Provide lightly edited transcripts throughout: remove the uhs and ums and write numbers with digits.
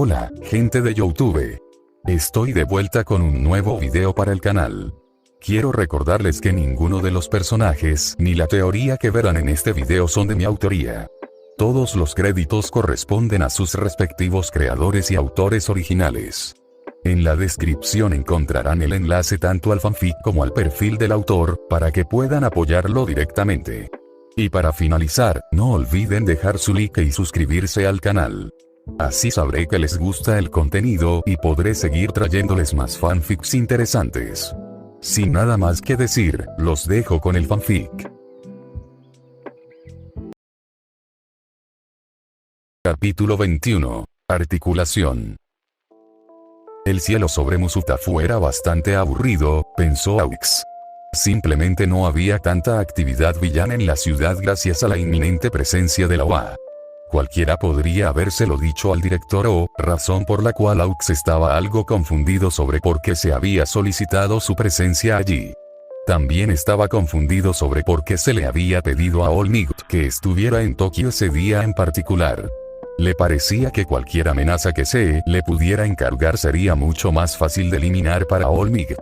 Hola, gente de YouTube. Estoy de vuelta con un nuevo video para el canal. Quiero recordarles que ninguno de los personajes ni la teoría que verán en este video son de mi autoría. Todos los créditos corresponden a sus respectivos creadores y autores originales. En la descripción encontrarán el enlace tanto al fanfic como al perfil del autor, para que puedan apoyarlo directamente. Y para finalizar, no olviden dejar su like y suscribirse al canal. Así sabré que les gusta el contenido y podré seguir trayéndoles más fanfics interesantes. Sin nada más que decir, los dejo con el fanfic. Capítulo 21. Articulación. El cielo sobre Musutafu era bastante aburrido, pensó Aux. Simplemente no había tanta actividad villana en la ciudad gracias a la inminente presencia de la OA. Cualquiera podría habérselo dicho al director O, razón por la cual Aux estaba algo confundido sobre por qué se había solicitado su presencia allí. También estaba confundido sobre por qué se le había pedido a All Might que estuviera en Tokio ese día en particular. Le parecía que cualquier amenaza que se le pudiera encargar sería mucho más fácil de eliminar para All Might.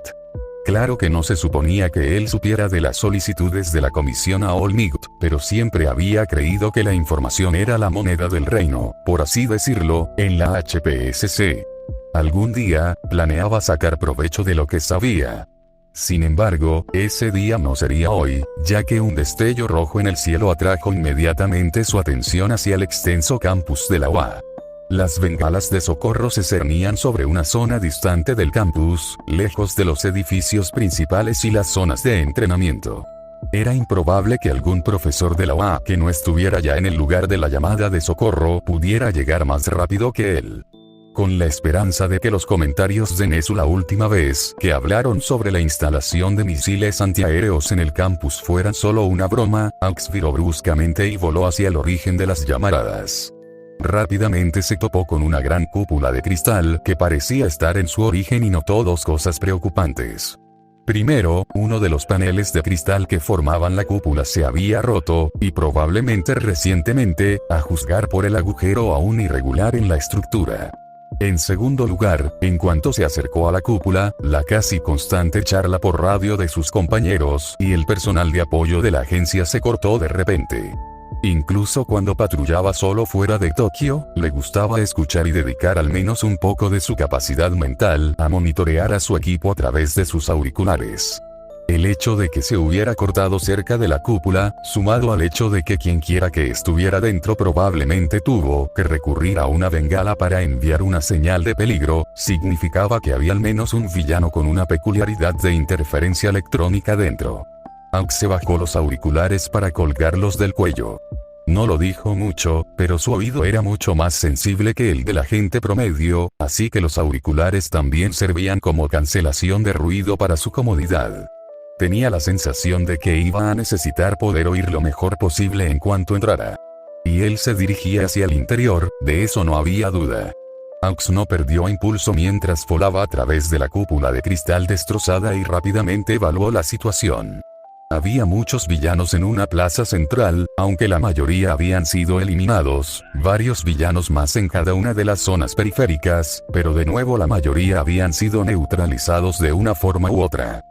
Claro que no se suponía que él supiera de las solicitudes de la comisión a All Might, pero siempre había creído que la información era la moneda del reino, por así decirlo, en la HPSC. Algún día, planeaba sacar provecho de lo que sabía. Sin embargo, ese día no sería hoy, ya que un destello rojo en el cielo atrajo inmediatamente su atención hacia el extenso campus de la UA. Las bengalas de socorro se cernían sobre una zona distante del campus, lejos de los edificios principales y las zonas de entrenamiento. Era improbable que algún profesor de la UA que no estuviera ya en el lugar de la llamada de socorro pudiera llegar más rápido que él. Con la esperanza de que los comentarios de Nezu la última vez que hablaron sobre la instalación de misiles antiaéreos en el campus fueran solo una broma, Aux viró bruscamente y voló hacia el origen de las llamaradas. Rápidamente se topó con una gran cúpula de cristal que parecía estar en su origen y notó dos cosas preocupantes. Primero, uno de los paneles de cristal que formaban la cúpula se había roto, y probablemente recientemente, a juzgar por el agujero aún irregular en la estructura. En segundo lugar, en cuanto se acercó a la cúpula, la casi constante charla por radio de sus compañeros y el personal de apoyo de la agencia se cortó de repente. Incluso cuando patrullaba solo fuera de Tokio, le gustaba escuchar y dedicar al menos un poco de su capacidad mental a monitorear a su equipo a través de sus auriculares. El hecho de que se hubiera cortado cerca de la cúpula, sumado al hecho de que quienquiera que estuviera dentro probablemente tuvo que recurrir a una bengala para enviar una señal de peligro, significaba que había al menos un villano con una peculiaridad de interferencia electrónica dentro. Aux se bajó los auriculares para colgarlos del cuello. No lo dijo mucho, pero su oído era mucho más sensible que el de la gente promedio, así que los auriculares también servían como cancelación de ruido para su comodidad. Tenía la sensación de que iba a necesitar poder oír lo mejor posible en cuanto entrara. Y él se dirigía hacia el interior, de eso no había duda. Aux no perdió impulso mientras volaba a través de la cúpula de cristal destrozada y rápidamente evaluó la situación. Había muchos villanos en una plaza central, aunque la mayoría habían sido eliminados, varios villanos más en cada una de las zonas periféricas, pero de nuevo la mayoría habían sido neutralizados de una forma u otra.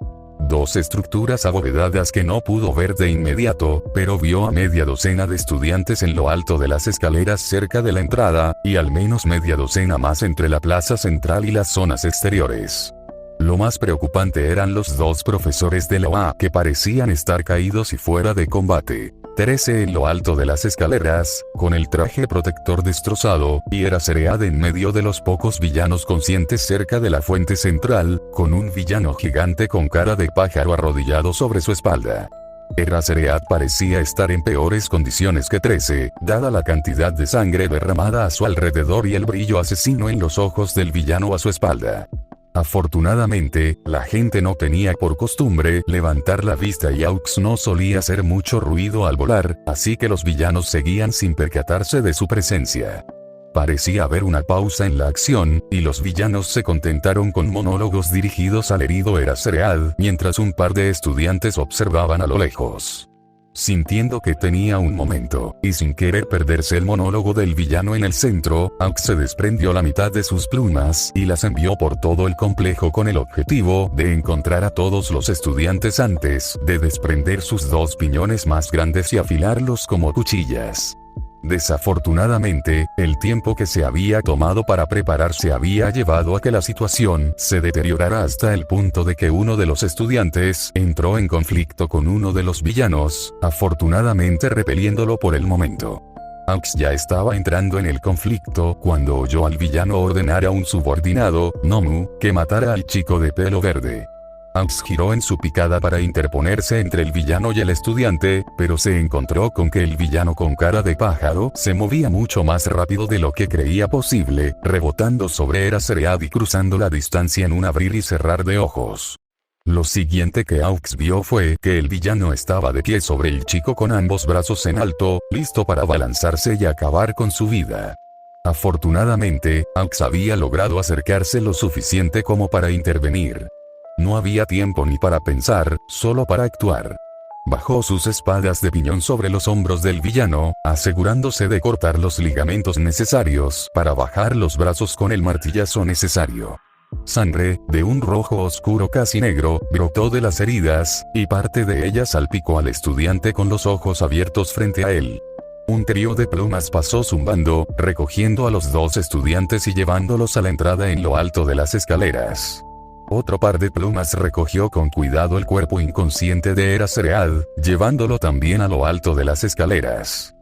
Dos estructuras abovedadas que no pudo ver de inmediato, pero vio a media docena de estudiantes en lo alto de las escaleras cerca de la entrada, y al menos media docena más entre la plaza central y las zonas exteriores. Lo más preocupante eran los dos profesores de la OA que parecían estar caídos y fuera de combate. 13 en lo alto de las escaleras, con el traje protector destrozado, y Eraseread en medio de los pocos villanos conscientes cerca de la fuente central, con un villano gigante con cara de pájaro arrodillado sobre su espalda. Eraseread parecía estar en peores condiciones que 13, dada la cantidad de sangre derramada a su alrededor y el brillo asesino en los ojos del villano a su espalda. Afortunadamente, la gente no tenía por costumbre levantar la vista y Aux no solía hacer mucho ruido al volar, así que los villanos seguían sin percatarse de su presencia. Parecía haber una pausa en la acción, y los villanos se contentaron con monólogos dirigidos al herido Eraseread, mientras un par de estudiantes observaban a lo lejos. Sintiendo que tenía un momento, y sin querer perderse el monólogo del villano en el centro, Aux se desprendió la mitad de sus plumas y las envió por todo el complejo con el objetivo de encontrar a todos los estudiantes antes de desprender sus dos piñones más grandes y afilarlos como cuchillas. Desafortunadamente, el tiempo que se había tomado para prepararse había llevado a que la situación se deteriorara hasta el punto de que uno de los estudiantes entró en conflicto con uno de los villanos, afortunadamente repeliéndolo por el momento. Aux ya estaba entrando en el conflicto cuando oyó al villano ordenar a un subordinado, Nomu, que matara al chico de pelo verde. Aux giró en su picada para interponerse entre el villano y el estudiante, pero se encontró con que el villano con cara de pájaro se movía mucho más rápido de lo que creía posible, rebotando sobre Eraserhead y cruzando la distancia en un abrir y cerrar de ojos. Lo siguiente que Aux vio fue que el villano estaba de pie sobre el chico con ambos brazos en alto, listo para abalanzarse y acabar con su vida. Afortunadamente, Aux había logrado acercarse lo suficiente como para intervenir. No había tiempo ni para pensar, solo para actuar. Bajó sus espadas de piñón sobre los hombros del villano, asegurándose de cortar los ligamentos necesarios para bajar los brazos con el martillazo necesario. Sangre, de un rojo oscuro casi negro, brotó de las heridas, y parte de ella salpicó al estudiante con los ojos abiertos frente a él. Un trío de plumas pasó zumbando, recogiendo a los dos estudiantes y llevándolos a la entrada en lo alto de las escaleras. Otro par de plumas recogió con cuidado el cuerpo inconsciente de Eraserhead, llevándolo también a lo alto de las escaleras.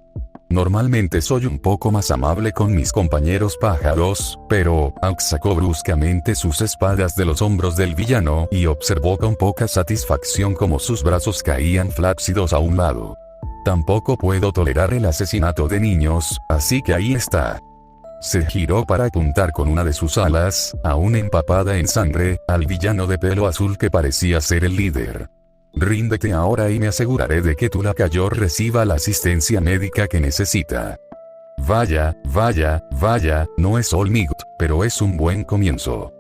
Normalmente soy un poco más amable con mis compañeros pájaros, pero Aux sacó bruscamente sus espadas de los hombros del villano y observó con poca satisfacción cómo sus brazos caían flácidos a un lado. Tampoco puedo tolerar el asesinato de niños, así que ahí está. Se giró para apuntar con una de sus alas, aún empapada en sangre, al villano de pelo azul que parecía ser el líder. Ríndete ahora y me aseguraré de que tu lacayo reciba la asistencia médica que necesita. Vaya, no es All Might, pero es un buen comienzo.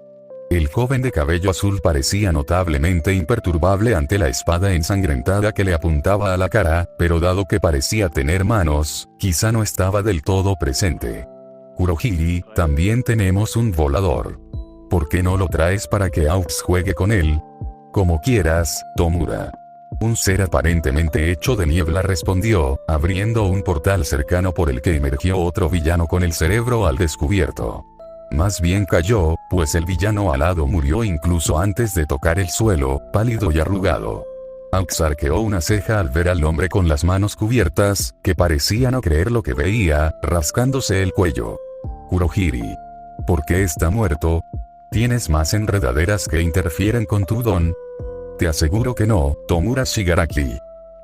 El joven de cabello azul parecía notablemente imperturbable ante la espada ensangrentada que le apuntaba a la cara, pero dado que parecía tener manos, quizá no estaba del todo presente. Kurohige, también tenemos un volador. ¿Por qué no lo traes para que Aux juegue con él? Como quieras, Tomura. Un ser aparentemente hecho de niebla respondió, abriendo un portal cercano por el que emergió otro villano con el cerebro al descubierto. Más bien cayó, pues el villano alado murió incluso antes de tocar el suelo, pálido y arrugado. Aux arqueó una ceja al ver al hombre con las manos cubiertas, que parecía no creer lo que veía, rascándose el cuello. Kurohige. ¿Por qué está muerto? ¿Tienes más enredaderas que interfieren con tu don? Te aseguro que no, Tomura Shigaraki.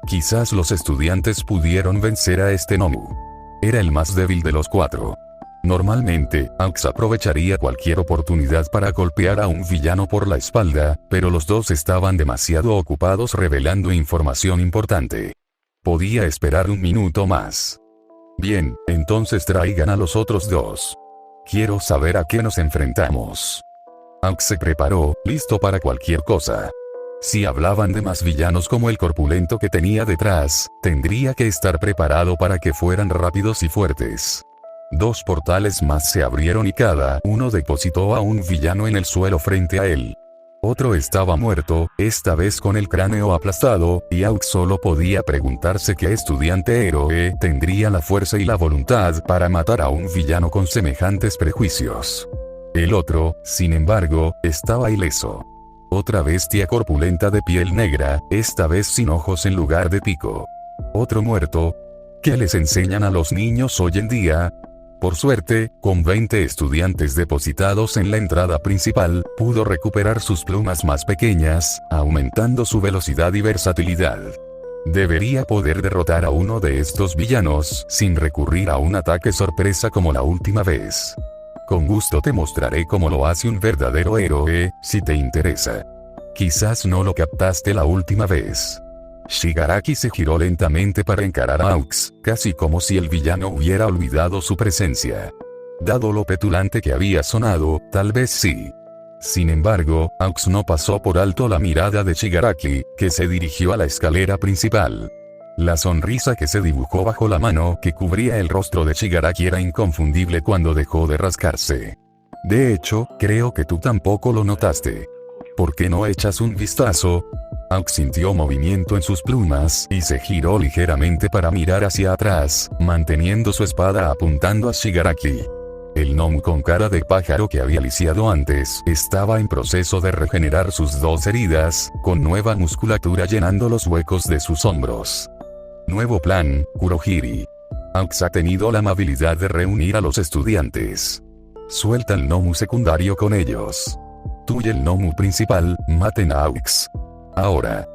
Quizás los estudiantes pudieron vencer a este Nomu. Era el más débil de los cuatro. Normalmente, Aux aprovecharía cualquier oportunidad para golpear a un villano por la espalda, pero los dos estaban demasiado ocupados revelando información importante. Podía esperar un minuto más. Bien, entonces traigan a los otros dos. Quiero saber a qué nos enfrentamos. Aux se preparó, listo para cualquier cosa. Si hablaban de más villanos como el corpulento que tenía detrás, tendría que estar preparado para que fueran rápidos y fuertes. Dos portales más se abrieron y cada uno depositó a un villano en el suelo frente a él. Otro estaba muerto, esta vez con el cráneo aplastado, y Aux solo podía preguntarse qué estudiante héroe tendría la fuerza y la voluntad para matar a un villano con semejantes prejuicios. El otro, sin embargo, estaba ileso. Otra bestia corpulenta de piel negra, esta vez sin ojos en lugar de pico. Otro muerto. ¿Qué les enseñan a los niños hoy en día? Por suerte, con 20 estudiantes depositados en la entrada principal, pudo recuperar sus plumas más pequeñas, aumentando su velocidad y versatilidad. Debería poder derrotar a uno de estos villanos sin recurrir a un ataque sorpresa como la última vez. Con gusto te mostraré cómo lo hace un verdadero héroe, si te interesa. Quizás no lo captaste la última vez. Shigaraki se giró lentamente para encarar a Aux, casi como si el villano hubiera olvidado su presencia. Dado lo petulante que había sonado, tal vez sí. Sin embargo, Aux no pasó por alto la mirada de Shigaraki, que se dirigió a la escalera principal. La sonrisa que se dibujó bajo la mano que cubría el rostro de Shigaraki era inconfundible cuando dejó de rascarse. De hecho, creo que tú tampoco lo notaste. ¿Por qué no echas un vistazo? Aux sintió movimiento en sus plumas y se giró ligeramente para mirar hacia atrás, manteniendo su espada apuntando a Shigaraki. El gnomo con cara de pájaro que había lisiado antes estaba en proceso de regenerar sus dos heridas, con nueva musculatura llenando los huecos de sus hombros. Nuevo plan, Kurohiri. Aux ha tenido la amabilidad de reunir a los estudiantes. Suelta el gnomo secundario con ellos. Tú y el gnomo principal, maten a Aux. Ahora.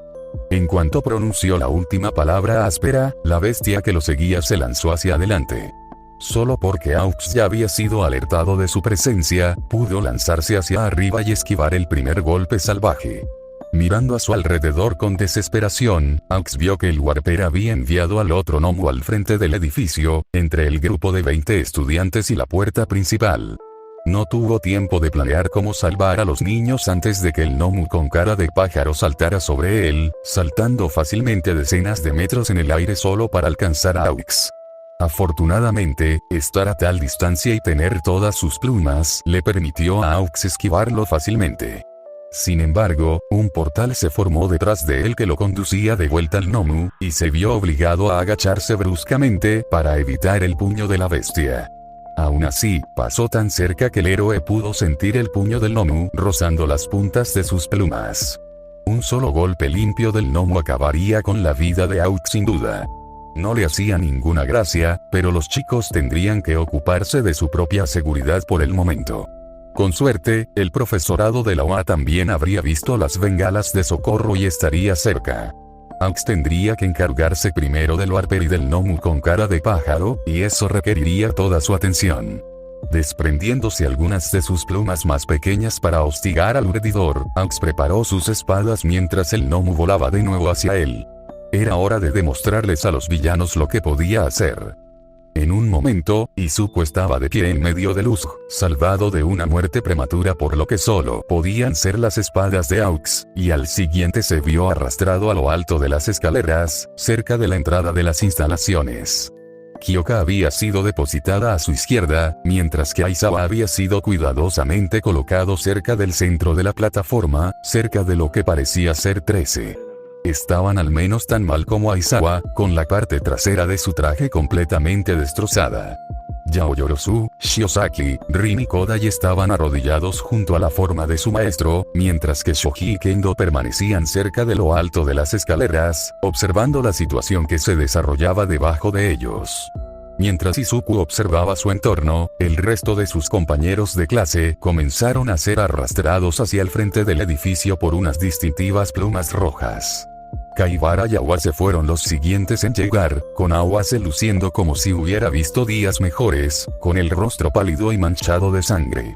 En cuanto pronunció la última palabra áspera, la bestia que lo seguía se lanzó hacia adelante. Solo porque Aux ya había sido alertado de su presencia, pudo lanzarse hacia arriba y esquivar el primer golpe salvaje. Mirando a su alrededor con desesperación, Aux vio que el Warper había enviado al otro gnomo al frente del edificio, entre el grupo de 20 estudiantes y la puerta principal. No tuvo tiempo de planear cómo salvar a los niños antes de que el gnomo con cara de pájaro saltara sobre él, saltando fácilmente decenas de metros en el aire solo para alcanzar a Aux. Afortunadamente, estar a tal distancia y tener todas sus plumas le permitió a Aux esquivarlo fácilmente. Sin embargo, un portal se formó detrás de él que lo conducía de vuelta al gnomo, y se vio obligado a agacharse bruscamente para evitar el puño de la bestia. Aún así, pasó tan cerca que el héroe pudo sentir el puño del gnomo rozando las puntas de sus plumas. Un solo golpe limpio del gnomo acabaría con la vida de Aux sin duda. No le hacía ninguna gracia, pero los chicos tendrían que ocuparse de su propia seguridad por el momento. Con suerte, el profesorado de la UA también habría visto las bengalas de socorro y estaría cerca. Aux tendría que encargarse primero del Warper y del gnomo con cara de pájaro, y eso requeriría toda su atención. Desprendiéndose algunas de sus plumas más pequeñas para hostigar al urdidor, Aux preparó sus espadas mientras el gnomo volaba de nuevo hacia él. Era hora de demostrarles a los villanos lo que podía hacer. En un momento, Izuku estaba de pie en medio del Uzg, salvado de una muerte prematura por lo que solo podían ser las espadas de Aux, y al siguiente se vio arrastrado a lo alto de las escaleras, cerca de la entrada de las instalaciones. Kyoka había sido depositada a su izquierda, mientras que Aizawa había sido cuidadosamente colocado cerca del centro de la plataforma, cerca de lo que parecía ser 13. Estaban al menos tan mal como Aizawa, con la parte trasera de su traje completamente destrozada. Yaoyorozu, Shiozaki, Rin y Kodai estaban arrodillados junto a la forma de su maestro, mientras que Shoji y Kendo permanecían cerca de lo alto de las escaleras, observando la situación que se desarrollaba debajo de ellos. Mientras Izuku observaba su entorno, el resto de sus compañeros de clase comenzaron a ser arrastrados hacia el frente del edificio por unas distintivas plumas rojas. Kaibara y Awase fueron los siguientes en llegar, con Awase luciendo como si hubiera visto días mejores, con el rostro pálido y manchado de sangre.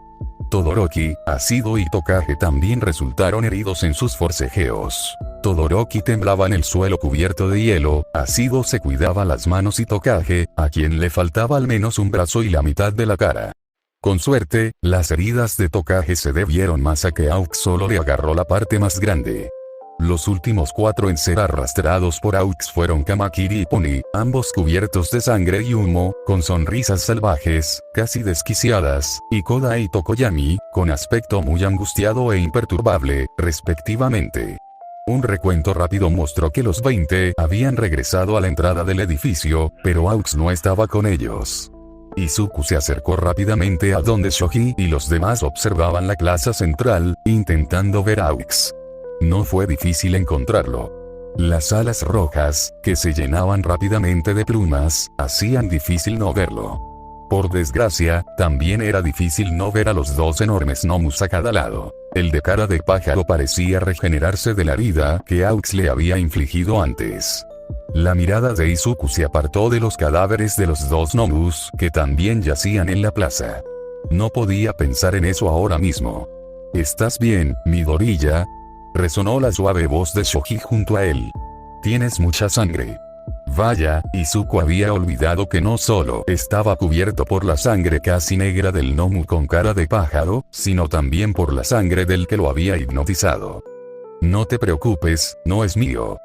Todoroki, Asido y Tokage también resultaron heridos en sus forcejeos. Todoroki temblaba en el suelo cubierto de hielo, Asido se cuidaba las manos y Tokage, a quien le faltaba al menos un brazo y la mitad de la cara. Con suerte, las heridas de Tokage se debieron más a que Aux solo le agarró la parte más grande. Los últimos 4 en ser arrastrados por Aux fueron Kamakiri y Pony, ambos cubiertos de sangre y humo, con sonrisas salvajes, casi desquiciadas, y Koda y Tokoyami, con aspecto muy angustiado e imperturbable, respectivamente. Un recuento rápido mostró que los 20 habían regresado a la entrada del edificio, pero Aux no estaba con ellos. Izuku se acercó rápidamente a donde Shoji y los demás observaban la plaza central, intentando ver a Aux. No fue difícil encontrarlo. Las alas rojas, que se llenaban rápidamente de plumas, hacían difícil no verlo. Por desgracia, también era difícil no ver a los 2 enormes gnomus a cada lado. El de cara de pájaro parecía regenerarse de la herida que Aux le había infligido antes. La mirada de Izuku se apartó de los cadáveres de los 2 gnomus que también yacían en la plaza. No podía pensar en eso ahora mismo. ¿Estás bien, Midoriya? Resonó la suave voz de Shoji junto a él. Tienes mucha sangre. Vaya, Izuku había olvidado que no solo estaba cubierto por la sangre casi negra del gnomu con cara de pájaro, sino también por la sangre del que lo había hipnotizado. No te preocupes, no es mío.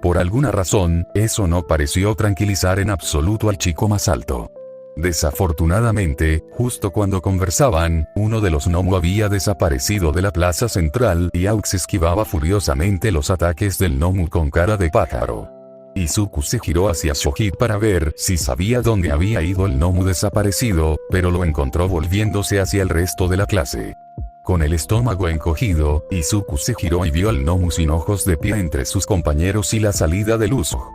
Por alguna razón, eso no pareció tranquilizar en absoluto al chico más alto. Desafortunadamente, justo cuando conversaban, uno de los Nomu había desaparecido de la plaza central y Aux esquivaba furiosamente los ataques del Nomu con cara de pájaro. Izuku se giró hacia Shoji para ver si sabía dónde había ido el Nomu desaparecido, pero lo encontró volviéndose hacia el resto de la clase. Con el estómago encogido, Izuku se giró y vio al Nomu sin ojos de pie entre sus compañeros y la salida del uso.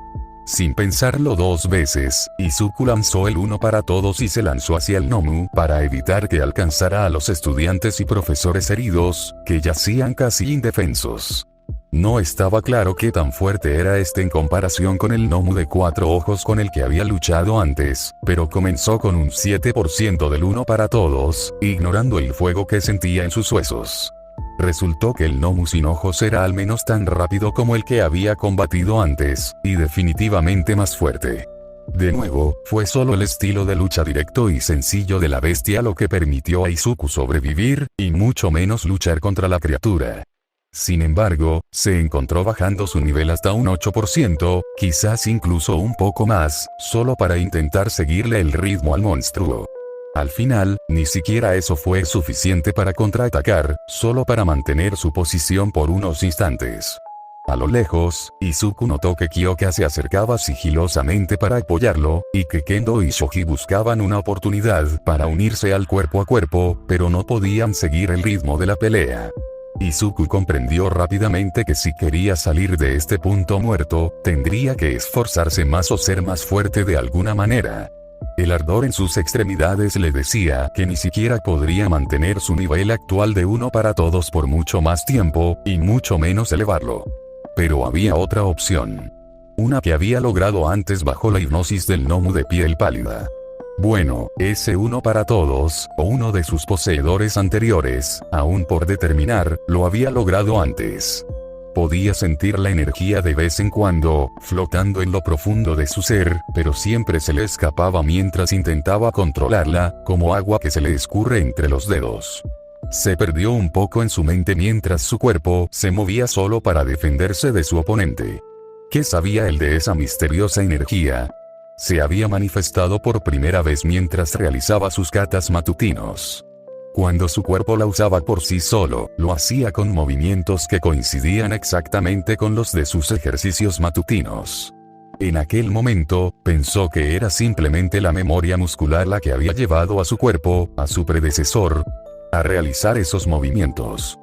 Sin pensarlo dos veces, Izuku lanzó el uno para todos y se lanzó hacia el Nomu para evitar que alcanzara a los estudiantes y profesores heridos, que yacían casi indefensos. No estaba claro qué tan fuerte era este en comparación con el Nomu de 4 ojos con el que había luchado antes, pero comenzó con un 7% del uno para todos, ignorando el fuego que sentía en sus huesos. Resultó que el Nomu sin ojos era al menos tan rápido como el que había combatido antes, y definitivamente más fuerte. De nuevo, fue solo el estilo de lucha directo y sencillo de la bestia lo que permitió a Izuku sobrevivir, y mucho menos luchar contra la criatura. Sin embargo, se encontró bajando su nivel hasta un 8%, quizás incluso un poco más, solo para intentar seguirle el ritmo al monstruo. Al final, ni siquiera eso fue suficiente para contraatacar, solo para mantener su posición por unos instantes. A lo lejos, Izuku notó que Kyoka se acercaba sigilosamente para apoyarlo, y que Kendo y Shoji buscaban una oportunidad para unirse al cuerpo a cuerpo, pero no podían seguir el ritmo de la pelea. Izuku comprendió rápidamente que si quería salir de este punto muerto, tendría que esforzarse más o ser más fuerte de alguna manera. El ardor en sus extremidades le decía que ni siquiera podría mantener su nivel actual de uno para todos por mucho más tiempo, y mucho menos elevarlo. Pero había otra opción. Una que había logrado antes bajo la hipnosis del Nomu de piel pálida. Bueno, ese uno para todos, o uno de sus poseedores anteriores, aún por determinar, lo había logrado antes. Podía sentir la energía de vez en cuando, flotando en lo profundo de su ser, pero siempre se le escapaba mientras intentaba controlarla, como agua que se le escurre entre los dedos. Se perdió un poco en su mente mientras su cuerpo se movía solo para defenderse de su oponente. ¿Qué sabía él de esa misteriosa energía? Se había manifestado por primera vez mientras realizaba sus katas matutinos. Cuando su cuerpo la usaba por sí solo, lo hacía con movimientos que coincidían exactamente con los de sus ejercicios matutinos. En aquel momento, pensó que era simplemente la memoria muscular la que había llevado a su cuerpo, a su predecesor, a realizar esos movimientos.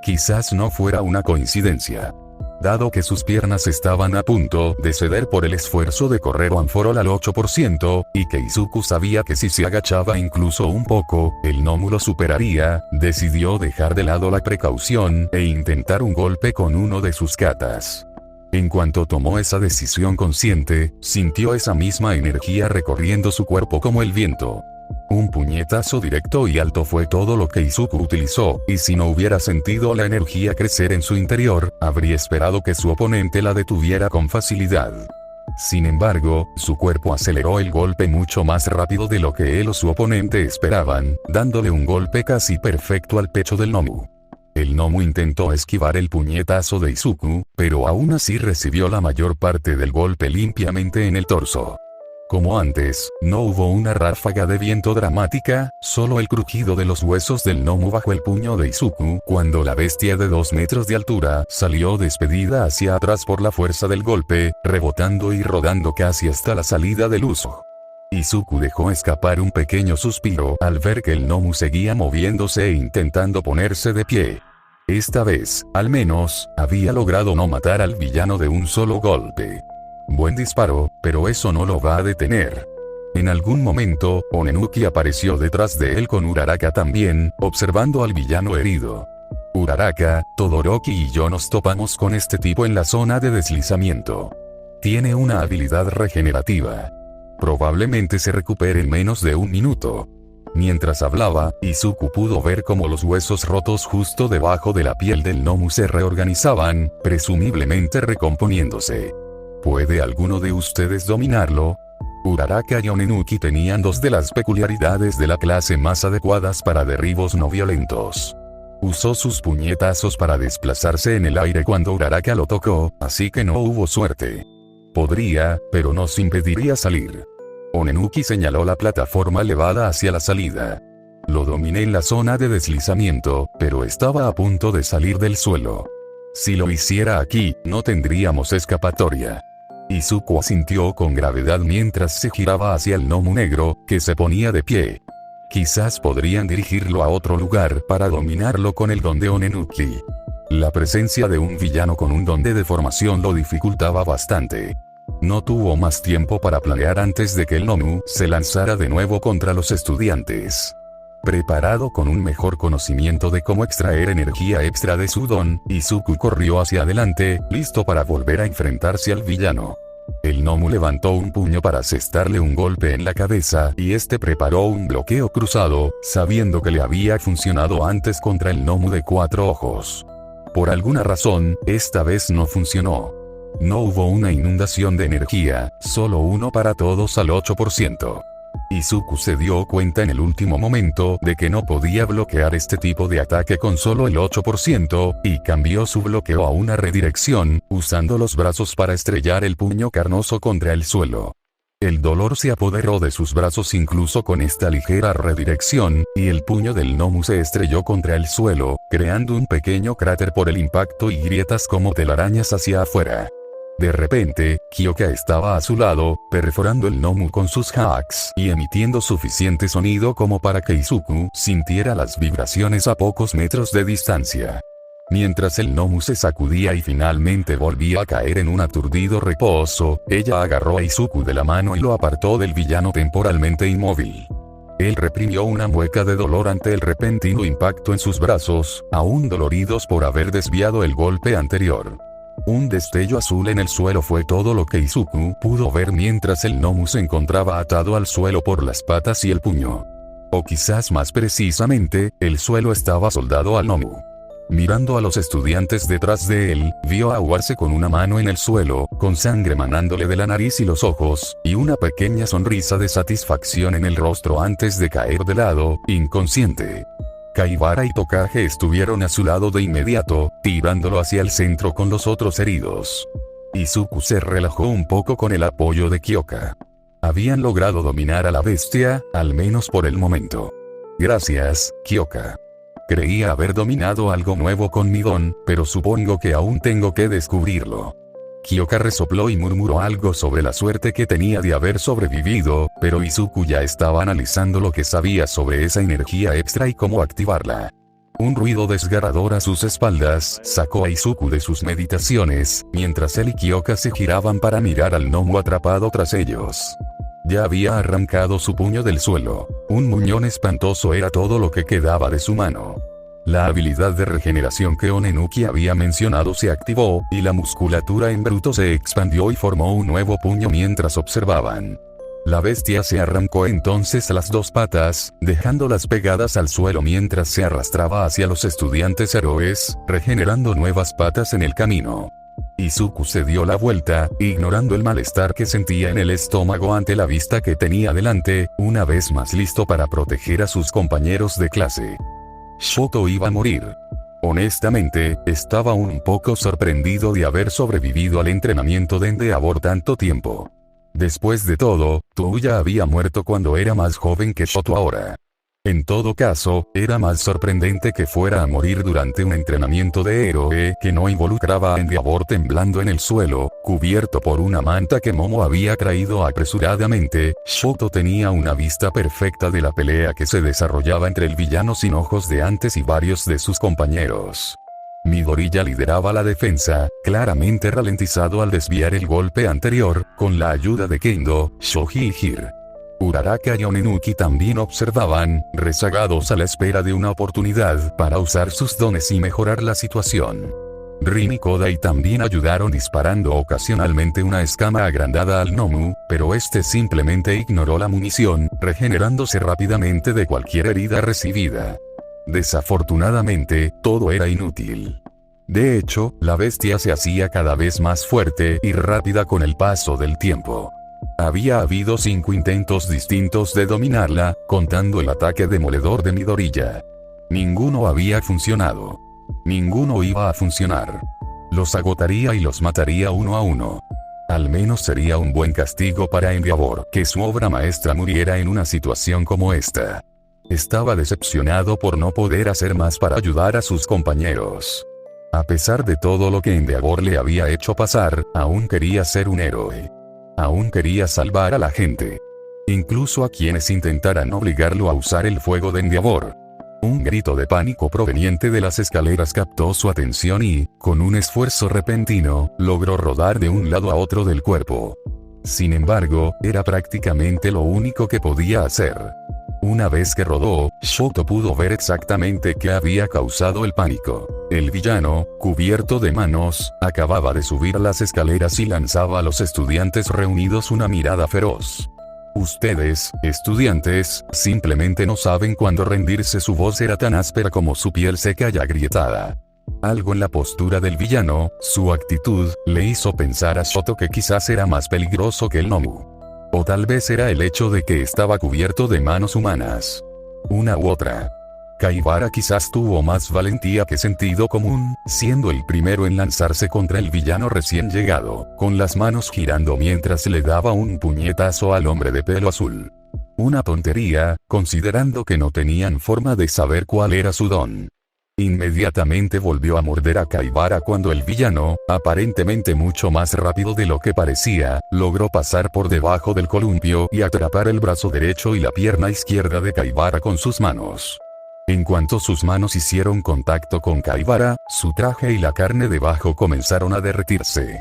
Quizás no fuera una coincidencia. Dado que sus piernas estaban a punto de ceder por el esfuerzo de correr One for All al 8%, y que Izuku sabía que si se agachaba incluso un poco, el Nomu lo superaría, decidió dejar de lado la precaución e intentar un golpe con uno de sus katas. En cuanto tomó esa decisión consciente, sintió esa misma energía recorriendo su cuerpo como el viento. Un puñetazo directo y alto fue todo lo que Izuku utilizó, y si no hubiera sentido la energía crecer en su interior, habría esperado que su oponente la detuviera con facilidad. Sin embargo, su cuerpo aceleró el golpe mucho más rápido de lo que él o su oponente esperaban, dándole un golpe casi perfecto al pecho del Nomu. El Nomu intentó esquivar el puñetazo de Izuku, pero aún así recibió la mayor parte del golpe limpiamente en el torso. Como antes, no hubo una ráfaga de viento dramática, solo el crujido de los huesos del Nomu bajo el puño de Izuku cuando la bestia de 2 metros de altura salió despedida hacia atrás por la fuerza del golpe, rebotando y rodando casi hasta la salida del uso. Izuku dejó escapar un pequeño suspiro al ver que el Nomu seguía moviéndose e intentando ponerse de pie. Esta vez, al menos, había logrado no matar al villano de un solo golpe. Buen disparo, pero eso no lo va a detener. En algún momento, Onenuki apareció detrás de él con Uraraka también, observando al villano herido. Uraraka, Todoroki y yo nos topamos con este tipo en la zona de deslizamiento. Tiene una habilidad regenerativa. Probablemente se recupere en menos de un minuto. Mientras hablaba, Izuku pudo ver cómo los huesos rotos justo debajo de la piel del Nomu se reorganizaban, presumiblemente recomponiéndose. ¿Puede alguno de ustedes dominarlo? Uraraka y Onenuki tenían dos de las peculiaridades de la clase más adecuadas para derribos no violentos. Usó sus puñetazos para desplazarse en el aire cuando Uraraka lo tocó, así que no hubo suerte. Podría, pero nos impediría salir. Onenuki señaló la plataforma elevada hacia la salida. Lo dominé en la zona de deslizamiento, pero estaba a punto de salir del suelo. Si lo hiciera aquí, no tendríamos escapatoria. Izuku asintió con gravedad mientras se giraba hacia el gnomo negro, que se ponía de pie. Quizás podrían dirigirlo a otro lugar para dominarlo con el don de Onenuki. La presencia de un villano con un don de deformación lo dificultaba bastante. No tuvo más tiempo para planear antes de que el gnomo se lanzara de nuevo contra los estudiantes. Preparado con un mejor conocimiento de cómo extraer energía extra de su don, Izuku corrió hacia adelante, listo para volver a enfrentarse al villano. El gnomo levantó un puño para asestarle un golpe en la cabeza y este preparó un bloqueo cruzado, sabiendo que le había funcionado antes contra el gnomo de 4 ojos. Por alguna razón, esta vez no funcionó. No hubo una inundación de energía, solo uno para todos al 8%. Izuku se dio cuenta en el último momento de que no podía bloquear este tipo de ataque con solo el 8%, y cambió su bloqueo a una redirección, usando los brazos para estrellar el puño carnoso contra el suelo. El dolor se apoderó de sus brazos incluso con esta ligera redirección, y el puño del gnomo se estrelló contra el suelo, creando un pequeño cráter por el impacto y grietas como telarañas hacia afuera. De repente, Kyoka estaba a su lado, perforando el gnomo con sus hacks y emitiendo suficiente sonido como para que Izuku sintiera las vibraciones a pocos metros de distancia. Mientras el gnomo se sacudía y finalmente volvía a caer en un aturdido reposo, ella agarró a Izuku de la mano y lo apartó del villano temporalmente inmóvil. Él reprimió una mueca de dolor ante el repentino impacto en sus brazos, aún doloridos por haber desviado el golpe anterior. Un destello azul en el suelo fue todo lo que Izuku pudo ver mientras el gnomo se encontraba atado al suelo por las patas y el puño. O quizás más precisamente, el suelo estaba soldado al gnomo. Mirando a los estudiantes detrás de él, vio aguarse con una mano en el suelo, con sangre manándole de la nariz y los ojos, y una pequeña sonrisa de satisfacción en el rostro antes de caer de lado, inconsciente. Kaibara y Tokage estuvieron a su lado de inmediato, tirándolo hacia el centro con los otros heridos. Izuku se relajó un poco con el apoyo de Kyoka. Habían logrado dominar a la bestia, al menos por el momento. Gracias, Kyoka. Creía haber dominado algo nuevo con mi don, pero supongo que aún tengo que descubrirlo. Kyoka resopló y murmuró algo sobre la suerte que tenía de haber sobrevivido, pero Izuku ya estaba analizando lo que sabía sobre esa energía extra y cómo activarla. Un ruido desgarrador a sus espaldas sacó a Izuku de sus meditaciones, mientras él y Kyoka se giraban para mirar al gnomo atrapado tras ellos. Ya había arrancado su puño del suelo. Un muñón espantoso era todo lo que quedaba de su mano. La habilidad de regeneración que Onenuki había mencionado se activó, y la musculatura en bruto se expandió y formó un nuevo puño mientras observaban. La bestia se arrancó entonces las 2 patas, dejándolas pegadas al suelo mientras se arrastraba hacia los estudiantes héroes, regenerando nuevas patas en el camino. Izuku se dio la vuelta, ignorando el malestar que sentía en el estómago ante la vista que tenía delante, una vez más listo para proteger a sus compañeros de clase. Shoto iba a morir. Honestamente, estaba un poco sorprendido de haber sobrevivido al entrenamiento de Endeavor tanto tiempo. Después de todo, Touya había muerto cuando era más joven que Shoto ahora. En todo caso, era más sorprendente que fuera a morir durante un entrenamiento de héroe que no involucraba a Endeavor temblando en el suelo, cubierto por una manta que Momo había traído apresuradamente. Shoto tenía una vista perfecta de la pelea que se desarrollaba entre el villano sin ojos de antes y varios de sus compañeros. Midoriya lideraba la defensa, claramente ralentizado al desviar el golpe anterior, con la ayuda de Kendo, Shoji y Hir. Uraraka y Onenuki también observaban, rezagados a la espera de una oportunidad para usar sus dones y mejorar la situación. Rin y Kodai también ayudaron disparando ocasionalmente una escama agrandada al gnomo, pero este simplemente ignoró la munición, regenerándose rápidamente de cualquier herida recibida. Desafortunadamente, todo era inútil. De hecho, la bestia se hacía cada vez más fuerte y rápida con el paso del tiempo. Había habido 5 intentos distintos de dominarla, contando el ataque demoledor de Midoriya. Ninguno había funcionado. Ninguno iba a funcionar. Los agotaría y los mataría uno a uno. Al menos sería un buen castigo para Endeavor que su obra maestra muriera en una situación como esta. Estaba decepcionado por no poder hacer más para ayudar a sus compañeros. A pesar de todo lo que Endeavor le había hecho pasar, aún quería ser un héroe. Aún quería salvar a la gente. Incluso a quienes intentaran obligarlo a usar el fuego de Endeavor. Un grito de pánico proveniente de las escaleras captó su atención y, con un esfuerzo repentino, logró rodar de un lado a otro del cuerpo. Sin embargo, era prácticamente lo único que podía hacer. Una vez que rodó, Shoto pudo ver exactamente qué había causado el pánico. El villano, cubierto de manos, acababa de subir las escaleras y lanzaba a los estudiantes reunidos una mirada feroz. Ustedes, estudiantes, simplemente no saben cuándo rendirse. Su voz era tan áspera como su piel seca y agrietada. Algo en la postura del villano, su actitud, le hizo pensar a Shoto que quizás era más peligroso que el Nomu. O tal vez era el hecho de que estaba cubierto de manos humanas. Una u otra. Kaibara quizás tuvo más valentía que sentido común, siendo el primero en lanzarse contra el villano recién llegado, con las manos girando mientras le daba un puñetazo al hombre de pelo azul. Una tontería, considerando que no tenían forma de saber cuál era su don. Inmediatamente volvió a morder a Kaibara cuando el villano, aparentemente mucho más rápido de lo que parecía, logró pasar por debajo del columpio y atrapar el brazo derecho y la pierna izquierda de Kaibara con sus manos. En cuanto sus manos hicieron contacto con Kaibara, su traje y la carne debajo comenzaron a derretirse.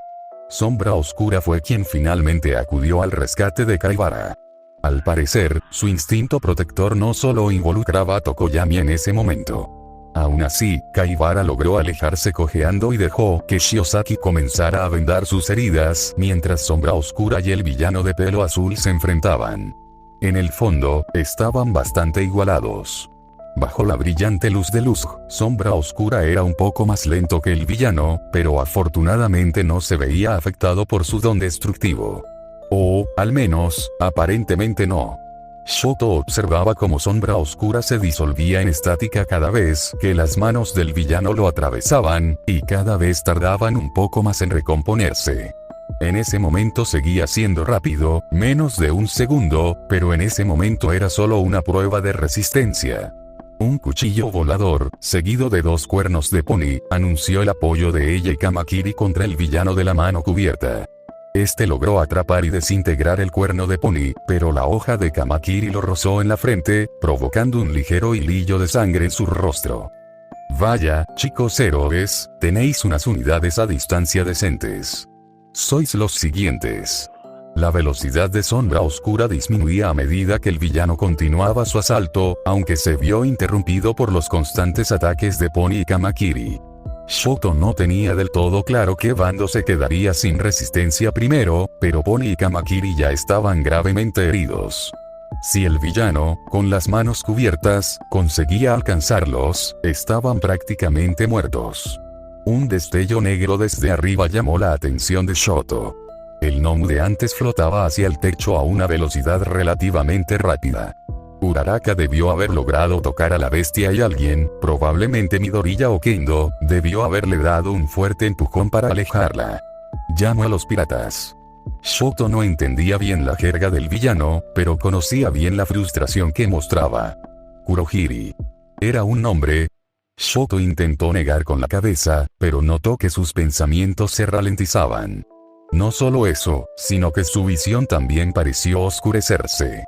Sombra Oscura fue quien finalmente acudió al rescate de Kaibara. Al parecer, su instinto protector no solo involucraba a Tokoyami en ese momento. Aún así, Kaibara logró alejarse cojeando y dejó que Shiozaki comenzara a vendar sus heridas mientras Sombra Oscura y el villano de pelo azul se enfrentaban. En el fondo, estaban bastante igualados. Bajo la brillante luz de luz, Sombra Oscura era un poco más lento que el villano, pero afortunadamente no se veía afectado por su don destructivo. O, al menos, aparentemente no. Shoto observaba cómo Sombra Oscura se disolvía en estática cada vez que las manos del villano lo atravesaban, y cada vez tardaban un poco más en recomponerse. En ese momento seguía siendo rápido, menos de un segundo, pero en ese momento era solo una prueba de resistencia. Un cuchillo volador, seguido de 2 cuernos de pony, anunció el apoyo de ella y Kamakiri contra el villano de la mano cubierta. Este logró atrapar y desintegrar el cuerno de pony, pero la hoja de Kamakiri lo rozó en la frente, provocando un ligero hilillo de sangre en su rostro. Vaya, chicos héroes, tenéis unas unidades a distancia decentes. Sois los siguientes. La velocidad de Sombra Oscura disminuía a medida que el villano continuaba su asalto, aunque se vio interrumpido por los constantes ataques de Pony y Kamakiri. Shoto no tenía del todo claro qué bando se quedaría sin resistencia primero, pero Pony y Kamakiri ya estaban gravemente heridos. Si el villano, con las manos cubiertas, conseguía alcanzarlos, estaban prácticamente muertos. Un destello negro desde arriba llamó la atención de Shoto. El Nomu de antes flotaba hacia el techo a una velocidad relativamente rápida. Uraraka debió haber logrado tocar a la bestia y alguien, probablemente Midoriya o Kendo, debió haberle dado un fuerte empujón para alejarla. Llamó a los piratas. Shoto no entendía bien la jerga del villano, pero conocía bien la frustración que mostraba. Kurohiri. Era un nombre. Shoto intentó negar con la cabeza, pero notó que sus pensamientos se ralentizaban. No solo eso, sino que su visión también pareció oscurecerse.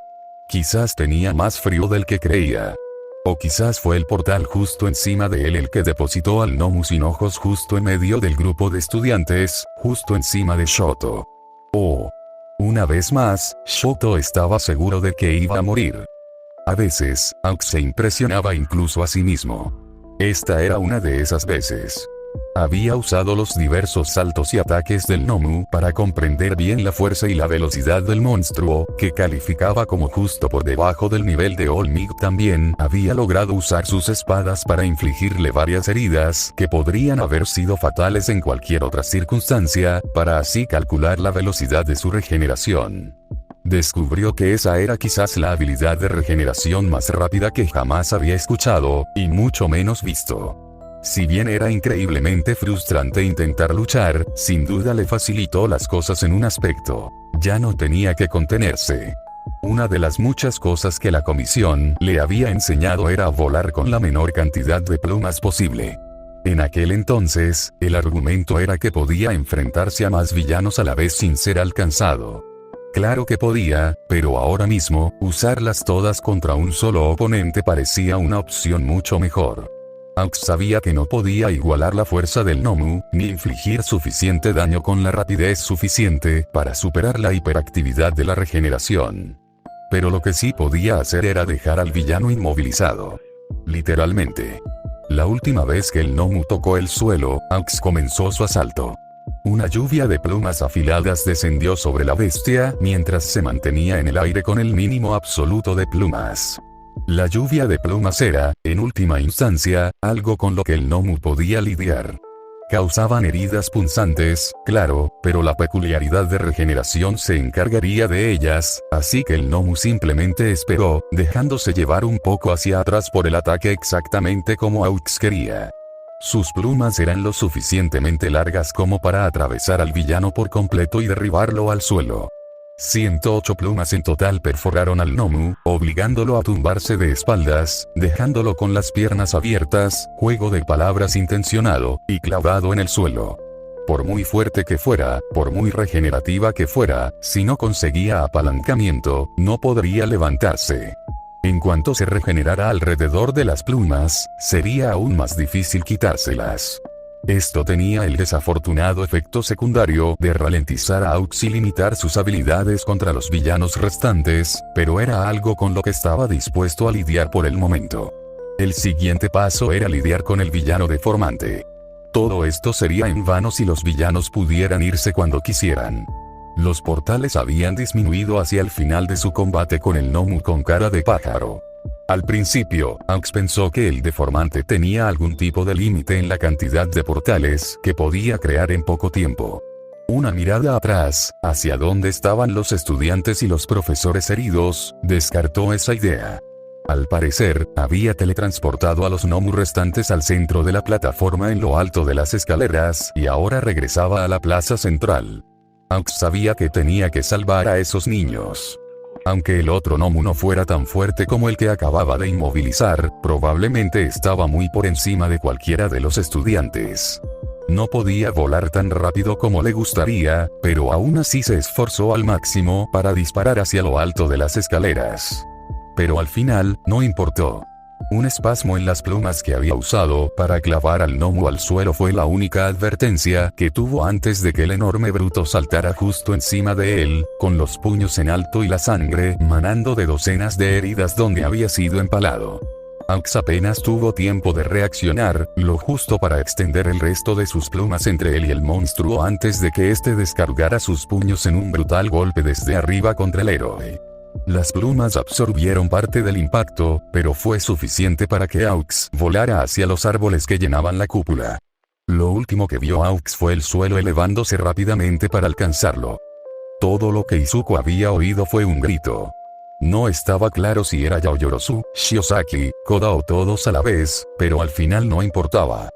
Quizás tenía más frío del que creía. O quizás fue el portal justo encima de él el que depositó al Nomu sin ojos justo en medio del grupo de estudiantes, justo encima de Shoto. Oh. Una vez más, Shoto estaba seguro de que iba a morir. A veces, Aux se impresionaba incluso a sí mismo. Esta era una de esas veces. Había usado los diversos saltos y ataques del Nomu para comprender bien la fuerza y la velocidad del monstruo, que calificaba como justo por debajo del nivel de All Might. También había logrado usar sus espadas para infligirle varias heridas que podrían haber sido fatales en cualquier otra circunstancia, para así calcular la velocidad de su regeneración. Descubrió que esa era quizás la habilidad de regeneración más rápida que jamás había escuchado, y mucho menos visto. Si bien era increíblemente frustrante intentar luchar, sin duda le facilitó las cosas en un aspecto. Ya no tenía que contenerse. Una de las muchas cosas que la comisión le había enseñado era volar con la menor cantidad de plumas posible. En aquel entonces, el argumento era que podía enfrentarse a más villanos a la vez sin ser alcanzado. Claro que podía, pero ahora mismo, usarlas todas contra un solo oponente parecía una opción mucho mejor. Aux sabía que no podía igualar la fuerza del Nomu, ni infligir suficiente daño con la rapidez suficiente para superar la hiperactividad de la regeneración. Pero lo que sí podía hacer era dejar al villano inmovilizado. Literalmente. La última vez que el Nomu tocó el suelo, Aux comenzó su asalto. Una lluvia de plumas afiladas descendió sobre la bestia mientras se mantenía en el aire con el mínimo absoluto de plumas. La lluvia de plumas era, en última instancia, algo con lo que el Nomu podía lidiar. Causaban heridas punzantes, claro, pero la peculiaridad de regeneración se encargaría de ellas, así que el Nomu simplemente esperó, dejándose llevar un poco hacia atrás por el ataque exactamente como Aux quería. Sus plumas eran lo suficientemente largas como para atravesar al villano por completo y derribarlo al suelo. 108 plumas en total perforaron al Nomu, obligándolo a tumbarse de espaldas, dejándolo con las piernas abiertas, juego de palabras intencionado, y clavado en el suelo. Por muy fuerte que fuera, por muy regenerativa que fuera, si no conseguía apalancamiento, no podría levantarse. En cuanto se regenerara alrededor de las plumas, sería aún más difícil quitárselas. Esto tenía el desafortunado efecto secundario de ralentizar a Aux y limitar sus habilidades contra los villanos restantes, pero era algo con lo que estaba dispuesto a lidiar por el momento. El siguiente paso era lidiar con el villano deformante. Todo esto sería en vano si los villanos pudieran irse cuando quisieran. Los portales habían disminuido hacia el final de su combate con el Nomu con cara de pájaro. Al principio, Aux pensó que el deformante tenía algún tipo de límite en la cantidad de portales que podía crear en poco tiempo. Una mirada atrás, hacia donde estaban los estudiantes y los profesores heridos, descartó esa idea. Al parecer, había teletransportado a los Nomu restantes al centro de la plataforma en lo alto de las escaleras y ahora regresaba a la plaza central. Aux sabía que tenía que salvar a esos niños. Aunque el otro Nomu no fuera tan fuerte como el que acababa de inmovilizar, probablemente estaba muy por encima de cualquiera de los estudiantes. No podía volar tan rápido como le gustaría, pero aún así se esforzó al máximo para disparar hacia lo alto de las escaleras. Pero al final, no importó. Un espasmo en las plumas que había usado para clavar al Nomu al suelo fue la única advertencia que tuvo antes de que el enorme bruto saltara justo encima de él, con los puños en alto y la sangre manando de docenas de heridas donde había sido empalado. Aux apenas tuvo tiempo de reaccionar, lo justo para extender el resto de sus plumas entre él y el monstruo antes de que éste descargara sus puños en un brutal golpe desde arriba contra el héroe. Las plumas absorbieron parte del impacto, pero fue suficiente para que Aux volara hacia los árboles que llenaban la cúpula. Lo último que vio Aux fue el suelo elevándose rápidamente para alcanzarlo. Todo lo que Izuku había oído fue un grito. No estaba claro si era Yaoyorozu, Shiozaki, Koda o todos a la vez, pero al final no importaba.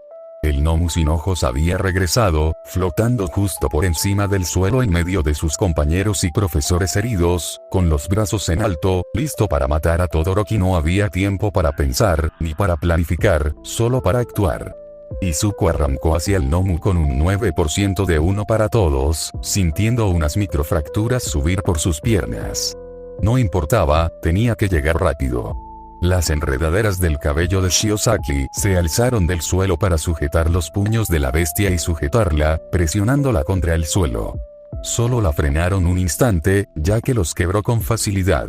El Nomu sin ojos había regresado, flotando justo por encima del suelo en medio de sus compañeros y profesores heridos, con los brazos en alto, listo para matar a Todoroki. No había tiempo para pensar, ni para planificar, solo para actuar. Izuku arrancó hacia el Nomu con un 9% de 1 para todos, sintiendo unas microfracturas subir por sus piernas. No importaba, tenía que llegar rápido. Las enredaderas del cabello de Shiozaki se alzaron del suelo para sujetar los puños de la bestia y sujetarla, presionándola contra el suelo. Solo la frenaron un instante, ya que los quebró con facilidad.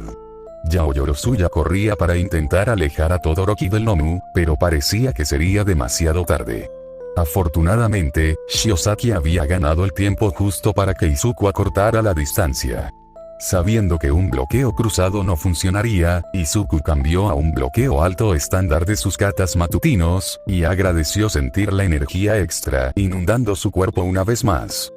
Yaoyorozu ya corría para intentar alejar a Todoroki del Nomu, pero parecía que sería demasiado tarde. Afortunadamente, Shiozaki había ganado el tiempo justo para que Izuku acortara la distancia. Sabiendo que un bloqueo cruzado no funcionaría, Izuku cambió a un bloqueo alto estándar de sus katas matutinos, y agradeció sentir la energía extra inundando su cuerpo una vez más.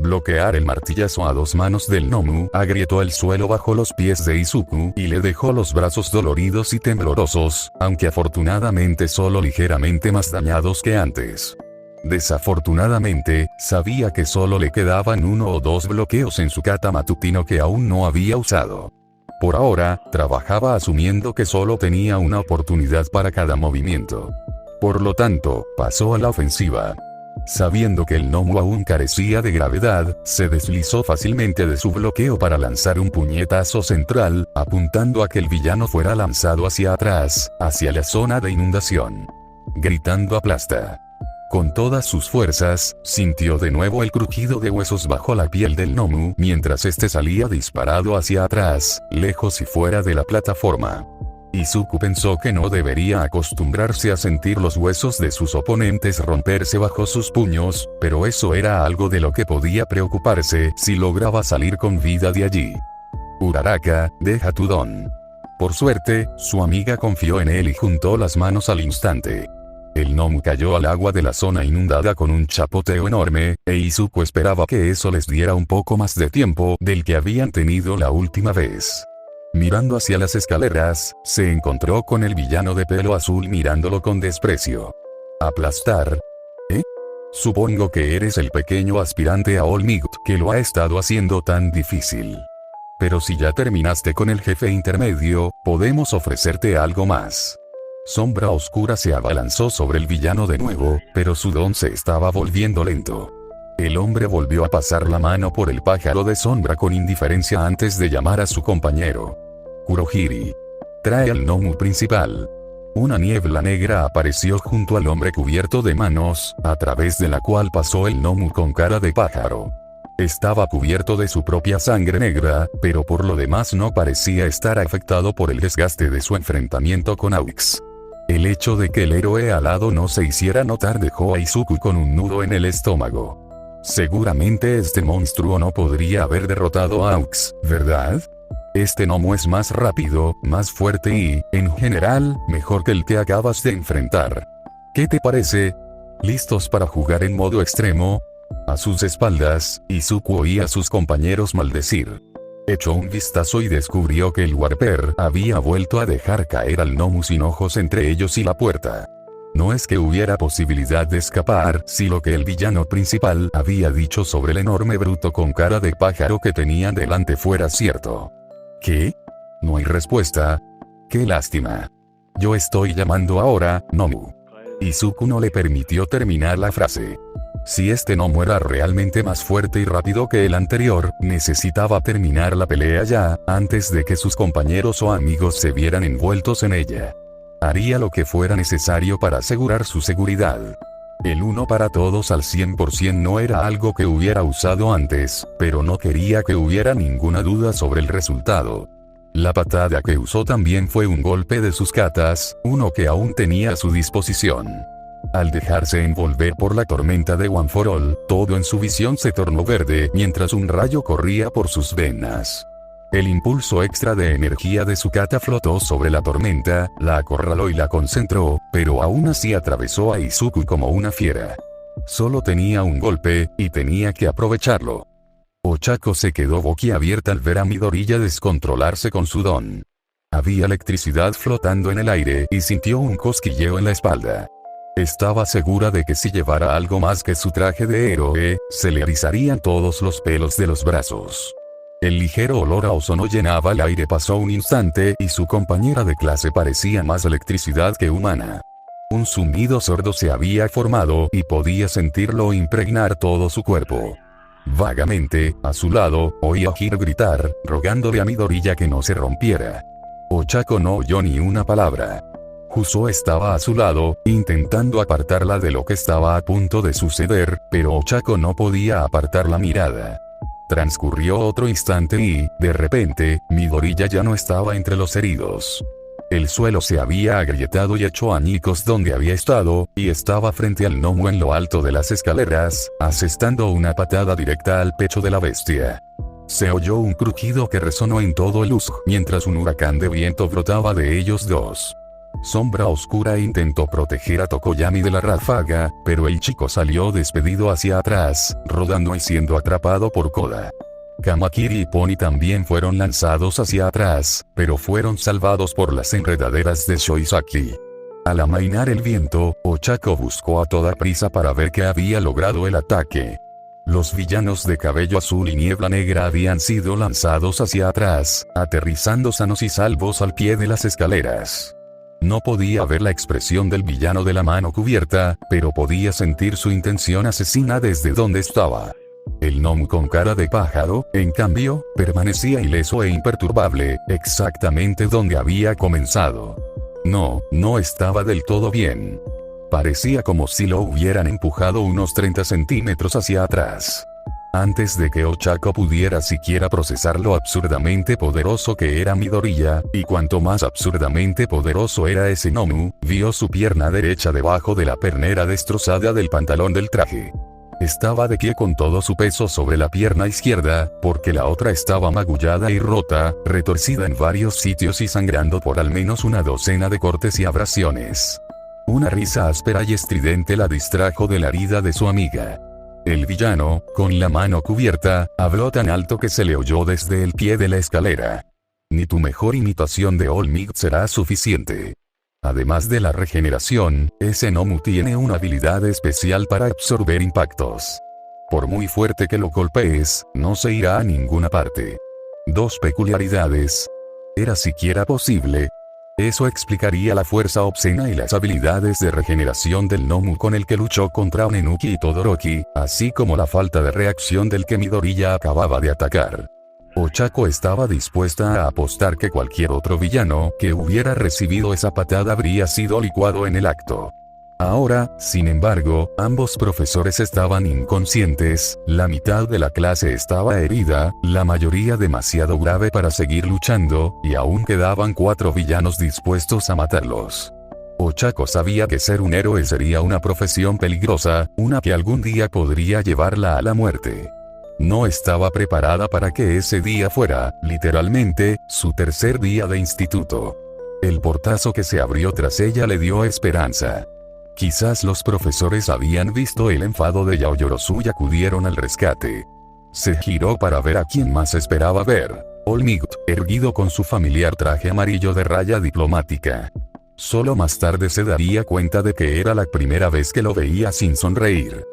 bloquear el martillazo a 2 manos del gnomo, agrietó el suelo bajo los pies de Izuku y le dejó los brazos doloridos y temblorosos, aunque afortunadamente solo ligeramente más dañados que antes. Desafortunadamente, sabía que solo le quedaban 1 o 2 bloqueos en su kata matutino que aún no había usado. Por ahora, trabajaba asumiendo que solo tenía una oportunidad para cada movimiento. Por lo tanto, pasó a la ofensiva. Sabiendo que el gnomo aún carecía de gravedad, se deslizó fácilmente de su bloqueo para lanzar un puñetazo central, apuntando a que el villano fuera lanzado hacia atrás, hacia la zona de inundación. Gritando aplasta. Con todas sus fuerzas, sintió de nuevo el crujido de huesos bajo la piel del gnomo mientras este salía disparado hacia atrás, lejos y fuera de la plataforma. Izuku pensó que no debería acostumbrarse a sentir los huesos de sus oponentes romperse bajo sus puños, pero eso era algo de lo que podía preocuparse si lograba salir con vida de allí. Uraraka, deja tu don. Por suerte, su amiga confió en él y juntó las manos al instante. El gnomo cayó al agua de la zona inundada con un chapoteo enorme, e Izuku esperaba que eso les diera un poco más de tiempo del que habían tenido la última vez. Mirando hacia las escaleras, se encontró con el villano de pelo azul mirándolo con desprecio. ¿Aplastar? ¿Eh? Supongo que eres el pequeño aspirante a All Might que lo ha estado haciendo tan difícil. Pero si ya terminaste con el jefe intermedio, podemos ofrecerte algo más. Sombra Oscura se abalanzó sobre el villano de nuevo, pero su don se estaba volviendo lento. El hombre volvió a pasar la mano por el pájaro de sombra con indiferencia antes de llamar a su compañero. Kurohiri. Trae al gnomo principal. Una niebla negra apareció junto al hombre cubierto de manos, a través de la cual pasó el gnomo con cara de pájaro. Estaba cubierto de su propia sangre negra, pero por lo demás no parecía estar afectado por el desgaste de su enfrentamiento con Aux. El hecho de que el héroe alado no se hiciera notar dejó a Izuku con un nudo en el estómago. Seguramente este monstruo no podría haber derrotado a Aux, ¿verdad? Este gnomo es más rápido, más fuerte y, en general, mejor que el que acabas de enfrentar. ¿Qué te parece? ¿Listos para jugar en modo extremo? A sus espaldas, Izuku oía a sus compañeros maldecir. Echó un vistazo y descubrió que el Warper había vuelto a dejar caer al gnomo sin ojos entre ellos y la puerta. No es que hubiera posibilidad de escapar si lo que el villano principal había dicho sobre el enorme bruto con cara de pájaro que tenían delante fuera cierto. ¿Qué? No hay respuesta. ¡Qué lástima! Yo estoy llamando ahora, Nomu. Izuku no le permitió terminar la frase. Si este gnomo era realmente más fuerte y rápido que el anterior, necesitaba terminar la pelea ya, antes de que sus compañeros o amigos se vieran envueltos en ella. Haría lo que fuera necesario para asegurar su seguridad. El uno para todos al 100% no era algo que hubiera usado antes, pero no quería que hubiera ninguna duda sobre el resultado. La patada que usó también fue un golpe de sus katas, uno que aún tenía a su disposición. Al dejarse envolver por la tormenta de One for All, todo en su visión se tornó verde mientras un rayo corría por sus venas. El impulso extra de energía de su kata flotó sobre la tormenta, la acorraló y la concentró, pero aún así atravesó a Izuku como una fiera. Solo tenía un golpe, y tenía que aprovecharlo. Ochako se quedó boquiabierta al ver a Midoriya descontrolarse con su don. Había electricidad flotando en el aire y sintió un cosquilleo en la espalda. Estaba segura de que si llevara algo más que su traje de héroe, se le erizarían todos los pelos de los brazos. El ligero olor a ozono llenaba el aire. Pasó un instante y su compañera de clase parecía más electricidad que humana. Un zumbido sordo se había formado y podía sentirlo impregnar todo su cuerpo. Vagamente, a su lado, oía a Hiro gritar, rogándole a Midoriya que no se rompiera. Ochako no oyó ni una palabra. Kusuo estaba a su lado, intentando apartarla de lo que estaba a punto de suceder, pero Ochako no podía apartar la mirada. Transcurrió otro instante y, de repente, Midoriya ya no estaba entre los heridos. El suelo se había agrietado y hecho añicos donde había estado, y estaba frente al gnomo en lo alto de las escaleras, asestando una patada directa al pecho de la bestia. Se oyó un crujido que resonó en todo el Usk mientras un huracán de viento brotaba de ellos dos. Sombra Oscura intentó proteger a Tokoyami de la ráfaga, pero el chico salió despedido hacia atrás, rodando y siendo atrapado por Koda. Kamakiri y Pony también fueron lanzados hacia atrás, pero fueron salvados por las enredaderas de Shoizaki. Al amainar el viento, Ochako buscó a toda prisa para ver qué había logrado el ataque. Los villanos de cabello azul y niebla negra habían sido lanzados hacia atrás, aterrizando sanos y salvos al pie de las escaleras. No podía ver la expresión del villano de la mano cubierta, pero podía sentir su intención asesina desde donde estaba. El gnomo con cara de pájaro, en cambio, permanecía ileso e imperturbable, exactamente donde había comenzado. No estaba del todo bien. Parecía como si lo hubieran empujado unos 30 centímetros hacia atrás. Antes de que Ochako pudiera siquiera procesar lo absurdamente poderoso que era Midoriya, y cuanto más absurdamente poderoso era ese gnomo, vio su pierna derecha debajo de la pernera destrozada del pantalón del traje. Estaba de pie con todo su peso sobre la pierna izquierda, porque la otra estaba magullada y rota, retorcida en varios sitios y sangrando por al menos una docena de cortes y abrasiones. Una risa áspera y estridente la distrajo de la herida de su amiga. El villano, con la mano cubierta, habló tan alto que se le oyó desde el pie de la escalera. Ni tu mejor imitación de All Might será suficiente. Además de la regeneración, ese gnomo tiene una habilidad especial para absorber impactos. Por muy fuerte que lo golpees, no se irá a ninguna parte. 2 peculiaridades. ¿Era siquiera posible? Eso explicaría la fuerza obscena y las habilidades de regeneración del gnomo con el que luchó contra Onenuki y Todoroki, así como la falta de reacción del que Midoriya acababa de atacar. Ochako estaba dispuesta a apostar que cualquier otro villano que hubiera recibido esa patada habría sido licuado en el acto. Ahora, sin embargo, ambos profesores estaban inconscientes, la mitad de la clase estaba herida, la mayoría demasiado grave para seguir luchando, y aún quedaban 4 villanos dispuestos a matarlos. Ochako sabía que ser un héroe sería una profesión peligrosa, una que algún día podría llevarla a la muerte. No estaba preparada para que ese día fuera, literalmente, su tercer día de instituto. El portazo que se abrió tras ella le dio esperanza. Quizás los profesores habían visto el enfado de Yaoyorozu y acudieron al rescate. Se giró para ver a quién más esperaba ver. All Might, erguido con su familiar traje amarillo de raya diplomática. Solo más tarde se daría cuenta de que era la primera vez que lo veía sin sonreír.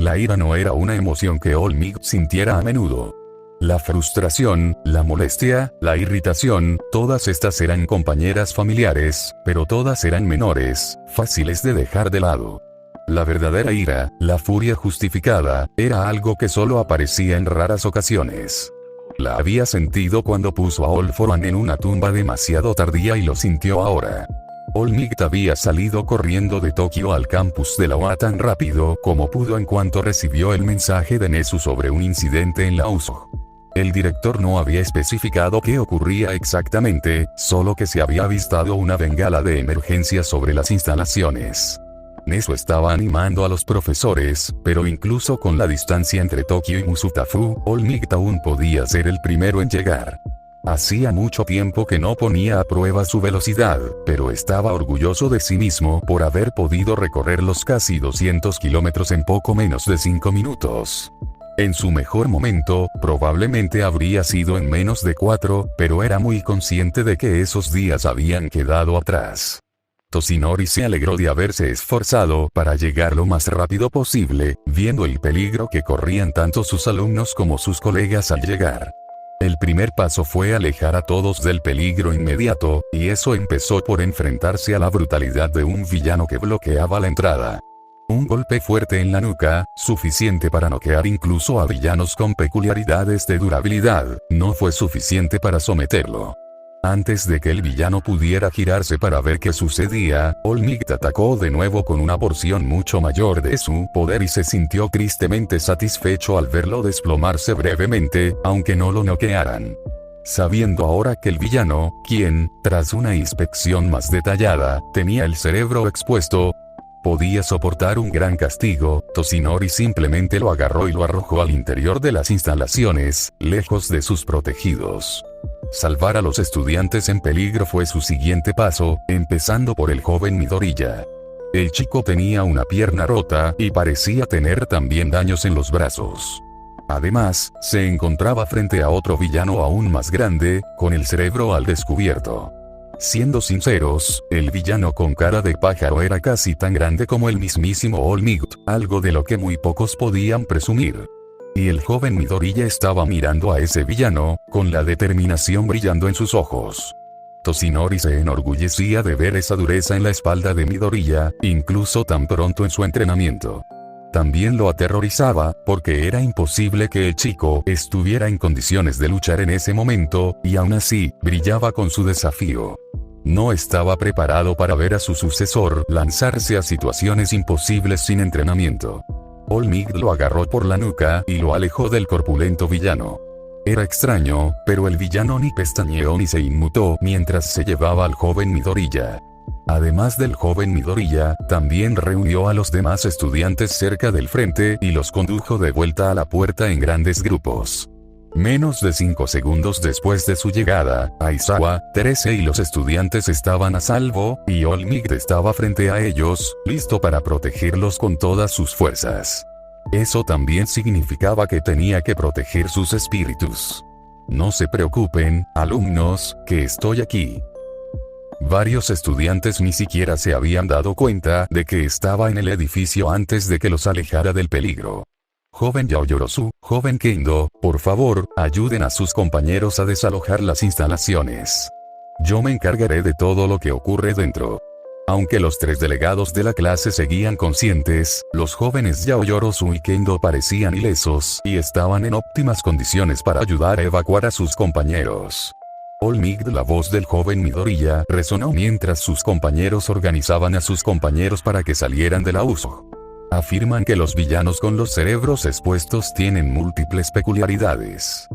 La ira no era una emoción que All Might sintiera a menudo. La frustración, la molestia, la irritación, todas estas eran compañeras familiares, pero todas eran menores, fáciles de dejar de lado. La verdadera ira, la furia justificada, era algo que solo aparecía en raras ocasiones. La había sentido cuando puso a All For One en una tumba demasiado tardía y lo sintió ahora. All Might había salido corriendo de Tokio al campus de la UA tan rápido como pudo en cuanto recibió el mensaje de Nezu sobre un incidente en la USO. El director no había especificado qué ocurría exactamente, solo que se había avistado una bengala de emergencia sobre las instalaciones. Nezu estaba animando a los profesores, pero incluso con la distancia entre Tokio y Musutafu, All Might aún podía ser el primero en llegar. Hacía mucho tiempo que no ponía a prueba su velocidad, pero estaba orgulloso de sí mismo por haber podido recorrer los casi 200 kilómetros en poco menos de 5 minutos. En su mejor momento, probablemente habría sido en menos de 4, pero era muy consciente de que esos días habían quedado atrás. Toshinori se alegró de haberse esforzado para llegar lo más rápido posible, viendo el peligro que corrían tanto sus alumnos como sus colegas al llegar. El primer paso fue alejar a todos del peligro inmediato, y eso empezó por enfrentarse a la brutalidad de un villano que bloqueaba la entrada. Un golpe fuerte en la nuca, suficiente para noquear incluso a villanos con peculiaridades de durabilidad, no fue suficiente para someterlo. Antes de que el villano pudiera girarse para ver qué sucedía, All Might atacó de nuevo con una porción mucho mayor de su poder y se sintió tristemente satisfecho al verlo desplomarse brevemente, aunque no lo noquearan. Sabiendo ahora que el villano, quien, tras una inspección más detallada, tenía el cerebro expuesto, podía soportar un gran castigo, Toshinori simplemente lo agarró y lo arrojó al interior de las instalaciones, lejos de sus protegidos. Salvar a los estudiantes en peligro fue su siguiente paso, empezando por el joven Midoriya. El chico tenía una pierna rota y parecía tener también daños en los brazos. Además, se encontraba frente a otro villano aún más grande, con el cerebro al descubierto. Siendo sinceros, el villano con cara de pájaro era casi tan grande como el mismísimo All Might, algo de lo que muy pocos podían presumir. Y el joven Midoriya estaba mirando a ese villano, con la determinación brillando en sus ojos. Toshinori se enorgullecía de ver esa dureza en la espalda de Midoriya, incluso tan pronto en su entrenamiento. También lo aterrorizaba, porque era imposible que el chico estuviera en condiciones de luchar en ese momento, y aún así, brillaba con su desafío. No estaba preparado para ver a su sucesor lanzarse a situaciones imposibles sin entrenamiento. All Might lo agarró por la nuca y lo alejó del corpulento villano. Era extraño, pero el villano ni pestañeó ni se inmutó mientras se llevaba al joven Midoriya. Además del joven Midoriya, también reunió a los demás estudiantes cerca del frente y los condujo de vuelta a la puerta en grandes grupos. Menos de 5 segundos después de su llegada, Aizawa, 13 y los estudiantes estaban a salvo, y All Might estaba frente a ellos, listo para protegerlos con todas sus fuerzas. Eso también significaba que tenía que proteger sus espíritus. No se preocupen, alumnos, que estoy aquí. Varios estudiantes ni siquiera se habían dado cuenta de que estaba en el edificio antes de que los alejara del peligro. Joven Yaoyorozu, joven Kendo, por favor, ayuden a sus compañeros a desalojar las instalaciones. Yo me encargaré de todo lo que ocurre dentro. Aunque los 3 delegados de la clase seguían conscientes, los jóvenes Yaoyorozu y Kendo parecían ilesos y estaban en óptimas condiciones para ayudar a evacuar a sus compañeros. All Might, la voz del joven Midoriya, resonó mientras sus compañeros organizaban a sus compañeros para que salieran de la USO. Afirman que los villanos con los cerebros expuestos tienen múltiples peculiaridades.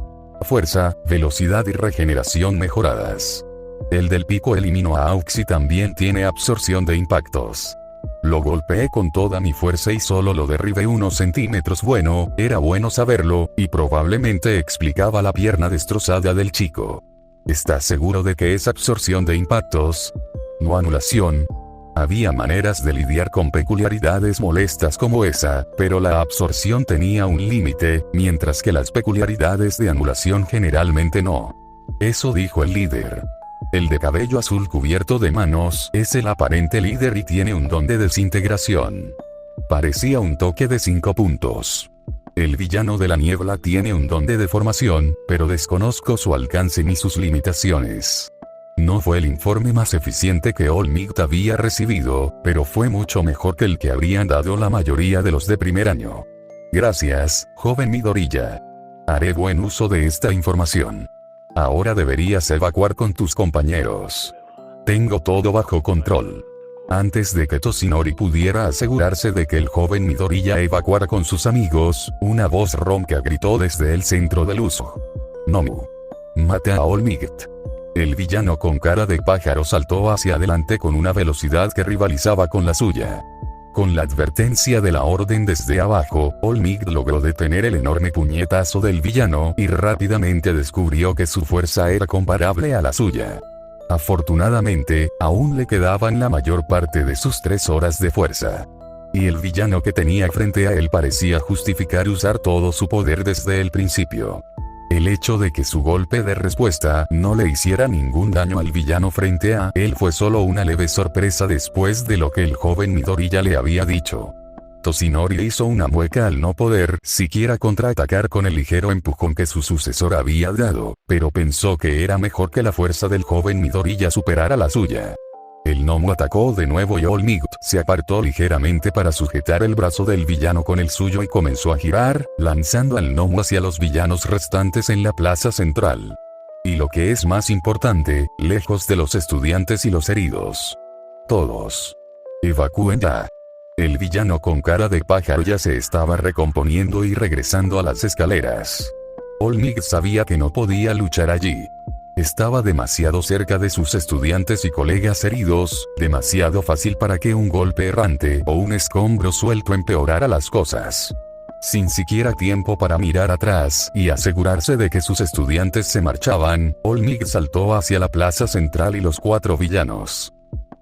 Fuerza, velocidad y regeneración mejoradas. El del pico eliminó a Aux y también tiene absorción de impactos. Lo golpeé con toda mi fuerza y solo lo derribé unos centímetros. Bueno, era bueno saberlo, y probablemente explicaba la pierna destrozada del chico. ¿Estás seguro de que es absorción de impactos? No anulación. Había maneras de lidiar con peculiaridades molestas como esa, pero la absorción tenía un límite, mientras que las peculiaridades de anulación generalmente no. Eso dijo el líder. El de cabello azul cubierto de manos es el aparente líder y tiene un don de desintegración. Parecía un toque de 5 puntos. El villano de la niebla tiene un don de deformación, pero desconozco su alcance ni sus limitaciones. No fue el informe más eficiente que All Might había recibido, pero fue mucho mejor que el que habrían dado la mayoría de los de primer año. Gracias, joven Midoriya. Haré buen uso de esta información. Ahora deberías evacuar con tus compañeros. Tengo todo bajo control. Antes de que Toshinori pudiera asegurarse de que el joven Midoriya evacuara con sus amigos, una voz ronca gritó desde el centro del uso. Nomu. Mate a All Might. El villano con cara de pájaro saltó hacia adelante con una velocidad que rivalizaba con la suya. Con la advertencia de la orden desde abajo, All Might logró detener el enorme puñetazo del villano y rápidamente descubrió que su fuerza era comparable a la suya. Afortunadamente, aún le quedaban la mayor parte de sus 3 horas de fuerza. Y el villano que tenía frente a él parecía justificar usar todo su poder desde el principio. El hecho de que su golpe de respuesta no le hiciera ningún daño al villano frente a él fue solo una leve sorpresa después de lo que el joven Midoriya le había dicho. Toshinori hizo una mueca al no poder siquiera contraatacar con el ligero empujón que su sucesor había dado, pero pensó que era mejor que la fuerza del joven Midoriya superara la suya. El gnomo atacó de nuevo y All Might se apartó ligeramente para sujetar el brazo del villano con el suyo y comenzó a girar, lanzando al gnomo hacia los villanos restantes en la plaza central. Y lo que es más importante, lejos de los estudiantes y los heridos. Todos. Evacúen ya. El villano con cara de pájaro ya se estaba recomponiendo y regresando a las escaleras. All Might sabía que no podía luchar allí. Estaba demasiado cerca de sus estudiantes y colegas heridos, demasiado fácil para que un golpe errante o un escombro suelto empeorara las cosas. Sin siquiera tiempo para mirar atrás y asegurarse de que sus estudiantes se marchaban, All Might saltó hacia la plaza central y los 4 villanos.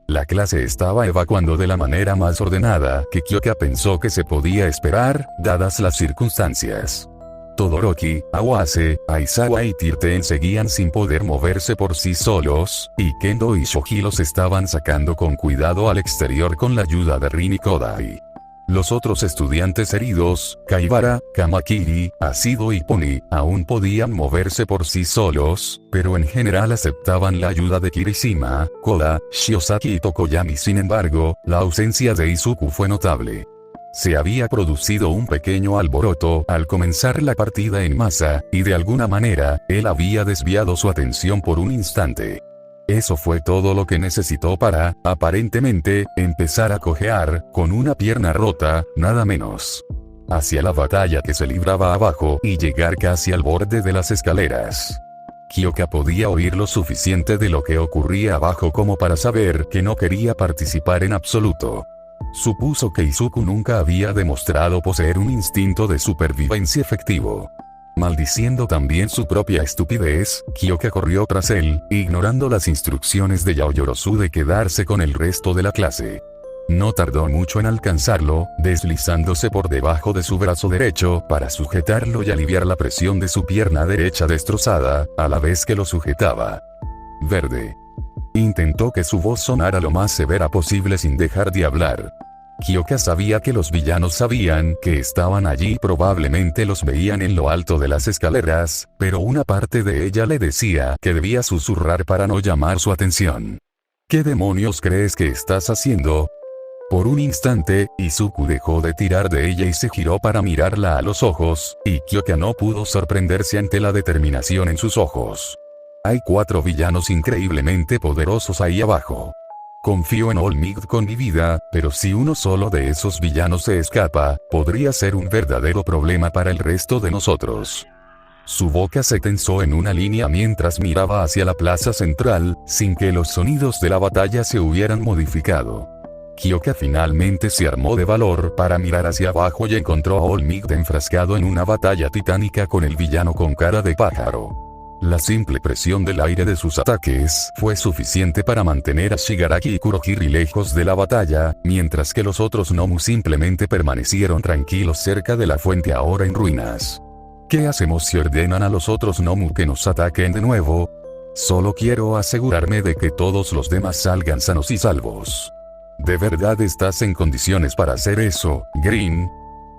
La clase estaba evacuando de la manera más ordenada que Kyoka pensó que se podía esperar, dadas las circunstancias. Todoroki, Awase, Aizawa y Tirten seguían sin poder moverse por sí solos, y Kendo y Shoji los estaban sacando con cuidado al exterior con la ayuda de Rin y Kodai. Los otros estudiantes heridos, Kaibara, Kamakiri, Asido y Pony, aún podían moverse por sí solos, pero en general aceptaban la ayuda de Kirishima, Koda, Shiozaki y Tokoyami. Sin embargo, la ausencia de Izuku fue notable. Se había producido un pequeño alboroto al comenzar la partida en masa, y de alguna manera, él había desviado su atención por un instante. Eso fue todo lo que necesitó para, aparentemente, empezar a cojear, con una pierna rota, nada menos. Hacia la batalla que se libraba abajo y llegar casi al borde de las escaleras. Kyoka podía oír lo suficiente de lo que ocurría abajo como para saber que no quería participar en absoluto. Supuso que Izuku nunca había demostrado poseer un instinto de supervivencia efectivo. Maldiciendo también su propia estupidez, Kyoka corrió tras él, ignorando las instrucciones de Yaoyorozu de quedarse con el resto de la clase. No tardó mucho en alcanzarlo, deslizándose por debajo de su brazo derecho para sujetarlo y aliviar la presión de su pierna derecha destrozada, a la vez que lo sujetaba. Verde. Intentó que su voz sonara lo más severa posible sin dejar de hablar. Kyoka sabía que los villanos sabían que estaban allí y probablemente los veían en lo alto de las escaleras, pero una parte de ella le decía que debía susurrar para no llamar su atención. ¿Qué demonios crees que estás haciendo? Por un instante, Izuku dejó de tirar de ella y se giró para mirarla a los ojos, y Kyoka no pudo sorprenderse ante la determinación en sus ojos. Hay 4 villanos increíblemente poderosos ahí abajo. Confío en All Might con mi vida, pero si uno solo de esos villanos se escapa, podría ser un verdadero problema para el resto de nosotros. Su boca se tensó en una línea mientras miraba hacia la plaza central, sin que los sonidos de la batalla se hubieran modificado. Kyoka finalmente se armó de valor para mirar hacia abajo y encontró a All Might enfrascado en una batalla titánica con el villano con cara de pájaro. La simple presión del aire de sus ataques fue suficiente para mantener a Shigaraki y Kurohiri lejos de la batalla, mientras que los otros Nomu simplemente permanecieron tranquilos cerca de la fuente ahora en ruinas. ¿Qué hacemos si ordenan a los otros Nomu que nos ataquen de nuevo? Solo quiero asegurarme de que todos los demás salgan sanos y salvos. ¿De verdad estás en condiciones para hacer eso, Green?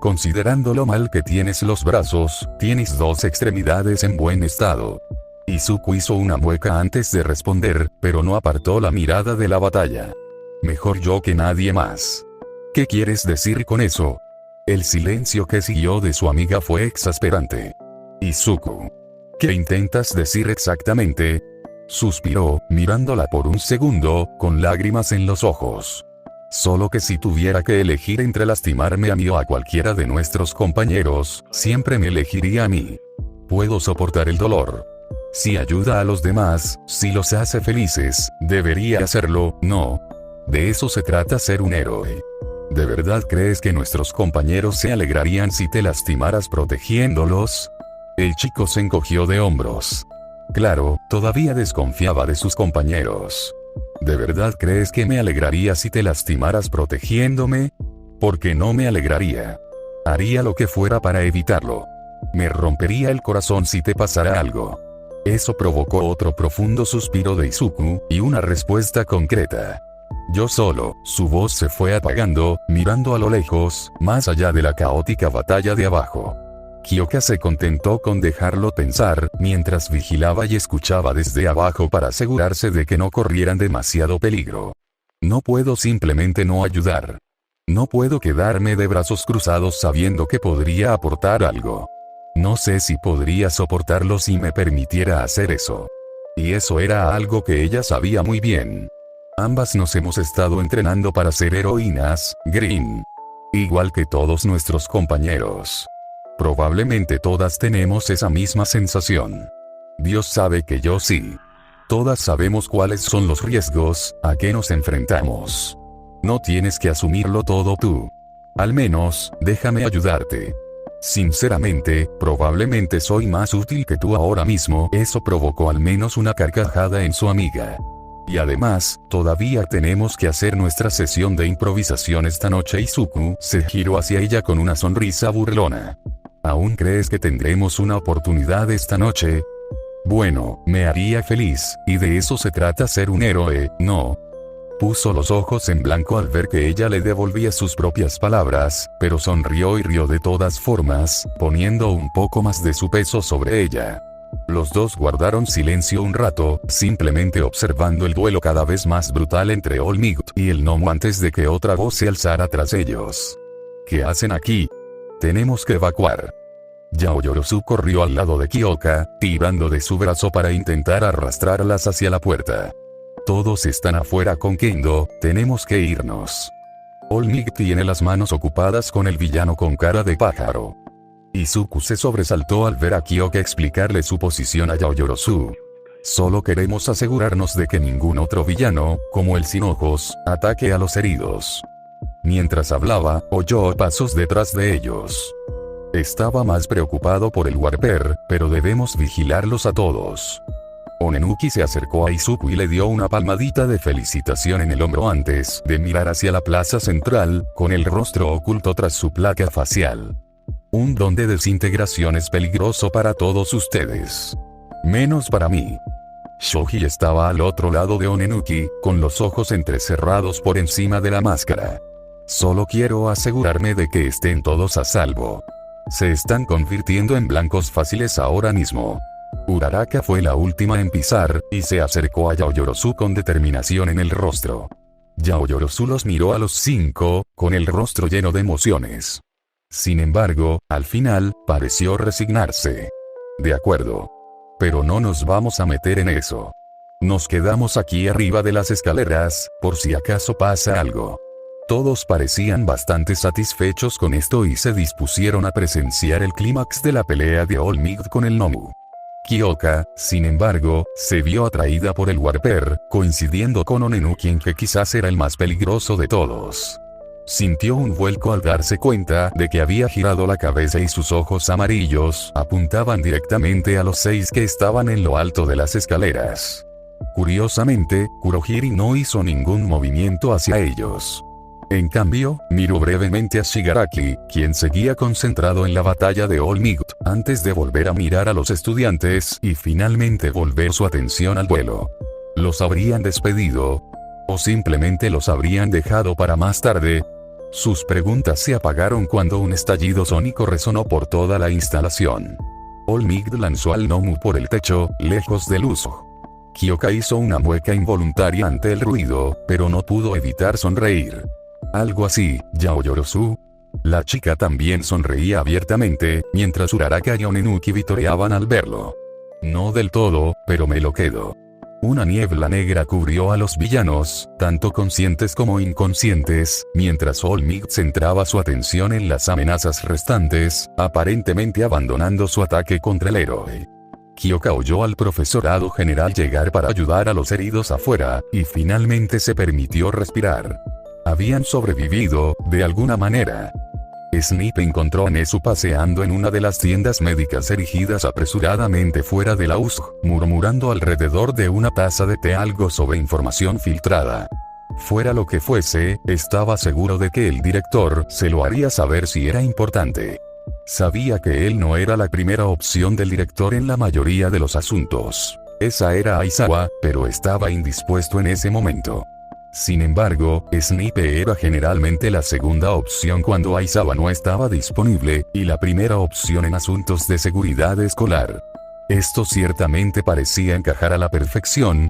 Considerando lo mal que tienes los brazos, tienes 2 extremidades en buen estado. Izuku hizo una mueca antes de responder, pero no apartó la mirada de la batalla. Mejor yo que nadie más. ¿Qué quieres decir con eso? El silencio que siguió de su amiga fue exasperante. Izuku. ¿Qué intentas decir exactamente? Suspiró, mirándola por un segundo, con lágrimas en los ojos. Solo que si tuviera que elegir entre lastimarme a mí o a cualquiera de nuestros compañeros, siempre me elegiría a mí. Puedo soportar el dolor. Si ayuda a los demás, si los hace felices, debería hacerlo, ¿no? De eso se trata ser un héroe. ¿De verdad crees que nuestros compañeros se alegrarían si te lastimaras protegiéndolos? El chico se encogió de hombros. Claro, todavía desconfiaba de sus compañeros. ¿De verdad crees que me alegraría si te lastimaras protegiéndome? Porque no me alegraría. Haría lo que fuera para evitarlo. Me rompería el corazón si te pasara algo. Eso provocó otro profundo suspiro de Izuku, y una respuesta concreta. Yo solo, su voz se fue apagando, mirando a lo lejos, más allá de la caótica batalla de abajo. Kyoka se contentó con dejarlo pensar, mientras vigilaba y escuchaba desde abajo para asegurarse de que no corrieran demasiado peligro. No puedo simplemente no ayudar. No puedo quedarme de brazos cruzados sabiendo que podría aportar algo. No sé si podría soportarlo si me permitiera hacer eso. Y eso era algo que ella sabía muy bien. Ambas nos hemos estado entrenando para ser heroínas, Green. Igual que todos nuestros compañeros. Probablemente todas tenemos esa misma sensación. Dios sabe que yo sí. Todas sabemos cuáles son los riesgos a que nos enfrentamos. No tienes que asumirlo todo tú. Al menos, déjame ayudarte. Sinceramente, probablemente soy más útil que tú ahora mismo. Eso provocó al menos una carcajada en su amiga. Y además, todavía tenemos que hacer nuestra sesión de improvisación esta noche. Izuku se giró hacia ella con una sonrisa burlona. ¿Aún crees que tendremos una oportunidad esta noche? Bueno, me haría feliz, y de eso se trata ser un héroe, ¿no? Puso los ojos en blanco al ver que ella le devolvía sus propias palabras, pero sonrió y rió de todas formas, poniendo un poco más de su peso sobre ella. Los dos guardaron silencio un rato, simplemente observando el duelo cada vez más brutal entre All Might y el gnomo antes de que otra voz se alzara tras ellos. ¿Qué hacen aquí? Tenemos que evacuar. Yaoyorozu corrió al lado de Kyoka, tirando de su brazo para intentar arrastrarlas hacia la puerta. Todos están afuera con Kendo, tenemos que irnos. All Might tiene las manos ocupadas con el villano con cara de pájaro. Izuku se sobresaltó al ver a Kyoka explicarle su posición a Yaoyorozu. Solo queremos asegurarnos de que ningún otro villano, como el sin ojos, ataque a los heridos. Mientras hablaba, oyó pasos detrás de ellos. Estaba más preocupado por el Warper, pero debemos vigilarlos a todos. Onenuki se acercó a Izuku y le dio una palmadita de felicitación en el hombro antes de mirar hacia la plaza central, con el rostro oculto tras su placa facial. Un don de desintegración es peligroso para todos ustedes. Menos para mí. Shoji estaba al otro lado de Onenuki, con los ojos entrecerrados por encima de la máscara. Solo quiero asegurarme de que estén todos a salvo. Se están convirtiendo en blancos fáciles ahora mismo. Uraraka fue la última en pisar, y se acercó a Yaoyorozu con determinación en el rostro. Yaoyorozu los miró a los 5, con el rostro lleno de emociones. Sin embargo, al final, pareció resignarse. De acuerdo. Pero no nos vamos a meter en eso. Nos quedamos aquí arriba de las escaleras, por si acaso pasa algo. Todos parecían bastante satisfechos con esto y se dispusieron a presenciar el clímax de la pelea de All Might con el Nomu. Kyoka, sin embargo, se vio atraída por el Warper, coincidiendo con Onenuki en que quizás era el más peligroso de todos. Sintió un vuelco al darse cuenta de que había girado la cabeza y sus ojos amarillos apuntaban directamente a los 6 que estaban en lo alto de las escaleras. Curiosamente, Kurohiri no hizo ningún movimiento hacia ellos. En cambio, miró brevemente a Shigaraki, quien seguía concentrado en la batalla de All Might, antes de volver a mirar a los estudiantes y finalmente volver su atención al duelo. ¿Los habrían despedido? ¿O simplemente los habrían dejado para más tarde? Sus preguntas se apagaron cuando un estallido sónico resonó por toda la instalación. All Might lanzó al Nomu por el techo, lejos del uso. Kyoka hizo una mueca involuntaria ante el ruido, pero no pudo evitar sonreír. Algo así, Yaoyorozu. La chica también sonreía abiertamente, mientras Uraraka y Onenuki vitoreaban al verlo. No del todo, pero me lo quedo. Una niebla negra cubrió a los villanos, tanto conscientes como inconscientes, mientras All Might centraba su atención en las amenazas restantes, aparentemente abandonando su ataque contra el héroe. Kyoka oyó al profesorado general llegar para ayudar a los heridos afuera, y finalmente se permitió respirar. Habían sobrevivido, de alguna manera. Snipe encontró a Nezu paseando en una de las tiendas médicas erigidas apresuradamente fuera de la USG, murmurando alrededor de una taza de té algo sobre información filtrada. Fuera lo que fuese, estaba seguro de que el director se lo haría saber si era importante. Sabía que él no era la primera opción del director en la mayoría de los asuntos. Esa era Aizawa, pero estaba indispuesto en ese momento. Sin embargo, Snipe era generalmente la segunda opción cuando Aizawa no estaba disponible, y la primera opción en asuntos de seguridad escolar. Esto ciertamente parecía encajar a la perfección.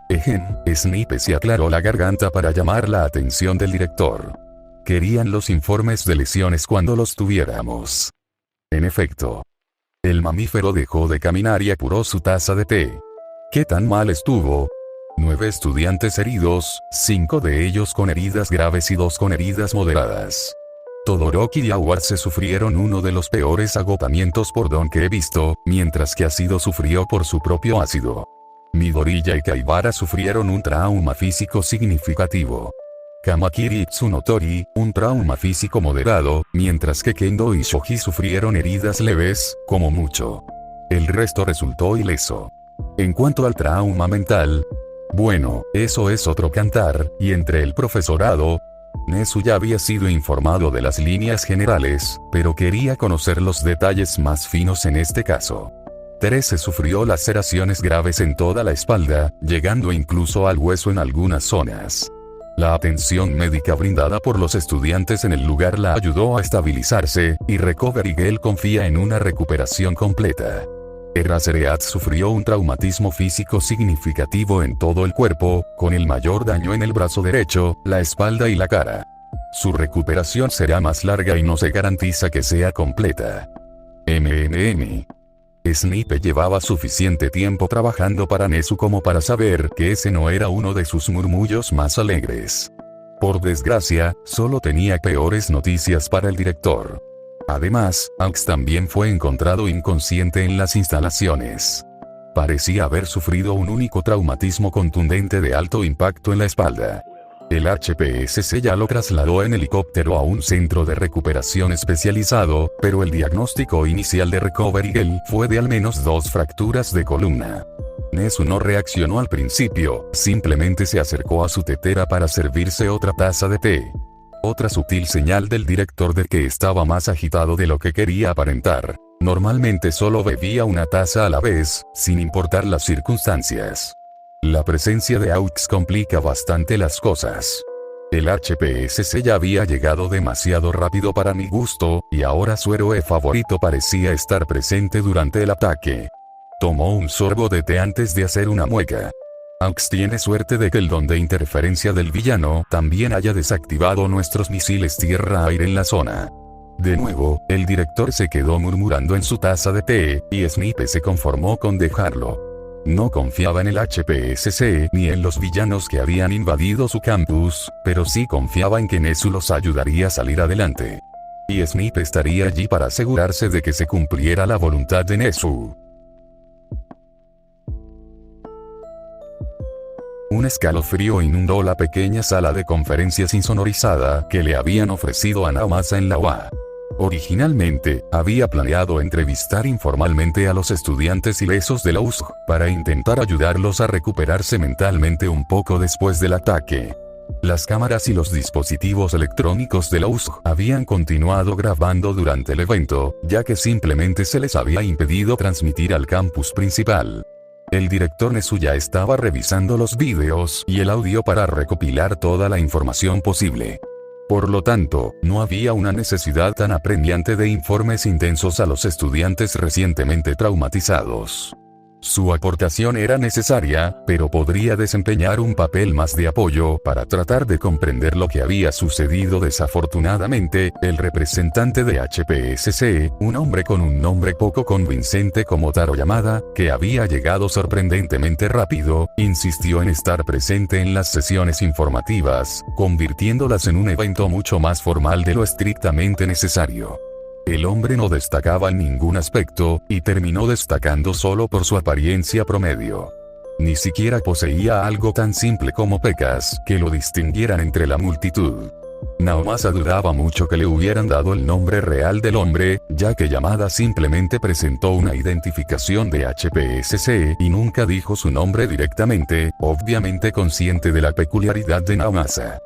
Snipe se aclaró la garganta para llamar la atención del director. Querían los informes de lesiones cuando los tuviéramos. En efecto. El mamífero dejó de caminar y apuró su taza de té. ¿Qué tan mal estuvo? 9 estudiantes heridos, 5 de ellos con heridas graves y 2 con heridas moderadas. Todoroki y Awarse sufrieron uno de los peores agotamientos por don que he visto, mientras que Asido sufrió por su propio ácido. Midoriya y Kaibara sufrieron un trauma físico significativo. Kamakiri Tsunotori, un trauma físico moderado, mientras que Kendo y Shoji sufrieron heridas leves, como mucho. El resto resultó ileso. En cuanto al trauma mental, bueno, eso es otro cantar, y entre el profesorado, Nezu ya había sido informado de las líneas generales, pero quería conocer los detalles más finos en este caso. Terese sufrió laceraciones graves en toda la espalda, llegando incluso al hueso en algunas zonas. La atención médica brindada por los estudiantes en el lugar la ayudó a estabilizarse, y Recovery Girl confía en una recuperación completa. Eraserhead sufrió un traumatismo físico significativo en todo el cuerpo, con el mayor daño en el brazo derecho, la espalda y la cara. Su recuperación será más larga y no se garantiza que sea completa. Snipe llevaba suficiente tiempo trabajando para Nezu como para saber que ese no era uno de sus murmullos más alegres. Por desgracia, solo tenía peores noticias para el director. Además, Aux también fue encontrado inconsciente en las instalaciones. Parecía haber sufrido un único traumatismo contundente de alto impacto en la espalda. El HPSC ya lo trasladó en helicóptero a un centro de recuperación especializado, pero el diagnóstico inicial de Recovery Girl fue de al menos 2 fracturas de columna. Nezu no reaccionó al principio, simplemente se acercó a su tetera para servirse otra taza de té. Otra sutil señal del director de que estaba más agitado de lo que quería aparentar. Normalmente solo bebía una taza a la vez, sin importar las circunstancias. La presencia de Aux complica bastante las cosas. El HPSC ya había llegado demasiado rápido para mi gusto, y ahora su héroe favorito parecía estar presente durante el ataque. Tomó un sorbo de té antes de hacer una mueca. Aux tiene suerte de que el don de interferencia del villano también haya desactivado nuestros misiles tierra-aire en la zona. De nuevo, el director se quedó murmurando en su taza de té, y Snipe se conformó con dejarlo. No confiaba en el HPSC ni en los villanos que habían invadido su campus, pero sí confiaba en que Nezu los ayudaría a salir adelante. Y Snipe estaría allí para asegurarse de que se cumpliera la voluntad de Nezu. Un escalofrío inundó la pequeña sala de conferencias insonorizada que le habían ofrecido a Naomasa en la UA. Originalmente, había planeado entrevistar informalmente a los estudiantes ilesos de la USG, para intentar ayudarlos a recuperarse mentalmente un poco después del ataque. Las cámaras y los dispositivos electrónicos de la USG habían continuado grabando durante el evento, ya que simplemente se les había impedido transmitir al campus principal. El director Nezu ya estaba revisando los vídeos y el audio para recopilar toda la información posible. Por lo tanto, no había una necesidad tan apremiante de informes intensos a los estudiantes recientemente traumatizados. Su aportación era necesaria, pero podría desempeñar un papel más de apoyo para tratar de comprender lo que había sucedido. Desafortunadamente, el representante de HPSC, un hombre con un nombre poco convincente como Taro Yamada, que había llegado sorprendentemente rápido, insistió en estar presente en las sesiones informativas, convirtiéndolas en un evento mucho más formal de lo estrictamente necesario. El hombre no destacaba en ningún aspecto, y terminó destacando solo por su apariencia promedio. Ni siquiera poseía algo tan simple como pecas que lo distinguieran entre la multitud. Naomasa dudaba mucho que le hubieran dado el nombre real del hombre, ya que Yamada simplemente presentó una identificación de HPSC y nunca dijo su nombre directamente, obviamente consciente de la peculiaridad de Naomasa.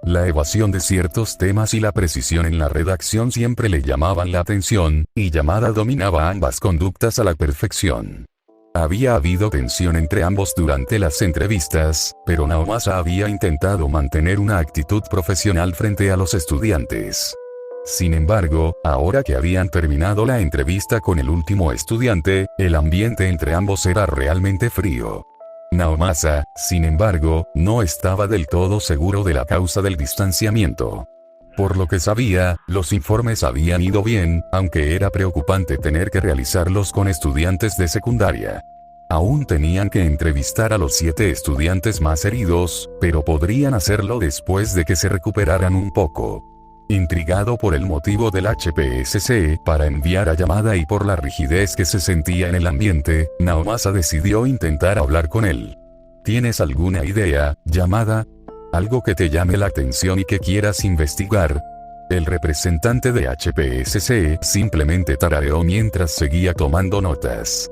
La evasión de ciertos temas y la precisión en la redacción siempre le llamaban la atención, y Yamada dominaba ambas conductas a la perfección. Había habido tensión entre ambos durante las entrevistas, pero Naomasa había intentado mantener una actitud profesional frente a los estudiantes. Sin embargo, ahora que habían terminado la entrevista con el último estudiante, el ambiente entre ambos era realmente frío. Naomasa, sin embargo, no estaba del todo seguro de la causa del distanciamiento. Por lo que sabía, los informes habían ido bien, aunque era preocupante tener que realizarlos con estudiantes de secundaria. Aún tenían que entrevistar a los 7 estudiantes más heridos, pero podrían hacerlo después de que se recuperaran un poco. Intrigado por el motivo del HPSC para enviar a Yamada y por la rigidez que se sentía en el ambiente, Naomasa decidió intentar hablar con él. ¿Tienes alguna idea, Yamada? ¿Algo que te llame la atención y que quieras investigar? El representante de HPSC simplemente tarareó mientras seguía tomando notas.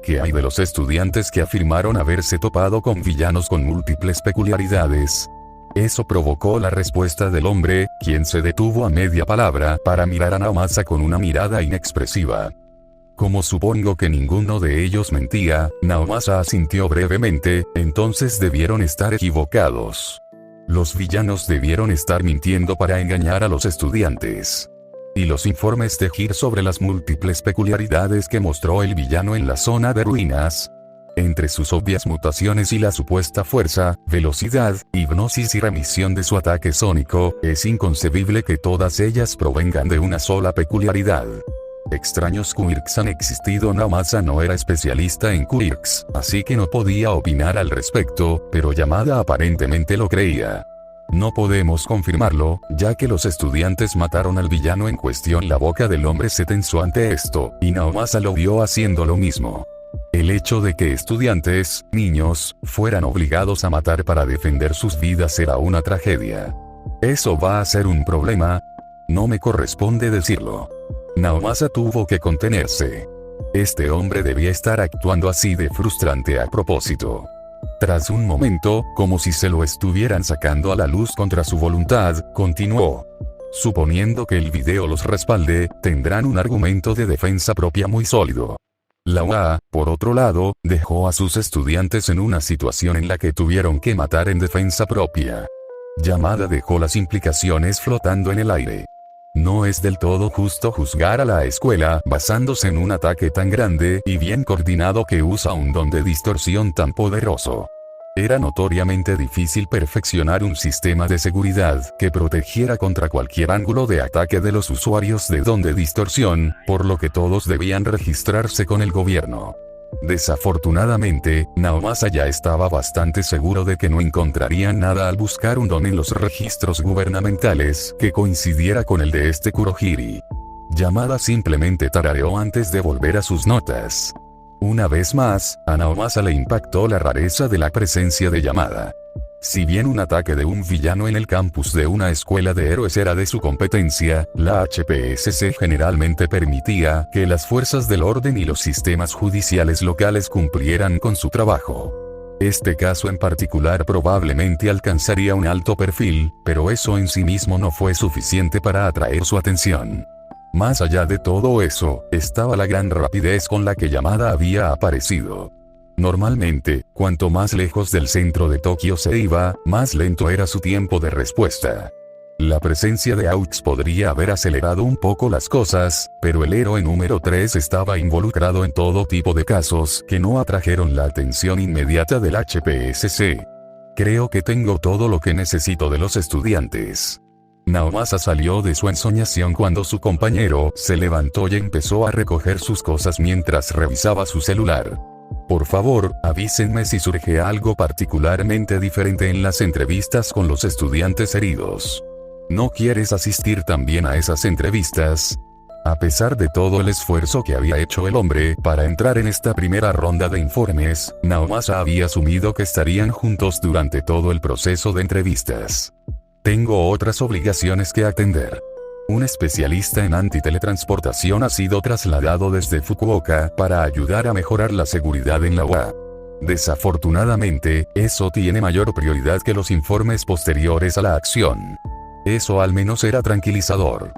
¿Qué hay de los estudiantes que afirmaron haberse topado con villanos con múltiples peculiaridades? Eso provocó la respuesta del hombre, quien se detuvo a media palabra para mirar a Naomasa con una mirada inexpresiva. Como supongo que ninguno de ellos mentía, Naomasa asintió brevemente, entonces debieron estar equivocados. Los villanos debieron estar mintiendo para engañar a los estudiantes. Y los informes de Gir sobre las múltiples peculiaridades que mostró el villano en la zona de ruinas, entre sus obvias mutaciones y la supuesta fuerza, velocidad, hipnosis y remisión de su ataque sónico, es inconcebible que todas ellas provengan de una sola peculiaridad. Extraños quirks han existido. Naomasa no era especialista en quirks, así que no podía opinar al respecto, pero Yamada aparentemente lo creía. No podemos confirmarlo, ya que los estudiantes mataron al villano en cuestión. La boca del hombre se tensó ante esto, y Naomasa lo vio haciendo lo mismo. El hecho de que estudiantes, niños, fueran obligados a matar para defender sus vidas era una tragedia. ¿Eso va a ser un problema? No me corresponde decirlo. Naomasa tuvo que contenerse. Este hombre debía estar actuando así de frustrante a propósito. Tras un momento, como si se lo estuvieran sacando a la luz contra su voluntad, continuó. Suponiendo que el video los respalde, tendrán un argumento de defensa propia muy sólido. La UA, por otro lado, dejó a sus estudiantes en una situación en la que tuvieron que matar en defensa propia. Yamada dejó las implicaciones flotando en el aire. No es del todo justo juzgar a la escuela basándose en un ataque tan grande y bien coordinado que usa un don de distorsión tan poderoso. Era notoriamente difícil perfeccionar un sistema de seguridad que protegiera contra cualquier ángulo de ataque de los usuarios de don de distorsión, por lo que todos debían registrarse con el gobierno. Desafortunadamente, Naomasa ya estaba bastante seguro de que no encontrarían nada al buscar un don en los registros gubernamentales que coincidiera con el de este Kurohiri. Yamada simplemente tarareó antes de volver a sus notas. Una vez más, a Naomasa le impactó la rareza de la presencia de Yamada. Si bien un ataque de un villano en el campus de una escuela de héroes era de su competencia, la HPSC generalmente permitía que las fuerzas del orden y los sistemas judiciales locales cumplieran con su trabajo. Este caso en particular probablemente alcanzaría un alto perfil, pero eso en sí mismo no fue suficiente para atraer su atención. Más allá de todo eso, estaba la gran rapidez con la que Yamada había aparecido. Normalmente, cuanto más lejos del centro de Tokio se iba, más lento era su tiempo de respuesta. La presencia de Aux podría haber acelerado un poco las cosas, pero el héroe número 3 estaba involucrado en todo tipo de casos que no atrajeron la atención inmediata del HPSC. Creo que tengo todo lo que necesito de los estudiantes. Naomasa salió de su ensoñación cuando su compañero se levantó y empezó a recoger sus cosas mientras revisaba su celular. Por favor, avísenme si surge algo particularmente diferente en las entrevistas con los estudiantes heridos. ¿No quieres asistir también a esas entrevistas? A pesar de todo el esfuerzo que había hecho el hombre para entrar en esta primera ronda de informes, Naomasa había asumido que estarían juntos durante todo el proceso de entrevistas. Tengo otras obligaciones que atender. Un especialista en antiteletransportación ha sido trasladado desde Fukuoka para ayudar a mejorar la seguridad en la UA. Desafortunadamente, eso tiene mayor prioridad que los informes posteriores a la acción. Eso al menos era tranquilizador.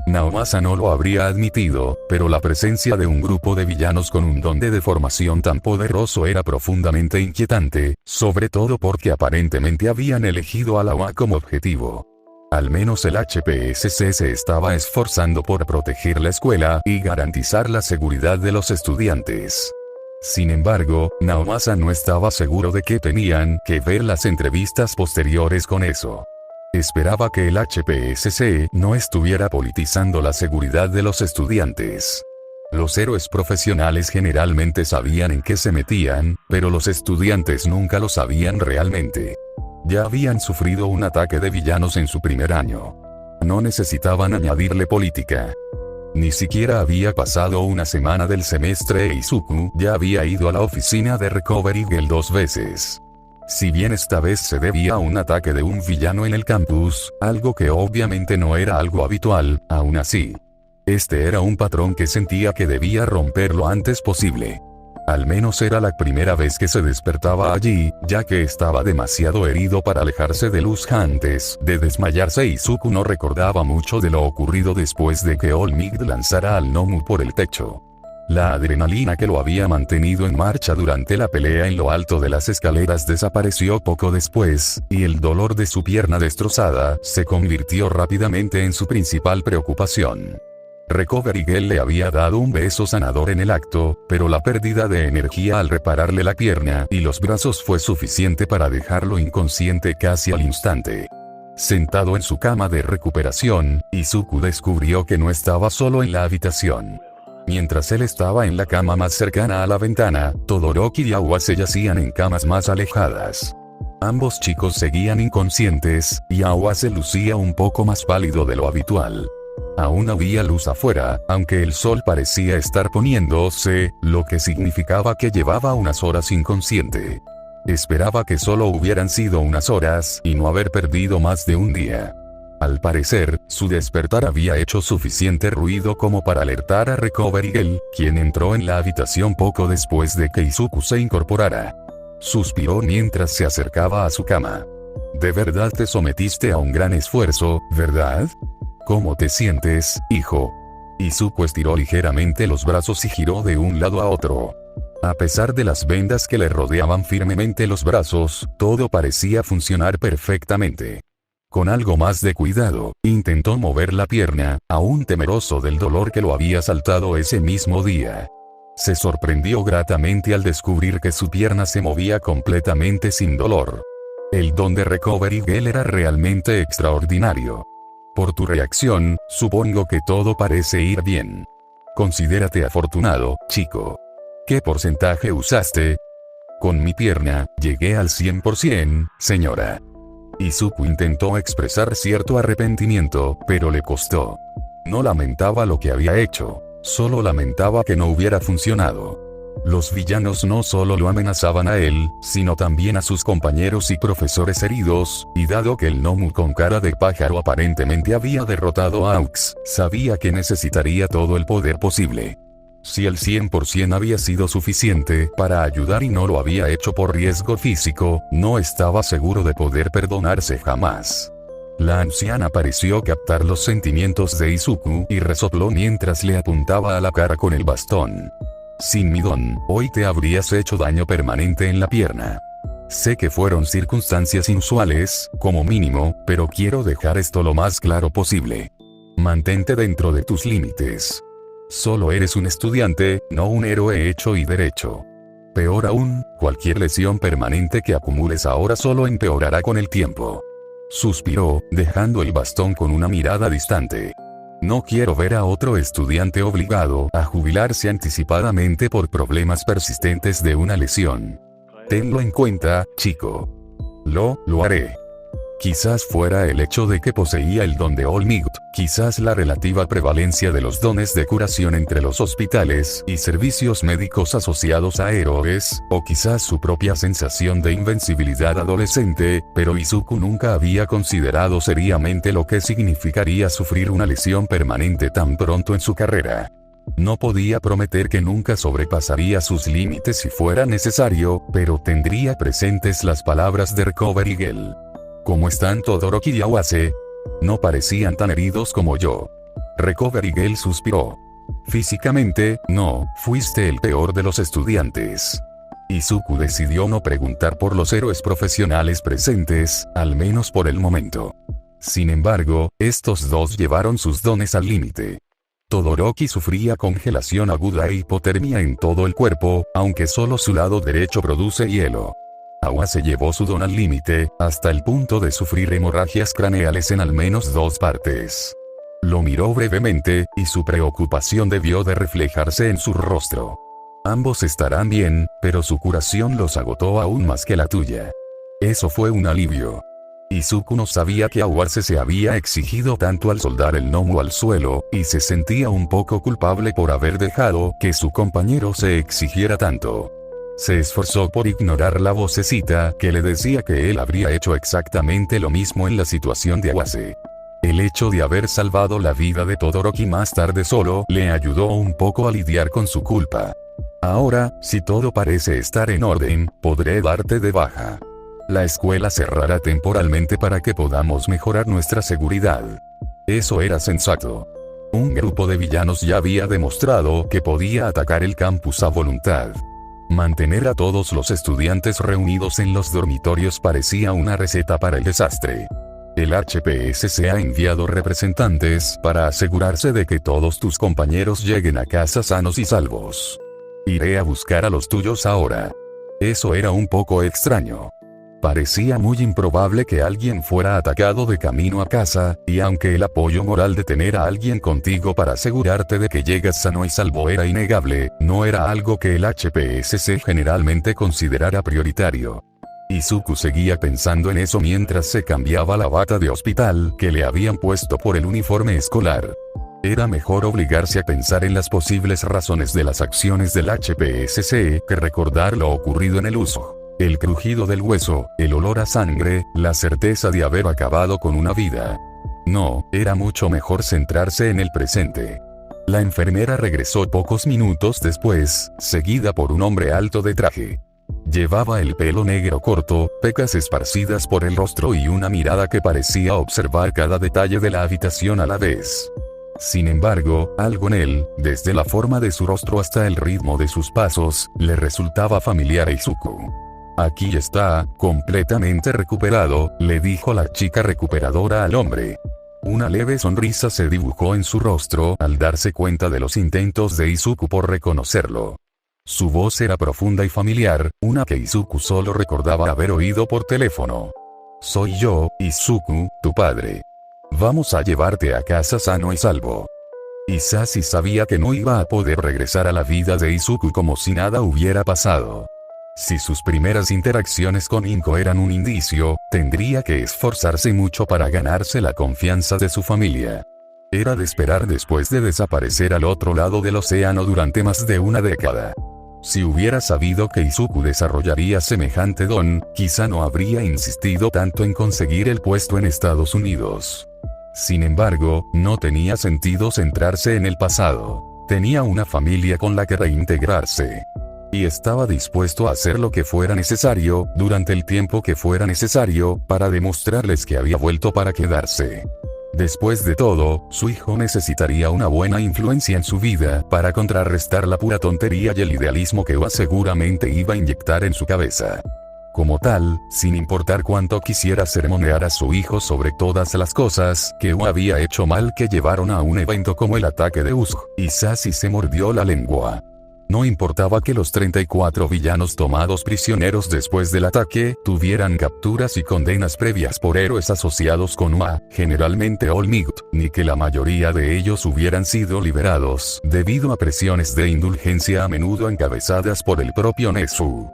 Naomasa no lo habría admitido, pero la presencia de un grupo de villanos con un don de deformación tan poderoso era profundamente inquietante, sobre todo porque aparentemente habían elegido a la UA como objetivo. Al menos el HPSC se estaba esforzando por proteger la escuela y garantizar la seguridad de los estudiantes. Sin embargo, Naomasa no estaba seguro de que tenían que ver las entrevistas posteriores con eso. Esperaba que el HPSC no estuviera politizando la seguridad de los estudiantes. Los héroes profesionales generalmente sabían en qué se metían, pero los estudiantes nunca lo sabían realmente. Ya habían sufrido un ataque de villanos en su primer año. No necesitaban añadirle política. Ni siquiera había pasado una semana del semestre e Izuku ya había ido a la oficina de Recovery Girl 2 veces. Si bien esta vez se debía a un ataque de un villano en el campus, algo que obviamente no era algo habitual, aún así. Este era un patrón que sentía que debía romper lo antes posible. Al menos era la primera vez que se despertaba allí, ya que estaba demasiado herido para alejarse de luz antes de desmayarse. Izuku no recordaba mucho de lo ocurrido después de que All Might lanzara al Nomu por el techo. La adrenalina que lo había mantenido en marcha durante la pelea en lo alto de las escaleras desapareció poco después, y el dolor de su pierna destrozada se convirtió rápidamente en su principal preocupación. Recovery Girl le había dado un beso sanador en el acto, pero la pérdida de energía al repararle la pierna y los brazos fue suficiente para dejarlo inconsciente casi al instante. Sentado en su cama de recuperación, Izuku descubrió que no estaba solo en la habitación. Mientras él estaba en la cama más cercana a la ventana, Todoroki y Awase yacían en camas más alejadas. Ambos chicos seguían inconscientes, y Awase lucía un poco más pálido de lo habitual. Aún había luz afuera, aunque el sol parecía estar poniéndose, lo que significaba que llevaba unas horas inconsciente. Esperaba que solo hubieran sido unas horas, y no haber perdido más de un día. Al parecer, su despertar había hecho suficiente ruido como para alertar a Recovery Girl, quien entró en la habitación poco después de que Izuku se incorporara. Suspiró mientras se acercaba a su cama. «De verdad te sometiste a un gran esfuerzo, ¿verdad? ¿Cómo te sientes, hijo?» Izuku estiró ligeramente los brazos y giró de un lado a otro. A pesar de las vendas que le rodeaban firmemente los brazos, todo parecía funcionar perfectamente. Con algo más de cuidado, intentó mover la pierna, aún temeroso del dolor que lo había asaltado ese mismo día. Se sorprendió gratamente al descubrir que su pierna se movía completamente sin dolor. El don de Recovery Girl era realmente extraordinario. Por tu reacción, supongo que todo parece ir bien. Considérate afortunado, chico. ¿Qué porcentaje usaste? Con mi pierna, llegué al 100%, señora. Izuku intentó expresar cierto arrepentimiento, pero le costó. No lamentaba lo que había hecho, solo lamentaba que no hubiera funcionado. Los villanos no solo lo amenazaban a él, sino también a sus compañeros y profesores heridos, y dado que el Nomu con cara de pájaro aparentemente había derrotado a Aux, sabía que necesitaría todo el poder posible. Si el 100% había sido suficiente para ayudar y no lo había hecho por riesgo físico, no estaba seguro de poder perdonarse jamás. La anciana pareció captar los sentimientos de Izuku y resopló mientras le apuntaba a la cara con el bastón. Sin mi don, hoy te habrías hecho daño permanente en la pierna. Sé que fueron circunstancias inusuales, como mínimo, pero quiero dejar esto lo más claro posible. Mantente dentro de tus límites. Solo eres un estudiante, no un héroe hecho y derecho. Peor aún, cualquier lesión permanente que acumules ahora solo empeorará con el tiempo. Suspiró, dejando el bastón con una mirada distante. No quiero ver a otro estudiante obligado a jubilarse anticipadamente por problemas persistentes de una lesión. Tenlo en cuenta, chico. Lo haré. Quizás fuera el hecho de que poseía el don de All Might, quizás la relativa prevalencia de los dones de curación entre los hospitales y servicios médicos asociados a héroes, o quizás su propia sensación de invencibilidad adolescente, pero Izuku nunca había considerado seriamente lo que significaría sufrir una lesión permanente tan pronto en su carrera. No podía prometer que nunca sobrepasaría sus límites si fuera necesario, pero tendría presentes las palabras de Recovery Girl. ¿Cómo están Todoroki y Awase? No parecían tan heridos como yo. Recovery Girl suspiró. Físicamente, no, fuiste el peor de los estudiantes. Izuku decidió no preguntar por los héroes profesionales presentes, al menos por el momento. Sin embargo, estos dos llevaron sus dones al límite. Todoroki sufría congelación aguda e hipotermia en todo el cuerpo, aunque solo su lado derecho produce hielo. Awase llevó su don al límite, hasta el punto de sufrir hemorragias craneales en al menos 2 partes. Lo miró brevemente, y su preocupación debió de reflejarse en su rostro. Ambos estarán bien, pero su curación los agotó aún más que la tuya. Eso fue un alivio. Izuku no sabía que Awase se había exigido tanto al soldar el Nomu al suelo, y se sentía un poco culpable por haber dejado que su compañero se exigiera tanto. Se esforzó por ignorar la vocecita que le decía que él habría hecho exactamente lo mismo en la situación de Awase. El hecho de haber salvado la vida de Todoroki más tarde solo le ayudó un poco a lidiar con su culpa. Ahora, si todo parece estar en orden, podré darte de baja. La escuela cerrará temporalmente para que podamos mejorar nuestra seguridad. Eso era sensato. Un grupo de villanos ya había demostrado que podía atacar el campus a voluntad. Mantener a todos los estudiantes reunidos en los dormitorios parecía una receta para el desastre. El HPSC ha enviado representantes para asegurarse de que todos tus compañeros lleguen a casa sanos y salvos. Iré a buscar a los tuyos ahora. Eso era un poco extraño. Parecía muy improbable que alguien fuera atacado de camino a casa, y aunque el apoyo moral de tener a alguien contigo para asegurarte de que llegas sano y salvo era innegable, no era algo que el HPSC generalmente considerara prioritario. Izuku seguía pensando en eso mientras se cambiaba la bata de hospital que le habían puesto por el uniforme escolar. Era mejor obligarse a pensar en las posibles razones de las acciones del HPSC que recordar lo ocurrido en el uso. El crujido del hueso, el olor a sangre, la certeza de haber acabado con una vida. No, era mucho mejor centrarse en el presente. La enfermera regresó pocos minutos después, seguida por un hombre alto de traje. Llevaba el pelo negro corto, pecas esparcidas por el rostro y una mirada que parecía observar cada detalle de la habitación a la vez. Sin embargo, algo en él, desde la forma de su rostro hasta el ritmo de sus pasos, le resultaba familiar a Izuku. Aquí está, completamente recuperado, le dijo la chica recuperadora al hombre. Una leve sonrisa se dibujó en su rostro al darse cuenta de los intentos de Izuku por reconocerlo. Su voz era profunda y familiar, una que Izuku solo recordaba haber oído por teléfono. Soy yo, Izuku, tu padre. Vamos a llevarte a casa sano y salvo. Hisashi sabía que no iba a poder regresar a la vida de Izuku como si nada hubiera pasado. Si sus primeras interacciones con Inko eran un indicio, tendría que esforzarse mucho para ganarse la confianza de su familia. Era de esperar después de desaparecer al otro lado del océano durante más de una década. Si hubiera sabido que Izuku desarrollaría semejante don, quizá no habría insistido tanto en conseguir el puesto en Estados Unidos. Sin embargo, no tenía sentido centrarse en el pasado. Tenía una familia con la que reintegrarse. Y estaba dispuesto a hacer lo que fuera necesario, durante el tiempo que fuera necesario, para demostrarles que había vuelto para quedarse. Después de todo, su hijo necesitaría una buena influencia en su vida para contrarrestar la pura tontería y el idealismo que Oa seguramente iba a inyectar en su cabeza. Como tal, sin importar cuánto quisiera sermonear a su hijo sobre todas las cosas que Oa había hecho mal que llevaron a un evento como el ataque de Usopp, Hisashi se mordió la lengua. No importaba que los 34 villanos tomados prisioneros después del ataque tuvieran capturas y condenas previas por héroes asociados con Oa, generalmente All Might, ni que la mayoría de ellos hubieran sido liberados debido a presiones de indulgencia a menudo encabezadas por el propio Nezu.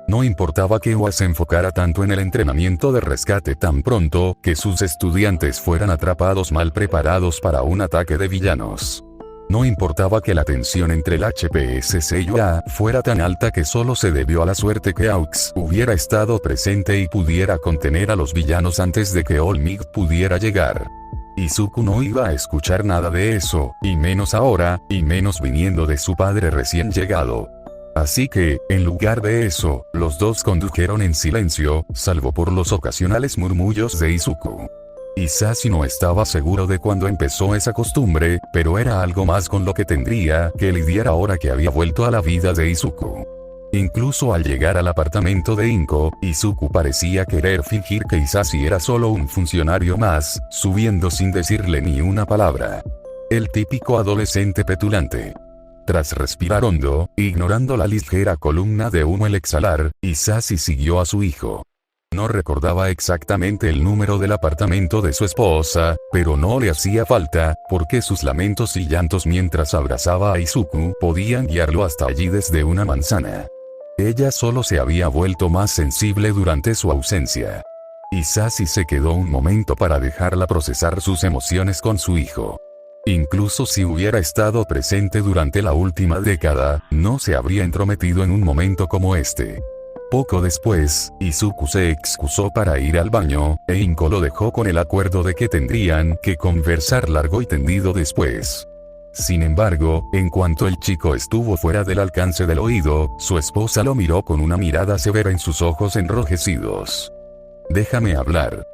No importaba que Oa se enfocara tanto en el entrenamiento de rescate tan pronto que sus estudiantes fueran atrapados mal preparados para un ataque de villanos. No importaba que la tensión entre el HPSC y Oa fuera tan alta que solo se debió a la suerte que Aux hubiera estado presente y pudiera contener a los villanos antes de que All Might pudiera llegar. Izuku no iba a escuchar nada de eso, y menos ahora, y menos viniendo de su padre recién llegado. Así que, en lugar de eso, los dos condujeron en silencio, salvo por los ocasionales murmullos de Izuku. Hisashi no estaba seguro de cuándo empezó esa costumbre, pero era algo más con lo que tendría que lidiar ahora que había vuelto a la vida de Izuku. Incluso al llegar al apartamento de Inko, Izuku parecía querer fingir que Hisashi era solo un funcionario más, subiendo sin decirle ni una palabra. El típico adolescente petulante. Tras respirar hondo, ignorando la ligera columna de humo al exhalar, Hisashi siguió a su hijo. No recordaba exactamente el número del apartamento de su esposa, pero no le hacía falta, porque sus lamentos y llantos mientras abrazaba a Izuku podían guiarlo hasta allí desde una manzana. Ella solo se había vuelto más sensible durante su ausencia. Hisashi se quedó un momento para dejarla procesar sus emociones con su hijo. Incluso si hubiera estado presente durante la última década, no se habría entrometido en un momento como este. Poco después, Izuku se excusó para ir al baño, e Inko lo dejó con el acuerdo de que tendrían que conversar largo y tendido después. Sin embargo, en cuanto el chico estuvo fuera del alcance del oído, su esposa lo miró con una mirada severa en sus ojos enrojecidos. «Déjame hablar».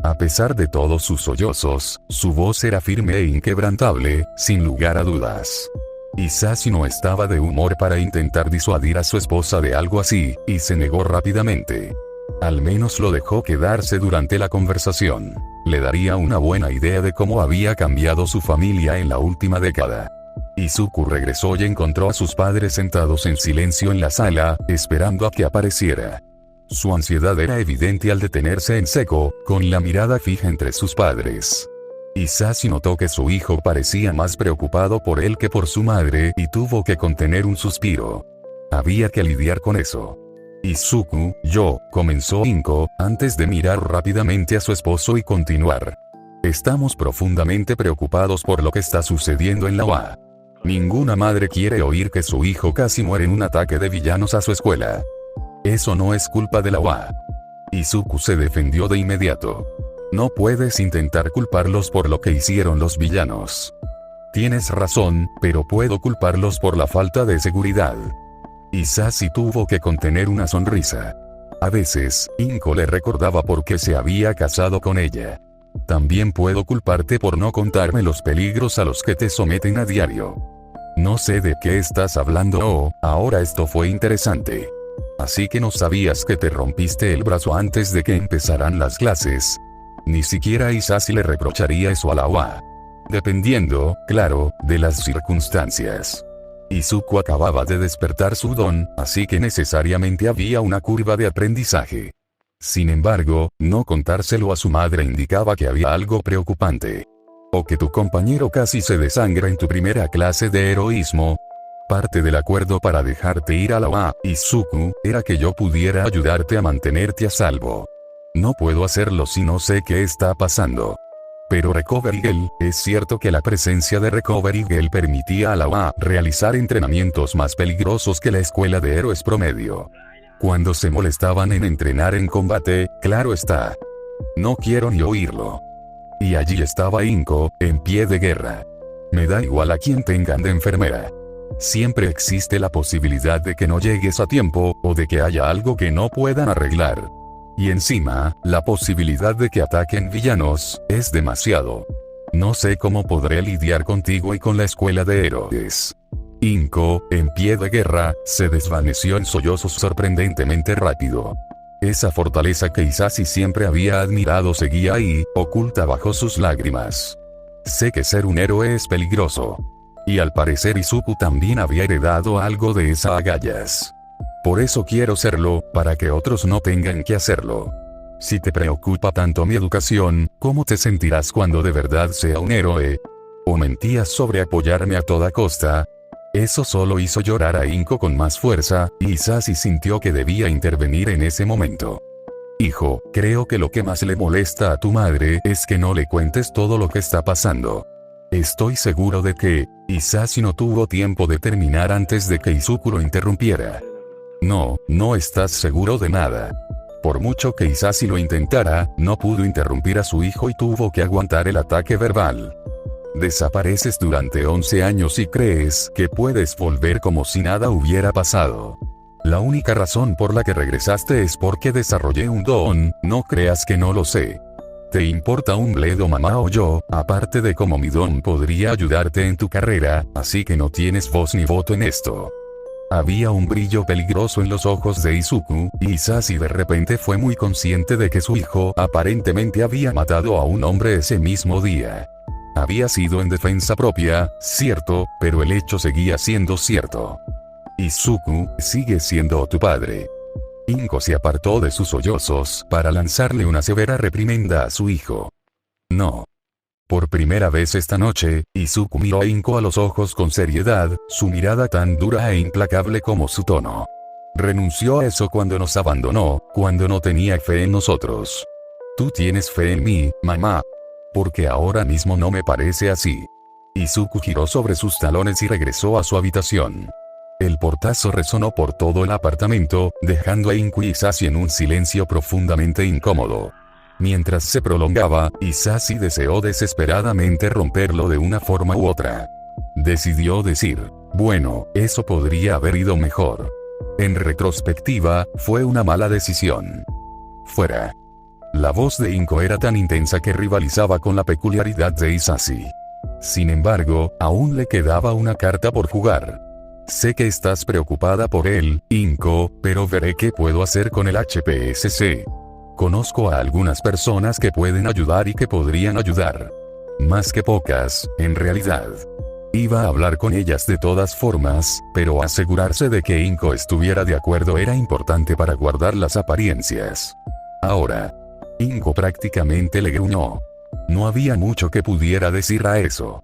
A pesar de todos sus sollozos, su voz era firme e inquebrantable, sin lugar a dudas. Hisashi no estaba de humor para intentar disuadir a su esposa de algo así, y se negó rápidamente. Al menos lo dejó quedarse durante la conversación. Le daría una buena idea de cómo había cambiado su familia en la última década. Izuku regresó y encontró a sus padres sentados en silencio en la sala, esperando a que apareciera. Su ansiedad era evidente al detenerse en seco, con la mirada fija entre sus padres. Hisashi notó que su hijo parecía más preocupado por él que por su madre y tuvo que contener un suspiro. Había que lidiar con eso. «Izuku, comenzó Inko, antes de mirar rápidamente a su esposo y continuar. Estamos profundamente preocupados por lo que está sucediendo en la UA. Ninguna madre quiere oír que su hijo casi muere en un ataque de villanos a su escuela. Eso no es culpa de la UA». Izuku se defendió de inmediato. «No puedes intentar culparlos por lo que hicieron los villanos. Tienes razón, pero puedo culparlos por la falta de seguridad». Hisashi tuvo que contener una sonrisa. A veces, Inko le recordaba por qué se había casado con ella. «También puedo culparte por no contarme los peligros a los que te someten a diario». «No sé de qué estás hablando. Ahora esto fue interesante. Así que no sabías que te rompiste el brazo antes de que empezaran las clases». Ni siquiera Hisashi le reprocharía eso a la UA. Dependiendo, claro, de las circunstancias. Izuku acababa de despertar su don, así que necesariamente había una curva de aprendizaje. Sin embargo, no contárselo a su madre indicaba que había algo preocupante. «O que tu compañero casi se desangra en tu primera clase de heroísmo». Parte del acuerdo para dejarte ir a la UA, Izuku, era que yo pudiera ayudarte a mantenerte a salvo. No puedo hacerlo si no sé qué está pasando. Pero Recovery Girl, es cierto que la presencia de Recovery Girl permitía a la UA realizar entrenamientos más peligrosos que la escuela de héroes promedio. Cuando se molestaban en entrenar en combate, claro está. No quiero ni oírlo. Y allí estaba Inko, en pie de guerra. Me da igual a quien tengan de enfermera. Siempre existe la posibilidad de que no llegues a tiempo, o de que haya algo que no puedan arreglar. Y encima, la posibilidad de que ataquen villanos, es demasiado. No sé cómo podré lidiar contigo y con la escuela de héroes. Inko, en pie de guerra, se desvaneció en sollozos sorprendentemente rápido. Esa fortaleza que Hisashi siempre había admirado seguía ahí, oculta bajo sus lágrimas. Sé que ser un héroe es peligroso. Y al parecer Izuku también había heredado algo de esas agallas. Por eso quiero serlo, para que otros no tengan que hacerlo. Si te preocupa tanto mi educación, ¿cómo te sentirás cuando de verdad sea un héroe? ¿O mentías sobre apoyarme a toda costa? Eso solo hizo llorar a Inko con más fuerza, y Hisashi sintió que debía intervenir en ese momento. «Hijo, creo que lo que más le molesta a tu madre es que no le cuentes todo lo que está pasando». Estoy seguro de que Hisashi no tuvo tiempo de terminar antes de que Izuku lo interrumpiera. No estás seguro de nada. Por mucho que Hisashi lo intentara, no pudo interrumpir a su hijo y tuvo que aguantar el ataque verbal. Desapareces durante 11 años y crees que puedes volver como si nada hubiera pasado. La única razón por la que regresaste es porque desarrollé un don, no creas que no lo sé. ¿Te importa un bledo mamá o yo, aparte de cómo mi don podría ayudarte en tu carrera, así que no tienes voz ni voto en esto? Había un brillo peligroso en los ojos de Izuku, y Hisashi de repente fue muy consciente de que su hijo aparentemente había matado a un hombre ese mismo día. Había sido en defensa propia, cierto, pero el hecho seguía siendo cierto. Izuku, sigue siendo tu padre. Inko se apartó de sus sollozos para lanzarle una severa reprimenda a su hijo. No. Por primera vez esta noche, Izuku miró a Inko a los ojos con seriedad, su mirada tan dura e implacable como su tono. Renunció a eso cuando nos abandonó, cuando no tenía fe en nosotros. Tú tienes fe en mí, mamá. Porque ahora mismo no me parece así. Izuku giró sobre sus talones y regresó a su habitación. El portazo resonó por todo el apartamento, dejando a Inku y Sashi en un silencio profundamente incómodo. Mientras se prolongaba, Isashi deseó desesperadamente romperlo de una forma u otra. Decidió decir, bueno, eso podría haber ido mejor. En retrospectiva, fue una mala decisión. Fuera. La voz de Inko era tan intensa que rivalizaba con la peculiaridad de Isashi. Sin embargo, aún le quedaba una carta por jugar. Sé que estás preocupada por él, Inko, pero veré qué puedo hacer con el HPSC. Conozco a algunas personas que pueden ayudar y que podrían ayudar. Más que pocas, en realidad. Iba a hablar con ellas de todas formas, pero asegurarse de que Inko estuviera de acuerdo era importante para guardar las apariencias. Ahora, Inko prácticamente le gruñó. No había mucho que pudiera decir a eso.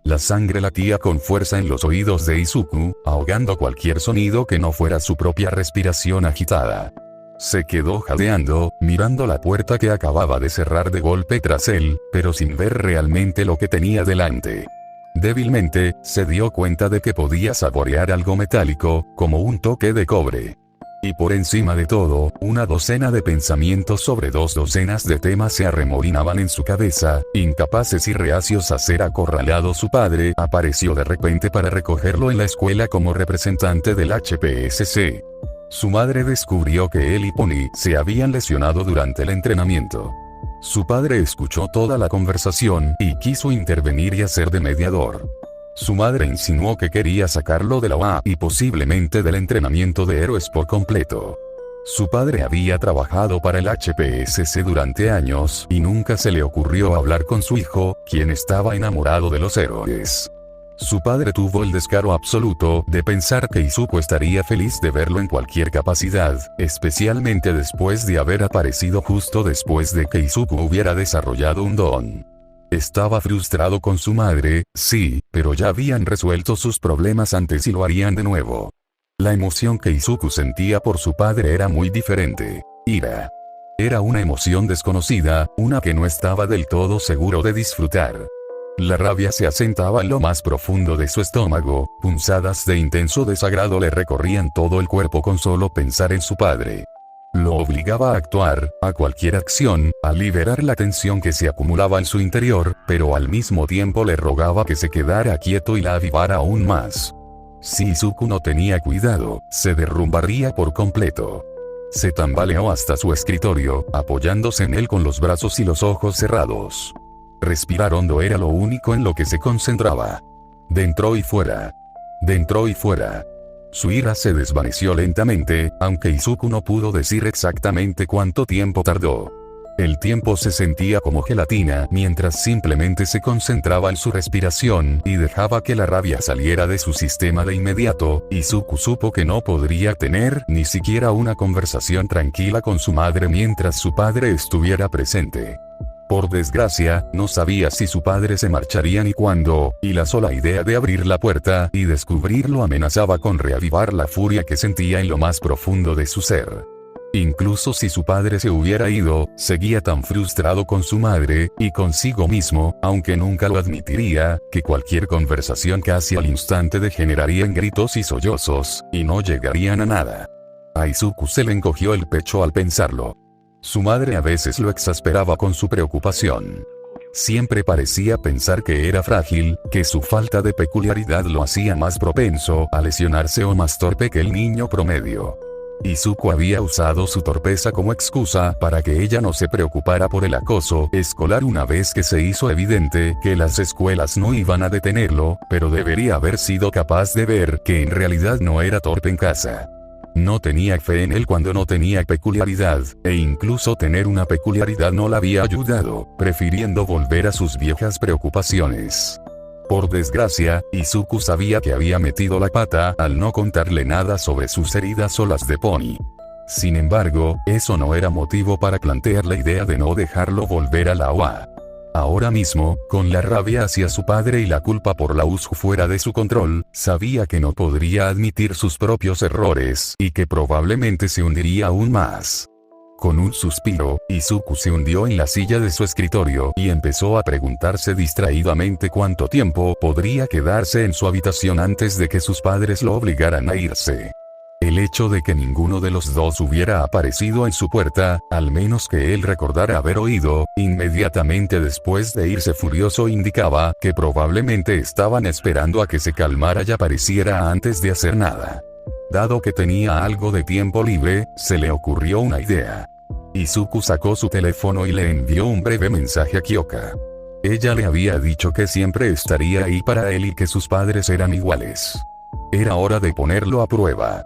La sangre latía con fuerza en los oídos de Izuku, ahogando cualquier sonido que no fuera su propia respiración agitada. Se quedó jadeando, mirando la puerta que acababa de cerrar de golpe tras él, pero sin ver realmente lo que tenía delante. Débilmente, se dio cuenta de que podía saborear algo metálico, como un toque de cobre. Y por encima de todo, una docena de pensamientos sobre 2 docenas de temas se arremolinaban en su cabeza, incapaces y reacios a ser acorralado. Su padre apareció de repente para recogerlo en la escuela como representante del HPSC. Su madre descubrió que él y Pony se habían lesionado durante el entrenamiento. Su padre escuchó toda la conversación y quiso intervenir y hacer de mediador. Su madre insinuó que quería sacarlo de la UA y posiblemente del entrenamiento de héroes por completo. Su padre había trabajado para el HPSC durante años y nunca se le ocurrió hablar con su hijo, quien estaba enamorado de los héroes. Su padre tuvo el descaro absoluto de pensar que Izuku estaría feliz de verlo en cualquier capacidad, especialmente después de haber aparecido justo después de que Izuku hubiera desarrollado un don. Estaba frustrado con su madre, sí, pero ya habían resuelto sus problemas antes y lo harían de nuevo. La emoción que Izuku sentía por su padre era muy diferente. Ira. Era una emoción desconocida, una que no estaba del todo seguro de disfrutar. La rabia se asentaba en lo más profundo de su estómago, punzadas de intenso desagrado le recorrían todo el cuerpo con solo pensar en su padre. Lo obligaba a actuar, a cualquier acción, a liberar la tensión que se acumulaba en su interior, pero al mismo tiempo le rogaba que se quedara quieto y la avivara aún más. Si Izuku no tenía cuidado, se derrumbaría por completo. Se tambaleó hasta su escritorio, apoyándose en él con los brazos y los ojos cerrados. Respirar hondo era lo único en lo que se concentraba. Dentro y fuera. Dentro y fuera. Su ira se desvaneció lentamente, aunque Izuku no pudo decir exactamente cuánto tiempo tardó. El tiempo se sentía como gelatina mientras simplemente se concentraba en su respiración y dejaba que la rabia saliera de su sistema de inmediato. Izuku supo que no podría tener ni siquiera una conversación tranquila con su madre mientras su padre estuviera presente. Por desgracia, no sabía si su padre se marcharía ni cuándo, y la sola idea de abrir la puerta y descubrirlo amenazaba con reavivar la furia que sentía en lo más profundo de su ser. Incluso si su padre se hubiera ido, seguía tan frustrado con su madre, y consigo mismo, aunque nunca lo admitiría, que cualquier conversación casi al instante degeneraría en gritos y sollozos, y no llegarían a nada. A Izuku se le encogió el pecho al pensarlo. Su madre a veces lo exasperaba con su preocupación. Siempre parecía pensar que era frágil, que su falta de peculiaridad lo hacía más propenso a lesionarse o más torpe que el niño promedio. Izuku había usado su torpeza como excusa para que ella no se preocupara por el acoso escolar una vez que se hizo evidente que las escuelas no iban a detenerlo, pero debería haber sido capaz de ver que en realidad no era torpe en casa. No tenía fe en él cuando no tenía peculiaridad, e incluso tener una peculiaridad no la había ayudado, prefiriendo volver a sus viejas preocupaciones. Por desgracia, Izuku sabía que había metido la pata al no contarle nada sobre sus heridas o las de Pony. Sin embargo, eso no era motivo para plantear la idea de no dejarlo volver a la OA. Ahora mismo, con la rabia hacia su padre y la culpa por la USU fuera de su control, sabía que no podría admitir sus propios errores y que probablemente se hundiría aún más. Con un suspiro, Izuku se hundió en la silla de su escritorio y empezó a preguntarse distraídamente cuánto tiempo podría quedarse en su habitación antes de que sus padres lo obligaran a irse. El hecho de que ninguno de los dos hubiera aparecido en su puerta, al menos que él recordara haber oído, inmediatamente después de irse furioso, indicaba que probablemente estaban esperando a que se calmara y apareciera antes de hacer nada. Dado que tenía algo de tiempo libre, se le ocurrió una idea. Izuku sacó su teléfono y le envió un breve mensaje a Kyoka. Ella le había dicho que siempre estaría ahí para él y que sus padres eran iguales. Era hora de ponerlo a prueba.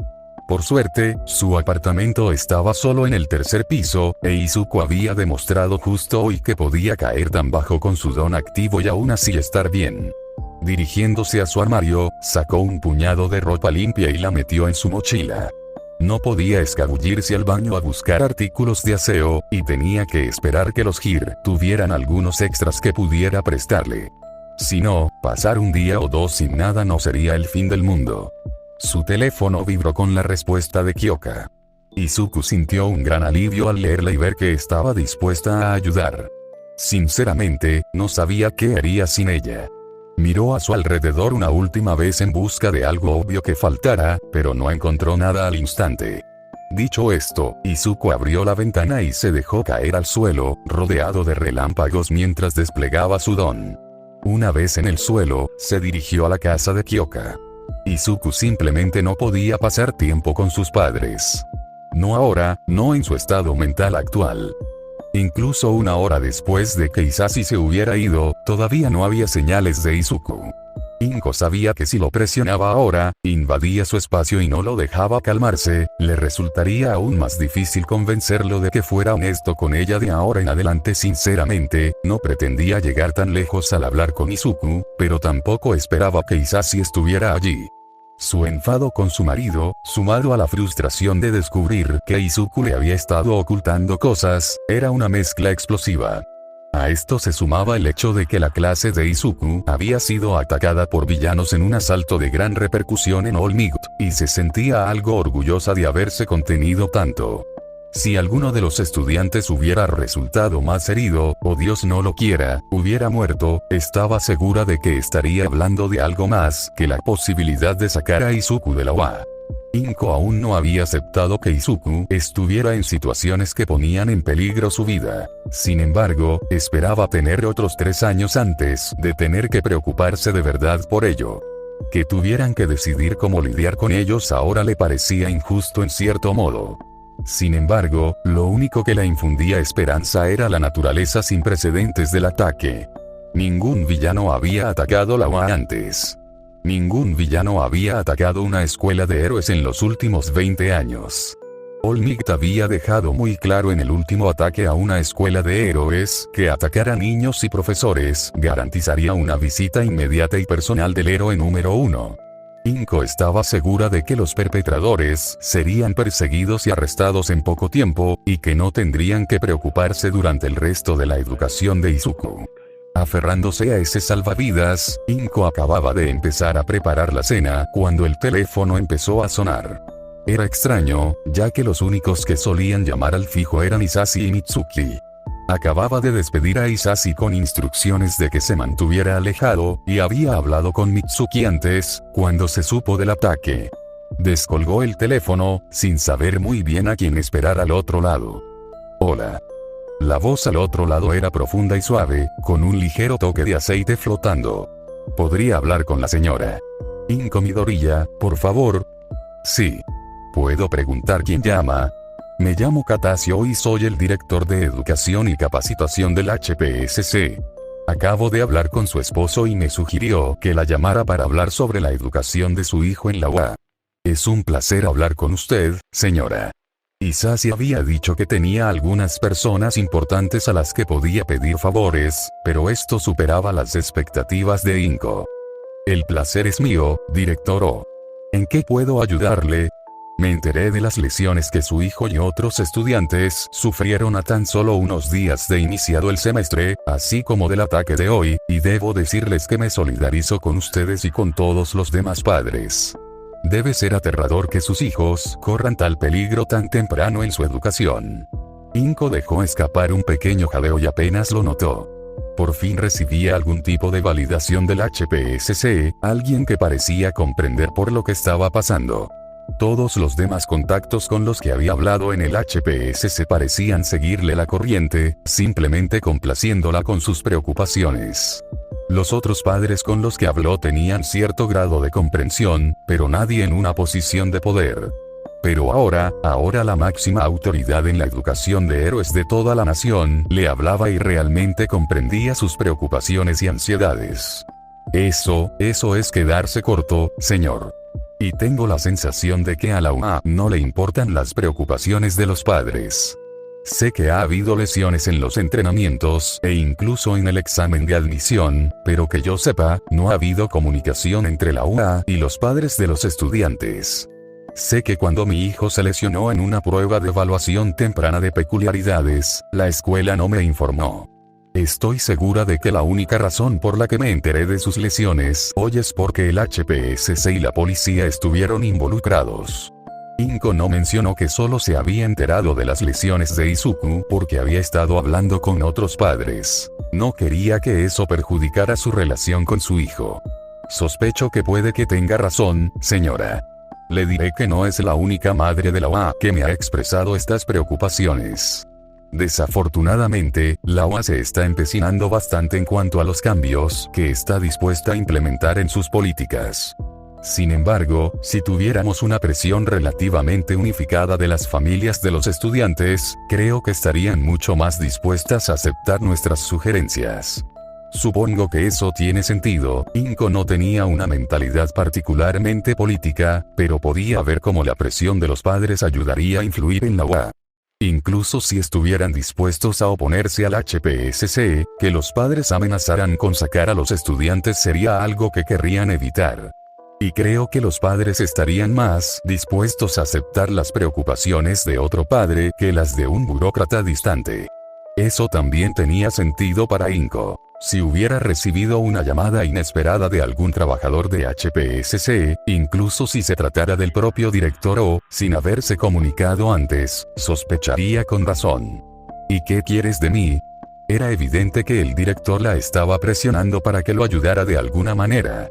Por suerte, su apartamento estaba solo en el tercer piso, e Izuku había demostrado justo hoy que podía caer tan bajo con su don activo y aún así estar bien. Dirigiéndose a su armario, sacó un puñado de ropa limpia y la metió en su mochila. No podía escabullirse al baño a buscar artículos de aseo, y tenía que esperar que los Hir tuvieran algunos extras que pudiera prestarle. Si no, pasar un día o dos sin nada no sería el fin del mundo. Su teléfono vibró con la respuesta de Kyoka. Izuku sintió un gran alivio al leerla y ver que estaba dispuesta a ayudar. Sinceramente, no sabía qué haría sin ella. Miró a su alrededor una última vez en busca de algo obvio que faltara, pero no encontró nada al instante. Dicho esto, Izuku abrió la ventana y se dejó caer al suelo, rodeado de relámpagos mientras desplegaba su don. Una vez en el suelo, se dirigió a la casa de Kyoka. Izuku simplemente no podía pasar tiempo con sus padres. No ahora, no en su estado mental actual. Incluso una hora después de que Hisashi se hubiera ido, todavía no había señales de Izuku. Inko sabía que si lo presionaba ahora, invadía su espacio y no lo dejaba calmarse, le resultaría aún más difícil convencerlo de que fuera honesto con ella de ahora en adelante. Sinceramente, no pretendía llegar tan lejos al hablar con Izuku, pero tampoco esperaba que Hisashi estuviera allí. Su enfado con su marido, sumado a la frustración de descubrir que Izuku le había estado ocultando cosas, era una mezcla explosiva. A esto se sumaba el hecho de que la clase de Izuku había sido atacada por villanos en un asalto de gran repercusión en All Might, y se sentía algo orgullosa de haberse contenido tanto. Si alguno de los estudiantes hubiera resultado más herido, o Dios no lo quiera, hubiera muerto, estaba segura de que estaría hablando de algo más que la posibilidad de sacar a Izuku de la UA. Inko aún no había aceptado que Izuku estuviera en situaciones que ponían en peligro su vida. Sin embargo, esperaba tener otros 3 años antes de tener que preocuparse de verdad por ello. Que tuvieran que decidir cómo lidiar con ellos ahora le parecía injusto en cierto modo. Sin embargo, lo único que le infundía esperanza era la naturaleza sin precedentes del ataque. Ningún villano había atacado la UA antes. Ningún villano había atacado una escuela de héroes en los últimos 20 años. All Might había dejado muy claro en el último ataque a una escuela de héroes que atacar a niños y profesores garantizaría una visita inmediata y personal del héroe número 1. Inko estaba segura de que los perpetradores serían perseguidos y arrestados en poco tiempo, y que no tendrían que preocuparse durante el resto de la educación de Izuku. Aferrándose a ese salvavidas, Inko acababa de empezar a preparar la cena cuando el teléfono empezó a sonar. Era extraño, ya que los únicos que solían llamar al fijo eran Hisashi y Mitsuki. Acababa de despedir a Hisashi con instrucciones de que se mantuviera alejado, y había hablado con Mitsuki antes, cuando se supo del ataque. Descolgó el teléfono, sin saber muy bien a quién esperar al otro lado. Hola. La voz al otro lado era profunda y suave, con un ligero toque de aceite flotando. ¿Podría hablar con la señora Inko Midoriya, por favor? Sí. ¿Puedo preguntar quién llama? Me llamo Katasio y soy el director de Educación y Capacitación del HPSC. Acabo de hablar con su esposo y me sugirió que la llamara para hablar sobre la educación de su hijo en la UA. Es un placer hablar con usted, señora. Hisashi había dicho que tenía algunas personas importantes a las que podía pedir favores, pero esto superaba las expectativas de Inko. El placer es mío, director O. ¿En qué puedo ayudarle? Me enteré de las lesiones que su hijo y otros estudiantes sufrieron a tan solo unos días de iniciado el semestre, así como del ataque de hoy, y debo decirles que me solidarizo con ustedes y con todos los demás padres. Debe ser aterrador que sus hijos corran tal peligro tan temprano en su educación. Inko dejó escapar un pequeño jadeo y apenas lo notó. Por fin recibía algún tipo de validación del HPSC, alguien que parecía comprender por lo que estaba pasando. Todos los demás contactos con los que había hablado en el HPSC parecían seguirle la corriente, simplemente complaciéndola con sus preocupaciones. Los otros padres con los que habló tenían cierto grado de comprensión, pero nadie en una posición de poder. Pero ahora la máxima autoridad en la educación de héroes de toda la nación le hablaba y realmente comprendía sus preocupaciones y ansiedades. Eso es quedarse corto, señor. Y tengo la sensación de que a la UA no le importan las preocupaciones de los padres. Sé que ha habido lesiones en los entrenamientos e incluso en el examen de admisión, pero que yo sepa, no ha habido comunicación entre la UA y los padres de los estudiantes. Sé que cuando mi hijo se lesionó en una prueba de evaluación temprana de peculiaridades, la escuela no me informó. Estoy segura de que la única razón por la que me enteré de sus lesiones hoy es porque el HPSC y la policía estuvieron involucrados. Inko no mencionó que solo se había enterado de las lesiones de Izuku porque había estado hablando con otros padres. No quería que eso perjudicara su relación con su hijo. Sospecho que puede que tenga razón, señora. Le diré que no es la única madre de la UA que me ha expresado estas preocupaciones. Desafortunadamente, la UA se está empecinando bastante en cuanto a los cambios que está dispuesta a implementar en sus políticas. Sin embargo, si tuviéramos una presión relativamente unificada de las familias de los estudiantes, creo que estarían mucho más dispuestas a aceptar nuestras sugerencias. Supongo que eso tiene sentido. Inko no tenía una mentalidad particularmente política, pero podía ver cómo la presión de los padres ayudaría a influir en la UA. Incluso si estuvieran dispuestos a oponerse al HPSC, que los padres amenazaran con sacar a los estudiantes sería algo que querrían evitar. Y creo que los padres estarían más dispuestos a aceptar las preocupaciones de otro padre que las de un burócrata distante. Eso también tenía sentido para Inko. Si hubiera recibido una llamada inesperada de algún trabajador de HPSC, incluso si se tratara del propio director o, sin haberse comunicado antes, sospecharía con razón. ¿Y qué quieres de mí? Era evidente que el director la estaba presionando para que lo ayudara de alguna manera.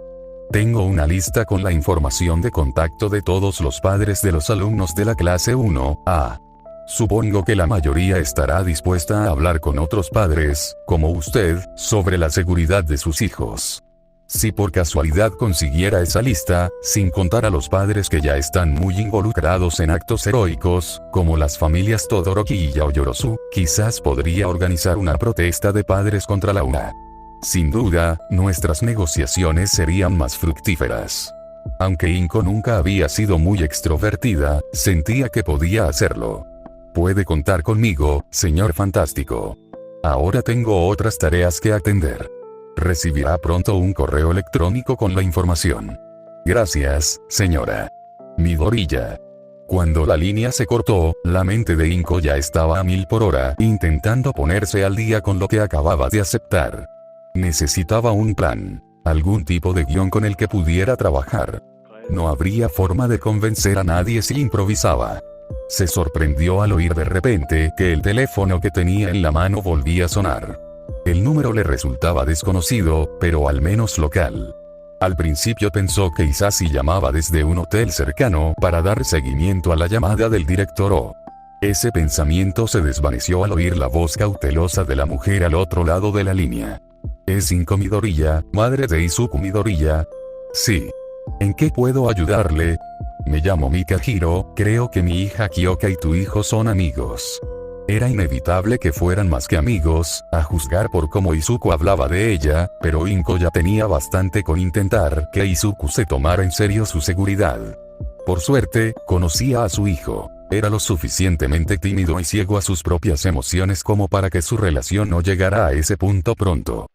Tengo una lista con la información de contacto de todos los padres de los alumnos de la clase 1A. Supongo que la mayoría estará dispuesta a hablar con otros padres, como usted, sobre la seguridad de sus hijos. Si por casualidad consiguiera esa lista, sin contar a los padres que ya están muy involucrados en actos heroicos, como las familias Todoroki y Yaoyorozu, quizás podría organizar una protesta de padres contra la UA. Sin duda, nuestras negociaciones serían más fructíferas. Aunque Inko nunca había sido muy extrovertida, sentía que podía hacerlo. Puede contar conmigo, señor Fantástico. Ahora tengo otras tareas que atender. Recibirá pronto un correo electrónico con la información. Gracias, señora Midoriya. Cuando la línea se cortó, la mente de Inko ya estaba a 1000 por hora, intentando ponerse al día con lo que acababa de aceptar. Necesitaba un plan, algún tipo de guión con el que pudiera trabajar. No habría forma de convencer a nadie si improvisaba. Se sorprendió al oír de repente que el teléfono que tenía en la mano volvía a sonar. El número le resultaba desconocido, pero al menos local. Al principio pensó que Isashi llamaba desde un hotel cercano para dar seguimiento a la llamada del director O. Ese pensamiento se desvaneció al oír la voz cautelosa de la mujer al otro lado de la línea. ¿Es Inko Midoriya, madre de Izuku Midoriya? Sí. ¿En qué puedo ayudarle? Me llamo Mikahiro, creo que mi hija Kyoka y tu hijo son amigos. Era inevitable que fueran más que amigos, a juzgar por cómo Izuku hablaba de ella, pero Inko ya tenía bastante con intentar que Izuku se tomara en serio su seguridad. Por suerte, conocía a su hijo. Era lo suficientemente tímido y ciego a sus propias emociones como para que su relación no llegara a ese punto pronto.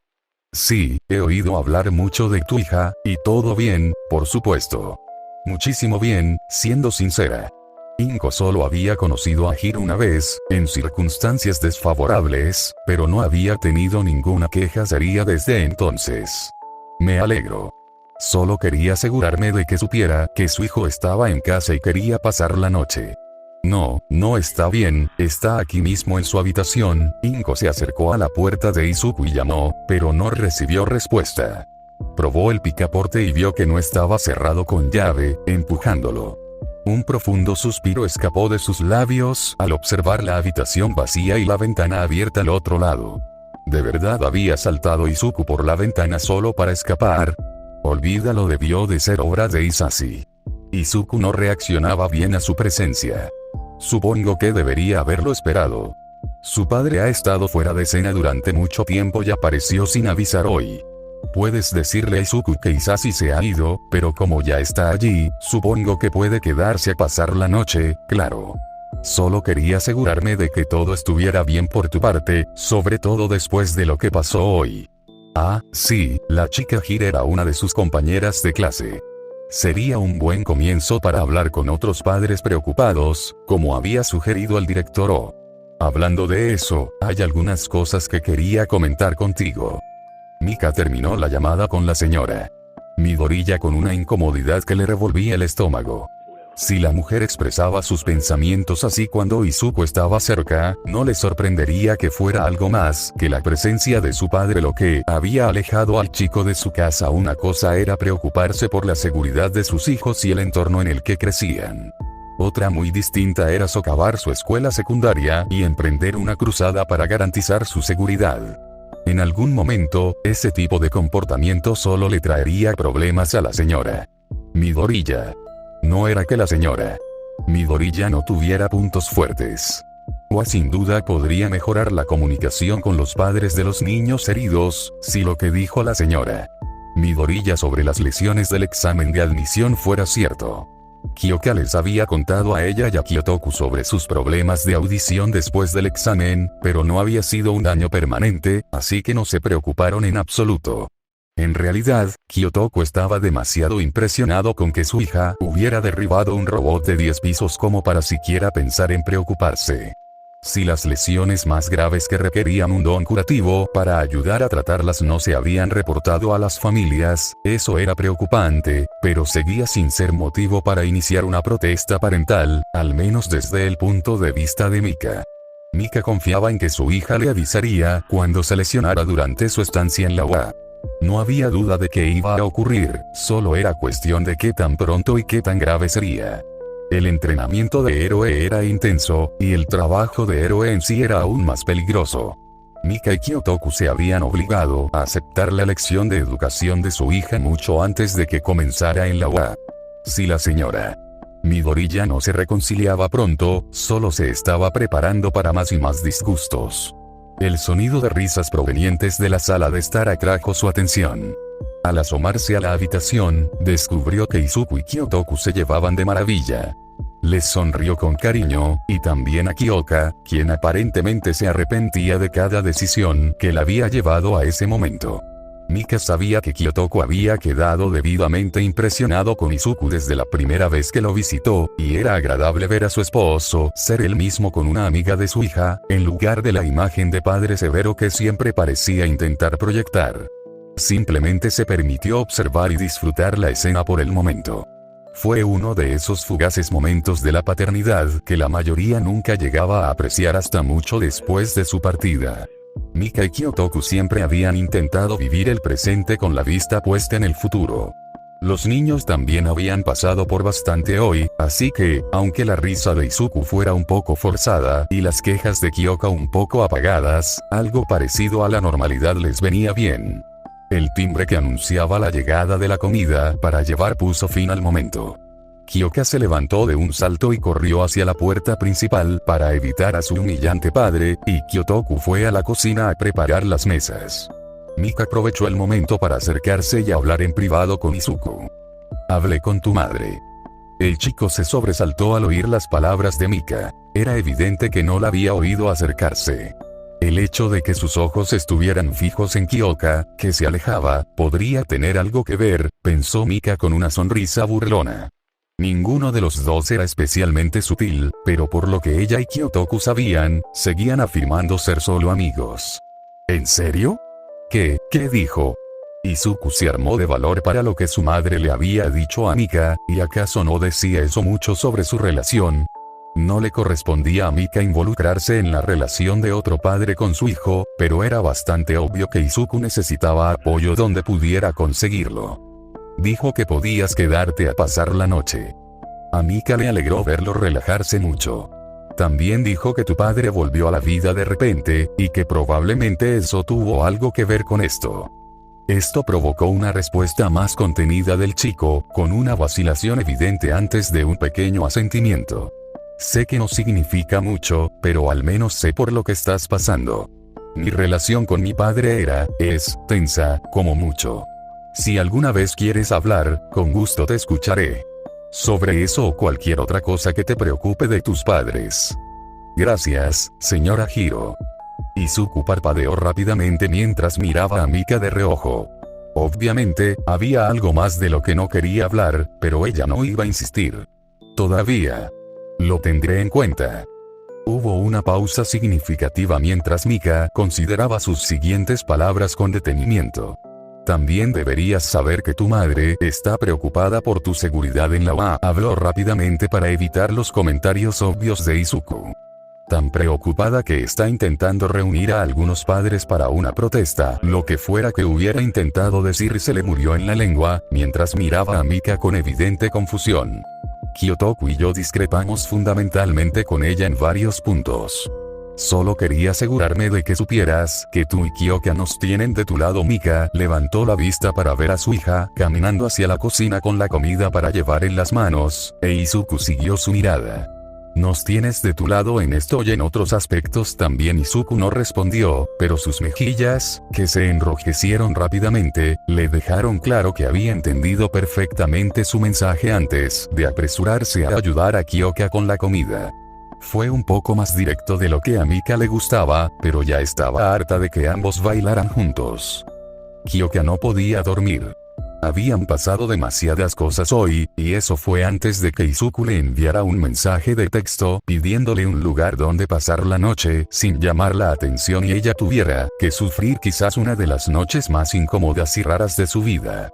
Sí, he oído hablar mucho de tu hija, y todo bien, por supuesto. Muchísimo bien, siendo sincera. Inko solo había conocido a Hiro una vez, en circunstancias desfavorables, pero no había tenido ninguna queja seria desde entonces. Me alegro. Solo quería asegurarme de que supiera que su hijo estaba en casa y quería pasar la noche. No, no está bien, está aquí mismo en su habitación. Inko se acercó a la puerta de Izuku y llamó, pero no recibió respuesta. Probó el picaporte y vio que no estaba cerrado con llave, empujándolo. Un profundo suspiro escapó de sus labios al observar la habitación vacía y la ventana abierta al otro lado. ¿De verdad había saltado Izuku por la ventana solo para escapar? Olvídalo, debió de ser obra de Isashi. Izuku no reaccionaba bien a su presencia. Supongo que debería haberlo esperado. Su padre ha estado fuera de escena durante mucho tiempo y apareció sin avisar hoy. Puedes decirle a Izuku que Isashi se ha ido, pero como ya está allí, supongo que puede quedarse a pasar la noche, claro. Solo quería asegurarme de que todo estuviera bien por tu parte, sobre todo después de lo que pasó hoy. Ah, sí, la chica Hira era una de sus compañeras de clase. Sería un buen comienzo para hablar con otros padres preocupados, como había sugerido el director O. Hablando de eso, hay algunas cosas que quería comentar contigo. Mika terminó la llamada con la señora Midoriya con una incomodidad que le revolvía el estómago. Si la mujer expresaba sus pensamientos así cuando Izuku estaba cerca, no le sorprendería que fuera algo más que la presencia de su padre lo que había alejado al chico de su casa. Una cosa era preocuparse por la seguridad de sus hijos y el entorno en el que crecían. Otra muy distinta era socavar su escuela secundaria y emprender una cruzada para garantizar su seguridad. En algún momento, ese tipo de comportamiento solo le traería problemas a la señora Midoriya. No era que la señora Midoriya no tuviera puntos fuertes. O sin duda podría mejorar la comunicación con los padres de los niños heridos, si lo que dijo la señora Midoriya sobre las lesiones del examen de admisión fuera cierto. Kyoka les había contado a ella y a Kyotoku sobre sus problemas de audición después del examen, pero no había sido un daño permanente, así que no se preocuparon en absoluto. En realidad, Kyotoku estaba demasiado impresionado con que su hija hubiera derribado un robot de 10 pisos como para siquiera pensar en preocuparse. Si las lesiones más graves que requerían un don curativo para ayudar a tratarlas no se habían reportado a las familias, eso era preocupante, pero seguía sin ser motivo para iniciar una protesta parental, al menos desde el punto de vista de Mika. Mika confiaba en que su hija le avisaría cuando se lesionara durante su estancia en la UA. No había duda de que iba a ocurrir, solo era cuestión de qué tan pronto y qué tan grave sería. El entrenamiento de héroe era intenso, y el trabajo de héroe en sí era aún más peligroso. Mika y Kyotoku se habían obligado a aceptar la lección de educación de su hija mucho antes de que comenzara en la UA. Si la señora Midoriya no se reconciliaba pronto, solo se estaba preparando para más y más disgustos. El sonido de risas provenientes de la sala de estar atrajo su atención. Al asomarse a la habitación, descubrió que Izuku y Kyotoku se llevaban de maravilla. Les sonrió con cariño, y también a Kyoka, quien aparentemente se arrepentía de cada decisión que la había llevado a ese momento. Mika sabía que Kyotoku había quedado debidamente impresionado con Izuku desde la primera vez que lo visitó, y era agradable ver a su esposo ser él mismo con una amiga de su hija, en lugar de la imagen de padre severo que siempre parecía intentar proyectar. Simplemente se permitió observar y disfrutar la escena por el momento. Fue uno de esos fugaces momentos de la paternidad que la mayoría nunca llegaba a apreciar hasta mucho después de su partida. Mika y Kyotoku siempre habían intentado vivir el presente con la vista puesta en el futuro. Los niños también habían pasado por bastante hoy, así que, aunque la risa de Izuku fuera un poco forzada y las quejas de Kyoka un poco apagadas, algo parecido a la normalidad les venía bien. El timbre que anunciaba la llegada de la comida para llevar puso fin al momento. Kyoka se levantó de un salto y corrió hacia la puerta principal para evitar a su humillante padre, y Kyotoku fue a la cocina a preparar las mesas. Mika aprovechó el momento para acercarse y hablar en privado con Izuku. Hablé con tu madre. El chico se sobresaltó al oír las palabras de Mika. Era evidente que no la había oído acercarse. El hecho de que sus ojos estuvieran fijos en Kyoka, que se alejaba, podría tener algo que ver, pensó Mika con una sonrisa burlona. Ninguno de los dos era especialmente sutil, pero por lo que ella y Kyotoku sabían, seguían afirmando ser solo amigos. ¿En serio? ¿Qué dijo? Izuku se armó de valor para lo que su madre le había dicho a Mika, ¿y acaso no decía eso mucho sobre su relación? No le correspondía a Mika involucrarse en la relación de otro padre con su hijo, pero era bastante obvio que Izuku necesitaba apoyo donde pudiera conseguirlo. Dijo que podías quedarte a pasar la noche. A Mika le alegró verlo relajarse mucho. También dijo que tu padre volvió a la vida de repente, y que probablemente eso tuvo algo que ver con esto. Esto provocó una respuesta más contenida del chico, con una vacilación evidente antes de un pequeño asentimiento. Sé que no significa mucho, pero al menos sé por lo que estás pasando. Mi relación con mi padre es tensa, como mucho. Si alguna vez quieres hablar, con gusto te escucharé. Sobre eso o cualquier otra cosa que te preocupe de tus padres. Gracias, señora Hiro. Izuku parpadeó rápidamente mientras miraba a Mika de reojo. Obviamente, había algo más de lo que no quería hablar, pero ella no iba a insistir. Todavía. Lo tendré en cuenta. Hubo una pausa significativa mientras Mika consideraba sus siguientes palabras con detenimiento. También deberías saber que tu madre está preocupada por tu seguridad en la UA. Habló rápidamente para evitar los comentarios obvios de Izuku. Tan preocupada que está intentando reunir a algunos padres para una protesta. Lo que fuera que hubiera intentado decir se le murió en la lengua, mientras miraba a Mika con evidente confusión. Kyotoku y yo discrepamos fundamentalmente con ella en varios puntos. Solo quería asegurarme de que supieras que tú y Kyoka nos tienen de tu lado. Mika levantó la vista para ver a su hija caminando hacia la cocina con la comida para llevar en las manos, e Izuku siguió su mirada. Nos tienes de tu lado en esto y en otros aspectos también. Izuku no respondió, pero sus mejillas, que se enrojecieron rápidamente, le dejaron claro que había entendido perfectamente su mensaje antes de apresurarse a ayudar a Kyoka con la comida. Fue un poco más directo de lo que a Mika le gustaba, pero ya estaba harta de que ambos bailaran juntos. Kyoka no podía dormir. Habían pasado demasiadas cosas hoy, y eso fue antes de que Izuku le enviara un mensaje de texto pidiéndole un lugar donde pasar la noche sin llamar la atención y ella tuviera que sufrir quizás una de las noches más incómodas y raras de su vida.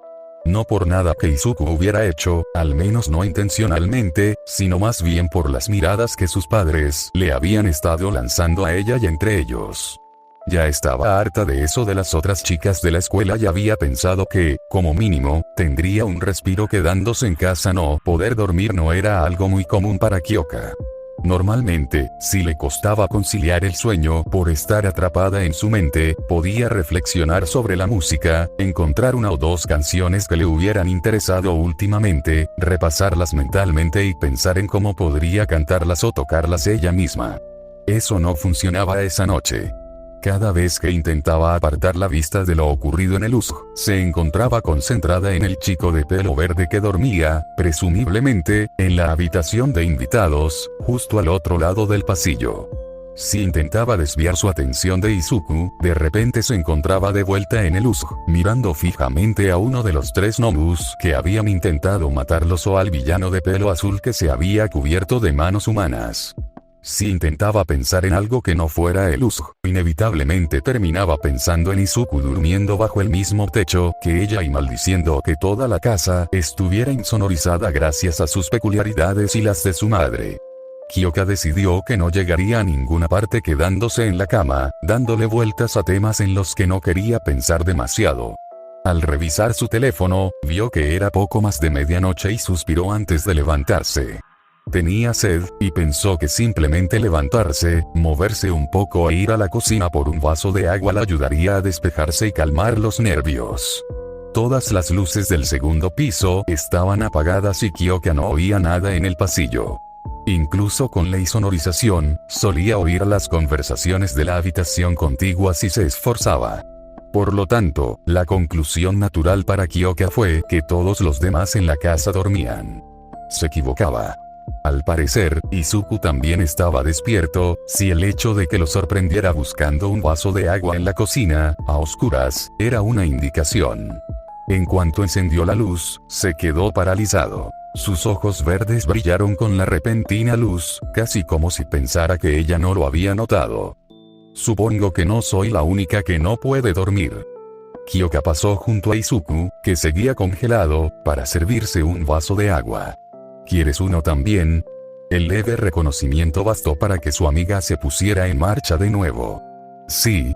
No por nada que Izuku hubiera hecho, al menos no intencionalmente, sino más bien por las miradas que sus padres le habían estado lanzando a ella y entre ellos. Ya estaba harta de eso de las otras chicas de la escuela y había pensado que, como mínimo, tendría un respiro quedándose en casa. No poder dormir no era algo muy común para Kyoka. Normalmente, si le costaba conciliar el sueño por estar atrapada en su mente, podía reflexionar sobre la música, encontrar una o dos canciones que le hubieran interesado últimamente, repasarlas mentalmente y pensar en cómo podría cantarlas o tocarlas ella misma. Eso no funcionaba esa noche. Cada vez que intentaba apartar la vista de lo ocurrido en el USG, se encontraba concentrada en el chico de pelo verde que dormía, presumiblemente, en la habitación de invitados, justo al otro lado del pasillo. Si intentaba desviar su atención de Izuku, de repente se encontraba de vuelta en el USG, mirando fijamente a uno de los tres Nomus que habían intentado matarlos o al villano de pelo azul que se había cubierto de manos humanas. Si intentaba pensar en algo que no fuera el USG, inevitablemente terminaba pensando en Izuku durmiendo bajo el mismo techo que ella y maldiciendo que toda la casa estuviera insonorizada gracias a sus peculiaridades y las de su madre. Kyoka decidió que no llegaría a ninguna parte quedándose en la cama, dándole vueltas a temas en los que no quería pensar demasiado. Al revisar su teléfono, vio que era poco más de medianoche y suspiró antes de levantarse. Tenía sed, y pensó que simplemente levantarse, moverse un poco e ir a la cocina por un vaso de agua le ayudaría a despejarse y calmar los nervios. Todas las luces del segundo piso estaban apagadas y Kyoka no oía nada en el pasillo. Incluso con la insonorización, solía oír las conversaciones de la habitación contigua si se esforzaba. Por lo tanto, la conclusión natural para Kyoka fue que todos los demás en la casa dormían. Se equivocaba. Al parecer, Izuku también estaba despierto, si el hecho de que lo sorprendiera buscando un vaso de agua en la cocina, a oscuras, era una indicación. En cuanto encendió la luz, se quedó paralizado. Sus ojos verdes brillaron con la repentina luz, casi como si pensara que ella no lo había notado. Supongo que no soy la única que no puede dormir. Kyoka pasó junto a Izuku, que seguía congelado, para servirse un vaso de agua. ¿Quieres uno también? El leve reconocimiento bastó para que su amiga se pusiera en marcha de nuevo. Sí.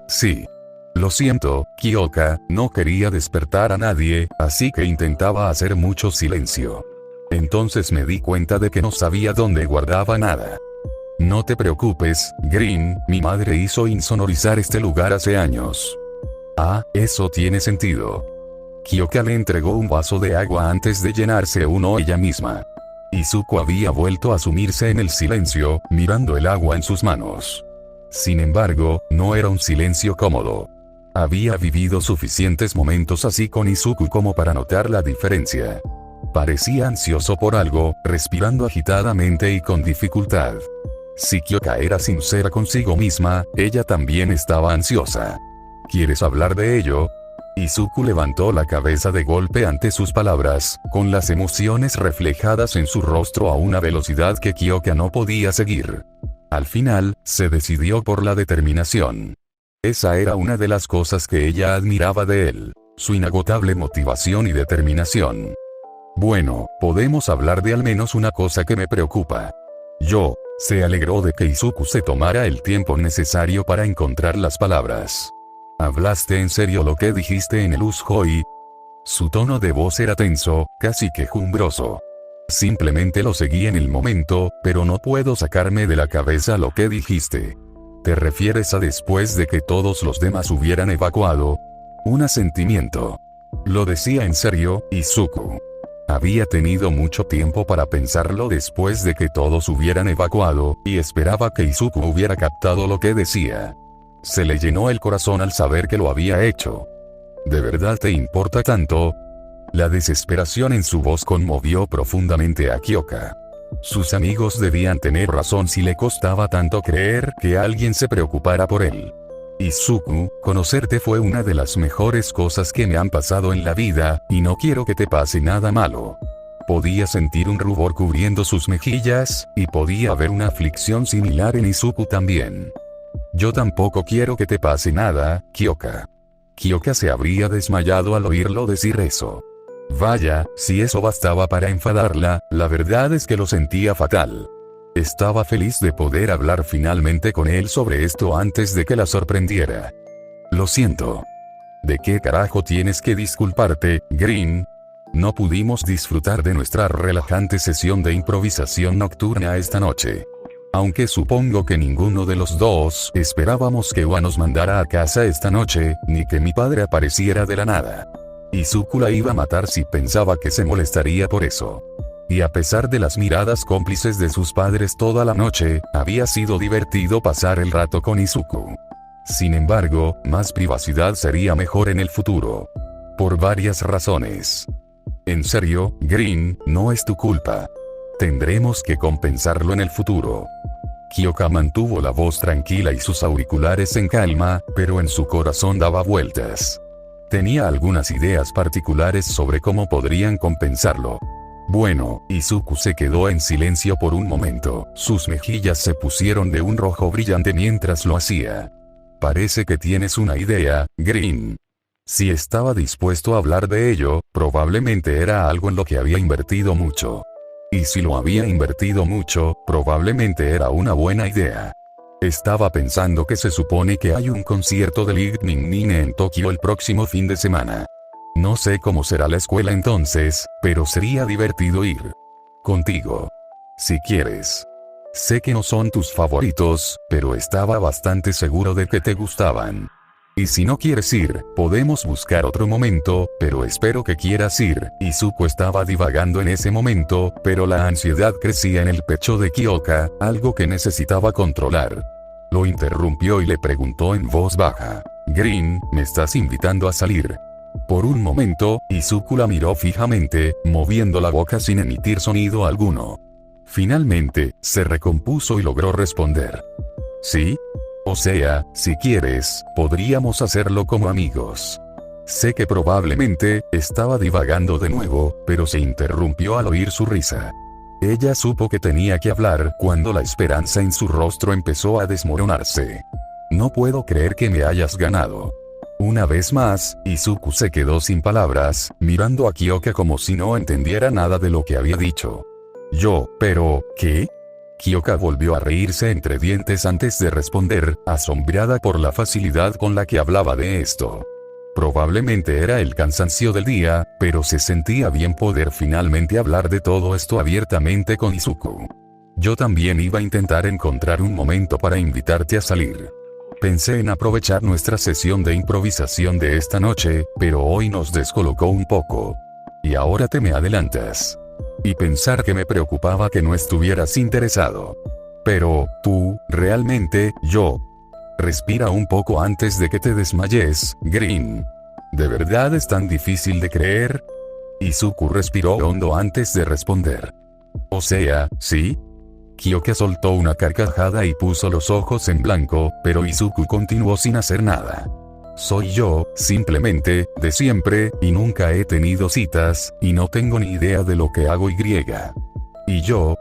Lo siento, Kyoka, no quería despertar a nadie, así que intentaba hacer mucho silencio. Entonces me di cuenta de que no sabía dónde guardaba nada. No te preocupes, Green, mi madre hizo insonorizar este lugar hace años. Ah, eso tiene sentido. Kyoka le entregó un vaso de agua antes de llenarse uno ella misma. Izuku había vuelto a sumirse en el silencio, mirando el agua en sus manos. Sin embargo, no era un silencio cómodo. Había vivido suficientes momentos así con Izuku como para notar la diferencia. Parecía ansioso por algo, respirando agitadamente y con dificultad. Si Kyoka era sincera consigo misma, ella también estaba ansiosa. ¿Quieres hablar de ello? Izuku levantó la cabeza de golpe ante sus palabras, con las emociones reflejadas en su rostro a una velocidad que Kyoka no podía seguir. Al final, se decidió por la determinación. Esa era una de las cosas que ella admiraba de él, su inagotable motivación y determinación. Bueno, podemos hablar de al menos una cosa que me preocupa. Se alegró de que Izuku se tomara el tiempo necesario para encontrar las palabras. ¿Hablaste en serio lo que dijiste en el Ushoi? Su tono de voz era tenso, casi quejumbroso. Simplemente lo seguí en el momento, pero no puedo sacarme de la cabeza lo que dijiste. ¿Te refieres a después de que todos los demás hubieran evacuado? Un asentimiento. Lo decía en serio, Izuku. Había tenido mucho tiempo para pensarlo después de que todos hubieran evacuado, y esperaba que Izuku hubiera captado lo que decía. Se le llenó el corazón al saber que lo había hecho. ¿De verdad te importa tanto? La desesperación en su voz conmovió profundamente a Kyoka. Sus amigos debían tener razón si le costaba tanto creer que alguien se preocupara por él. Izuku, conocerte fue una de las mejores cosas que me han pasado en la vida, y no quiero que te pase nada malo. Podía sentir un rubor cubriendo sus mejillas, y podía ver una aflicción similar en Izuku también. Yo tampoco quiero que te pase nada, Kyoka. Kyoka se habría desmayado al oírlo decir eso. Vaya, si eso bastaba para enfadarla, la verdad es que lo sentía fatal. Estaba feliz de poder hablar finalmente con él sobre esto antes de que la sorprendiera. Lo siento. ¿De qué carajo tienes que disculparte, Green? No pudimos disfrutar de nuestra relajante sesión de improvisación nocturna esta noche. Aunque supongo que ninguno de los dos esperábamos que Wa nos mandara a casa esta noche, ni que mi padre apareciera de la nada. Izuku la iba a matar si pensaba que se molestaría por eso. Y a pesar de las miradas cómplices de sus padres toda la noche, había sido divertido pasar el rato con Izuku. Sin embargo, más privacidad sería mejor en el futuro. Por varias razones. En serio, Green, no es tu culpa. Tendremos que compensarlo en el futuro. Kyoka mantuvo la voz tranquila y sus auriculares en calma, pero en su corazón daba vueltas. Tenía algunas ideas particulares sobre cómo podrían compensarlo. Bueno, Izuku se quedó en silencio por un momento, sus mejillas se pusieron de un rojo brillante mientras lo hacía. Parece que tienes una idea, Green. Si estaba dispuesto a hablar de ello, probablemente era algo en lo que había invertido mucho. Y si lo había invertido mucho, probablemente era una buena idea. Estaba pensando que se supone que hay un concierto de Lightning Nine en Tokio el próximo fin de semana. No sé cómo será la escuela entonces, pero sería divertido ir contigo. Si quieres. Sé que no son tus favoritos, pero estaba bastante seguro de que te gustaban. Y si no quieres ir, podemos buscar otro momento, pero espero que quieras ir. Izuku estaba divagando en ese momento, pero la ansiedad crecía en el pecho de Kyoka, algo que necesitaba controlar. Lo interrumpió y le preguntó en voz baja. Green, ¿me estás invitando a salir? Por un momento, Izuku la miró fijamente, moviendo la boca sin emitir sonido alguno. Finalmente, se recompuso y logró responder. ¿Sí? O sea, si quieres, podríamos hacerlo como amigos. Sé que probablemente, estaba divagando de nuevo, pero se interrumpió al oír su risa. Ella supo que tenía que hablar cuando la esperanza en su rostro empezó a desmoronarse. No puedo creer que me hayas ganado. Una vez más, Izuku se quedó sin palabras, mirando a Kyoka como si no entendiera nada de lo que había dicho. ¿Pero qué? Kyoka volvió a reírse entre dientes antes de responder, asombrada por la facilidad con la que hablaba de esto. Probablemente era el cansancio del día, pero se sentía bien poder finalmente hablar de todo esto abiertamente con Izuku. Yo también iba a intentar encontrar un momento para invitarte a salir. Pensé en aprovechar nuestra sesión de improvisación de esta noche, pero hoy nos descolocó un poco. Y ahora te me adelantas. Y pensar que me preocupaba que no estuvieras interesado. Pero, tú, realmente, yo. Respira un poco antes de que te desmayes, Green. ¿De verdad es tan difícil de creer? Izuku respiró hondo antes de responder. O sea, ¿sí? Kyoka soltó una carcajada y puso los ojos en blanco, pero Izuku continuó sin hacer nada. Soy yo, simplemente, de siempre, y nunca he tenido citas, y no tengo ni idea de lo que hago y yo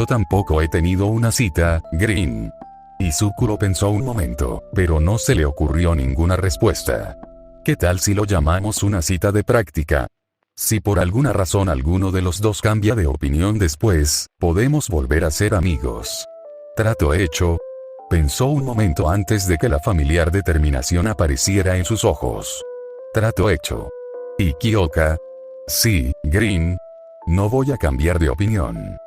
tampoco he tenido una cita, Green. Izuku lo pensó un momento, pero no se le ocurrió ninguna respuesta. ¿Qué tal si lo llamamos una cita de práctica? Si por alguna razón alguno de los dos cambia de opinión después, podemos volver a ser amigos. Trato hecho. Pensó un momento antes de que la familiar determinación apareciera en sus ojos. Trato hecho. ¿Y Kyoka? Sí, Green. No voy a cambiar de opinión.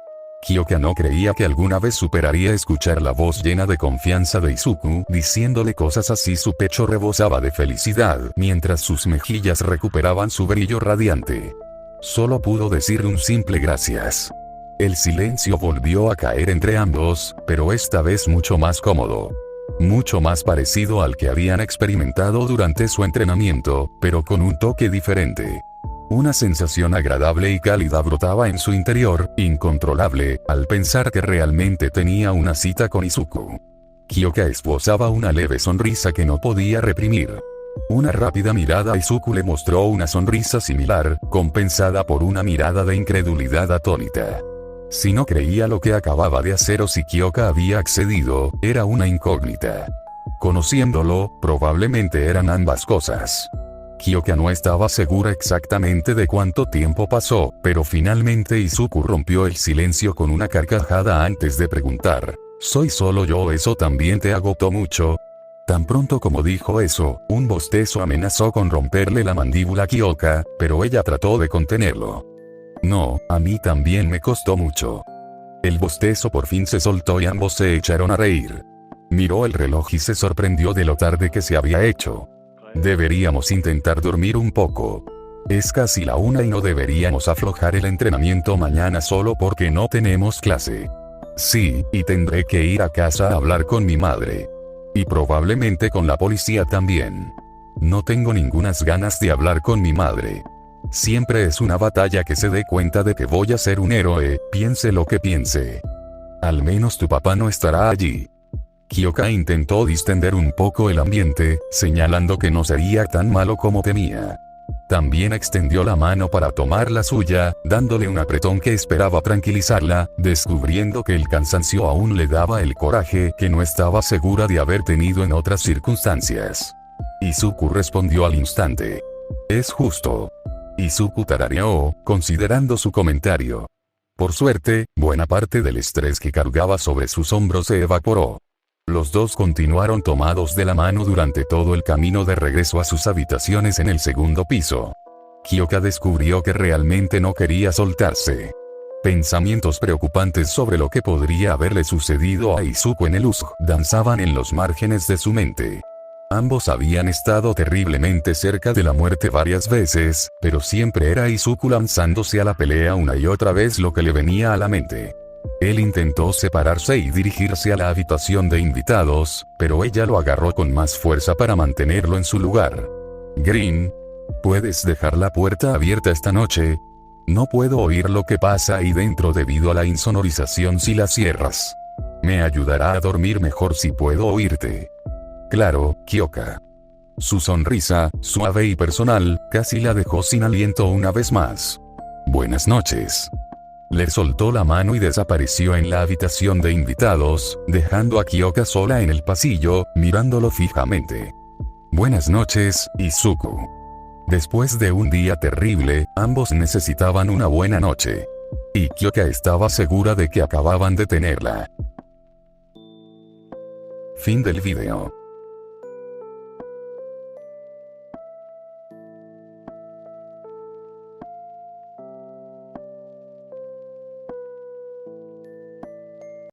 Kyoka no creía que alguna vez superaría escuchar la voz llena de confianza de Izuku diciéndole cosas así. Su pecho rebosaba de felicidad mientras sus mejillas recuperaban su brillo radiante. Solo pudo decir un simple gracias. El silencio volvió a caer entre ambos, pero esta vez mucho más cómodo. Mucho más parecido al que habían experimentado durante su entrenamiento, pero con un toque diferente. Una sensación agradable y cálida brotaba en su interior, incontrolable, al pensar que realmente tenía una cita con Izuku. Kyoka esbozaba una leve sonrisa que no podía reprimir. Una rápida mirada a Izuku le mostró una sonrisa similar, compensada por una mirada de incredulidad atónita. Si no creía lo que acababa de hacer o si Kyoka había accedido, era una incógnita. Conociéndolo, probablemente eran ambas cosas. Kyoka no estaba segura exactamente de cuánto tiempo pasó, pero finalmente Izuku rompió el silencio con una carcajada antes de preguntar, ¿soy solo yo o eso también te agotó mucho? Tan pronto como dijo eso, un bostezo amenazó con romperle la mandíbula a Kyoka, pero ella trató de contenerlo. No, a mí también me costó mucho. El bostezo por fin se soltó y ambos se echaron a reír. Miró el reloj y se sorprendió de lo tarde que se había hecho. Deberíamos intentar dormir un poco. Es casi la 1 y no deberíamos aflojar el entrenamiento mañana solo porque no tenemos clase. Sí, y tendré que ir a casa a hablar con mi madre. Y probablemente con la policía también. No tengo ningunas ganas de hablar con mi madre. Siempre es una batalla que se dé cuenta de que voy a ser un héroe, piense lo que piense. Al menos tu papá no estará allí. Kyoka intentó distender un poco el ambiente, señalando que no sería tan malo como temía. También extendió la mano para tomar la suya, dándole un apretón que esperaba tranquilizarla, descubriendo que el cansancio aún le daba el coraje que no estaba segura de haber tenido en otras circunstancias. Izuku respondió al instante. Es justo. Izuku tarareó, considerando su comentario. Por suerte, buena parte del estrés que cargaba sobre sus hombros se evaporó. Los dos continuaron tomados de la mano durante todo el camino de regreso a sus habitaciones en el segundo piso. Kyoka descubrió que realmente no quería soltarse. Pensamientos preocupantes sobre lo que podría haberle sucedido a Izuku en el USG danzaban en los márgenes de su mente. Ambos habían estado terriblemente cerca de la muerte varias veces, pero siempre era Izuku lanzándose a la pelea una y otra vez lo que le venía a la mente. Él intentó separarse y dirigirse a la habitación de invitados, pero ella lo agarró con más fuerza para mantenerlo en su lugar. Green, ¿puedes dejar la puerta abierta esta noche? No puedo oír lo que pasa ahí dentro debido a la insonorización si la cierras. Me ayudará a dormir mejor si puedo oírte. Claro, Kyoka. Su sonrisa, suave y personal, casi la dejó sin aliento una vez más. Buenas noches. Le soltó la mano y desapareció en la habitación de invitados, dejando a Kyoka sola en el pasillo, mirándolo fijamente. Buenas noches, Izuku. Después de un día terrible, ambos necesitaban una buena noche. y Kyoka estaba segura de que acababan de tenerla. Fin del video.